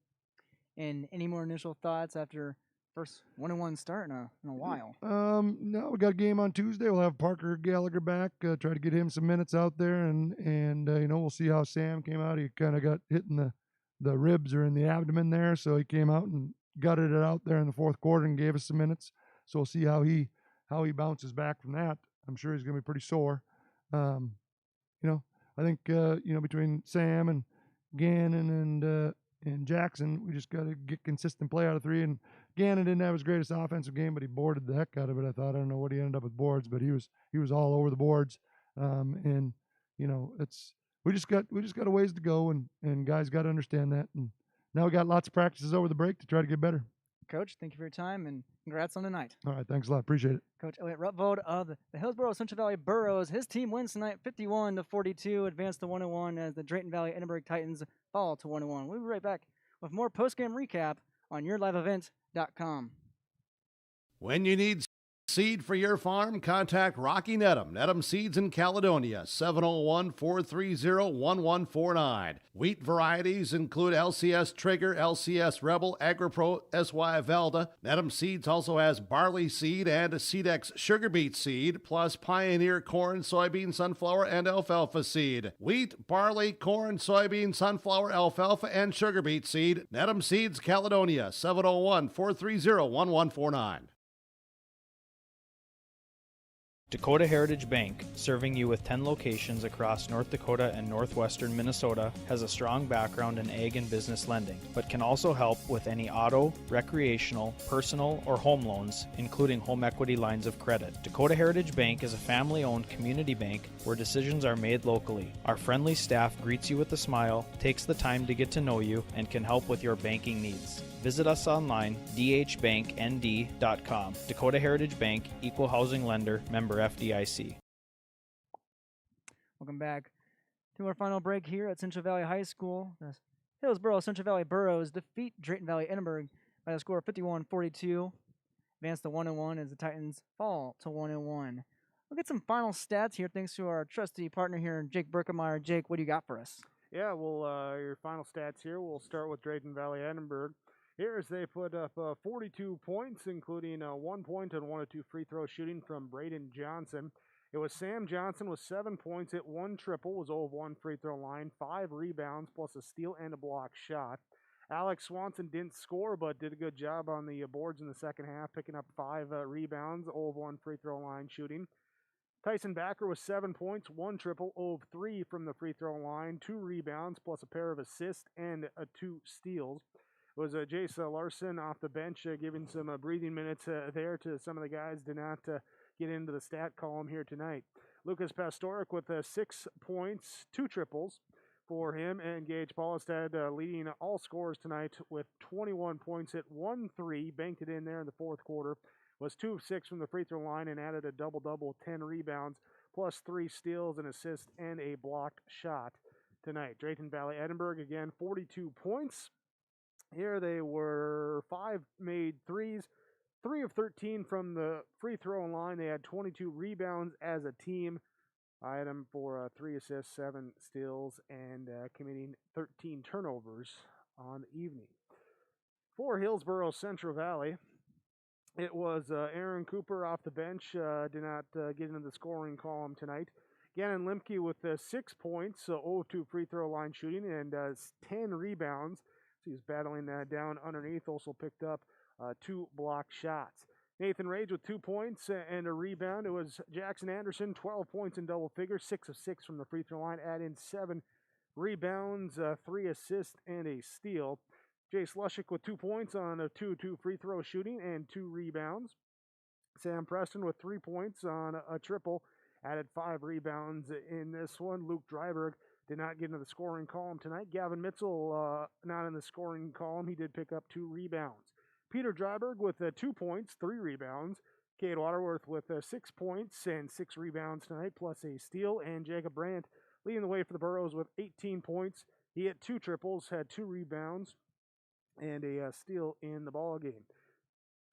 And any more initial thoughts after first 1-1 start in a while? No, we got a game on Tuesday. We'll have Parker Gallagher back, try to get him some minutes out there, and we'll see how Sam came out. He kind of got hit in the ribs or in the abdomen there, so he came out and gutted it out there in the fourth quarter and gave us some minutes. So we'll see how he bounces back from that. I'm sure he's going to be pretty sore. I think between Sam and Gannon and Jackson, we just got to get consistent play out of three. And Gannon didn't have his greatest offensive game, but he boarded the heck out of it. I don't know what he ended up with boards, but he was all over the boards. We just got a ways to go, and guys got to understand that. And now we got lots of practices over the break to try to get better. Coach, thank you for your time, and congrats on the night. All right, thanks a lot. Appreciate it. Coach Elliot Rutvold of the Hillsboro-Central Valley Burros. His team wins tonight 51-42, advanced to 1-1 as the Drayton-Valley-Edinburgh Titans fall to 1-1. We'll be right back with more post-game recap on yourliveevent.com. When you need seed for your farm, contact Rocky Nedham. Nedham Seeds in Caledonia, 701-430-1149. Wheat varieties include LCS Trigger, LCS Rebel, AgriPro, SY Velda. Nedham Seeds also has barley seed and Seedex sugar beet seed, plus Pioneer corn, soybean, sunflower, and alfalfa seed. Wheat, barley, corn, soybean, sunflower, alfalfa, and sugar beet seed. Nedham Seeds, Caledonia, 701-430-1149. Dakota Heritage Bank, serving you with 10 locations across North Dakota and northwestern Minnesota, has a strong background in ag and business lending, but can also help with any auto, recreational, personal, or home loans, including home equity lines of credit. Dakota Heritage Bank is a family-owned community bank where decisions are made locally. Our friendly staff greets you with a smile, takes the time to get to know you, and can help with your banking needs. Visit us online, dhbanknd.com. Dakota Heritage Bank, Equal Housing Lender, member FDIC. Welcome back to our final break here at Central Valley High School. The Hillsboro-Central Valley Burros defeat Drayton-Valley-Edinburgh by a score of 51-42. Advance to 1-1 as the Titans fall to 1-1. We'll get some final stats here thanks to our trusty partner here, Jake Berkemeyer. Jake, what do you got for us? Yeah, well, your final stats here, we'll start with Drayton-Valley-Edinburgh. Here as they put up 42 points, including 1 point and 1 of 2 free throw shooting from Braden Johnson. It was Sam Johnson with 7 points, hit 1 triple, was 0 of 1 free throw line, 5 rebounds, plus a steal and a block shot. Alex Swanson didn't score, but did a good job on the boards in the second half, picking up 5 rebounds, 0 of 1 free throw line shooting. Tyson Backer was 7 points, 1 triple, 0 of 3 from the free throw line, 2 rebounds, plus a pair of assists and 2 steals. It was Jace Larson off the bench, giving some breathing minutes there to some of the guys did not get into the stat column here tonight. Lucas Pastorik with 6 points, 2 triples for him, and Gage Paulistad leading all scorers tonight with 21 points, hit 1 3, banked it in there in the fourth quarter, was 2 of 6 from the free throw line, and added a double-double, 10 rebounds, plus 3 steals, an assist, and a blocked shot tonight. Drayton-Valley-Edinburgh, again, 42 points. Here they were 5 made threes, 3 of 13 from the free throw line. They had 22 rebounds as a team. I had them for 3 assists, 7 steals, and committing 13 turnovers on the evening. For Hillsboro-Central Valley, it was Aaron Cooper off the bench, did not get into the scoring column tonight. Gannon Limke with 6 points, 0 of 2 free throw line shooting, and 10 rebounds. He was battling down underneath, also picked up 2 block shots. Nathan Rage with 2 points and a rebound. It was Jackson Anderson, 12 points in double figures, 6 of 6 from the free throw line, add in 7 rebounds, 3 assists, and a steal. Jace Lushik with 2 points on a 2-2 free throw shooting and 2 rebounds. Sam Preston with 3 points on a triple, added 5 rebounds in this one. Luke Dryberg did not get into the scoring column tonight. Gavin Mitchell not in the scoring column. He did pick up 2 rebounds. Peter Dryberg with 2 points, 3 rebounds. Cade Waterworth with 6 points and 6 rebounds tonight, plus a steal. And Jacob Brandt leading the way for the Burros with 18 points. He hit 2 triples, had 2 rebounds, and a steal in the ball game.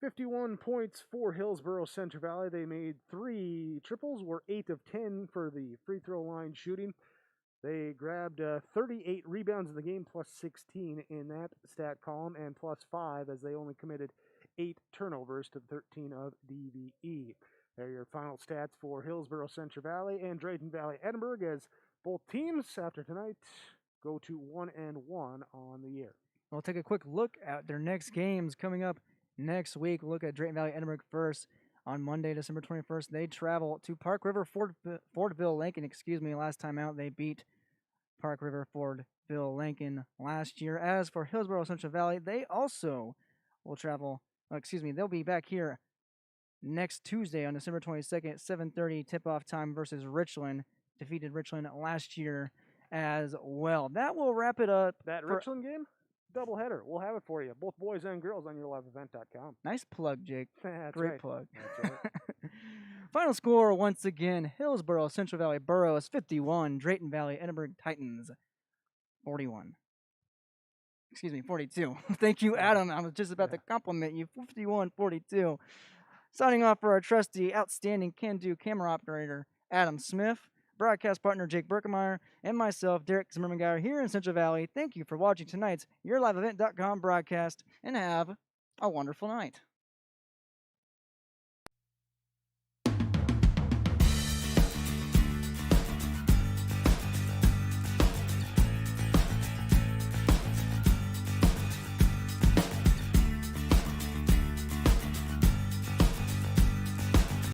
51 points for Hillsboro-Central Valley. They made 3 triples, were 8 of 10 for the free throw line shooting. They grabbed 38 rebounds in the game, plus 16 in that stat column, and plus 5 as they only committed 8 turnovers to 13 of DVE. There are your final stats for Hillsboro-Central Valley and Drayton-Valley-Edinburgh, as both teams after tonight go to 1-1 on the year. We'll take a quick look at their next games coming up next week. Look at Drayton-Valley-Edinburgh first. On Monday, December 21st, they travel to Park River Fordville Lincoln. Last time out, they beat Park River Fordville Lincoln last year. As for Hillsboro-Central Valley, they also will travel. They'll be back here next Tuesday on December 22nd at 7:30 tip-off time versus Richland. Defeated Richland last year as well. That will wrap it up. That Richland game? Doubleheader. We'll have it for you. Both boys and girls on yourliveevent.com. Nice plug, Jake. That's Great right. plug. That's right. Final score once again, Hillsboro-Central Valley Burros 51, Drayton-Valley-Edinburgh Titans 41. 42. Thank you, Adam. I was just about to compliment you. 51-42. Signing off for our trusty, outstanding can-do camera operator, Adam Smith, broadcast partner Jake Berkemeyer, and myself, Derek Zimmerman here in Central Valley. Thank you for watching tonight's YourLiveEvent.com broadcast, and have a wonderful night.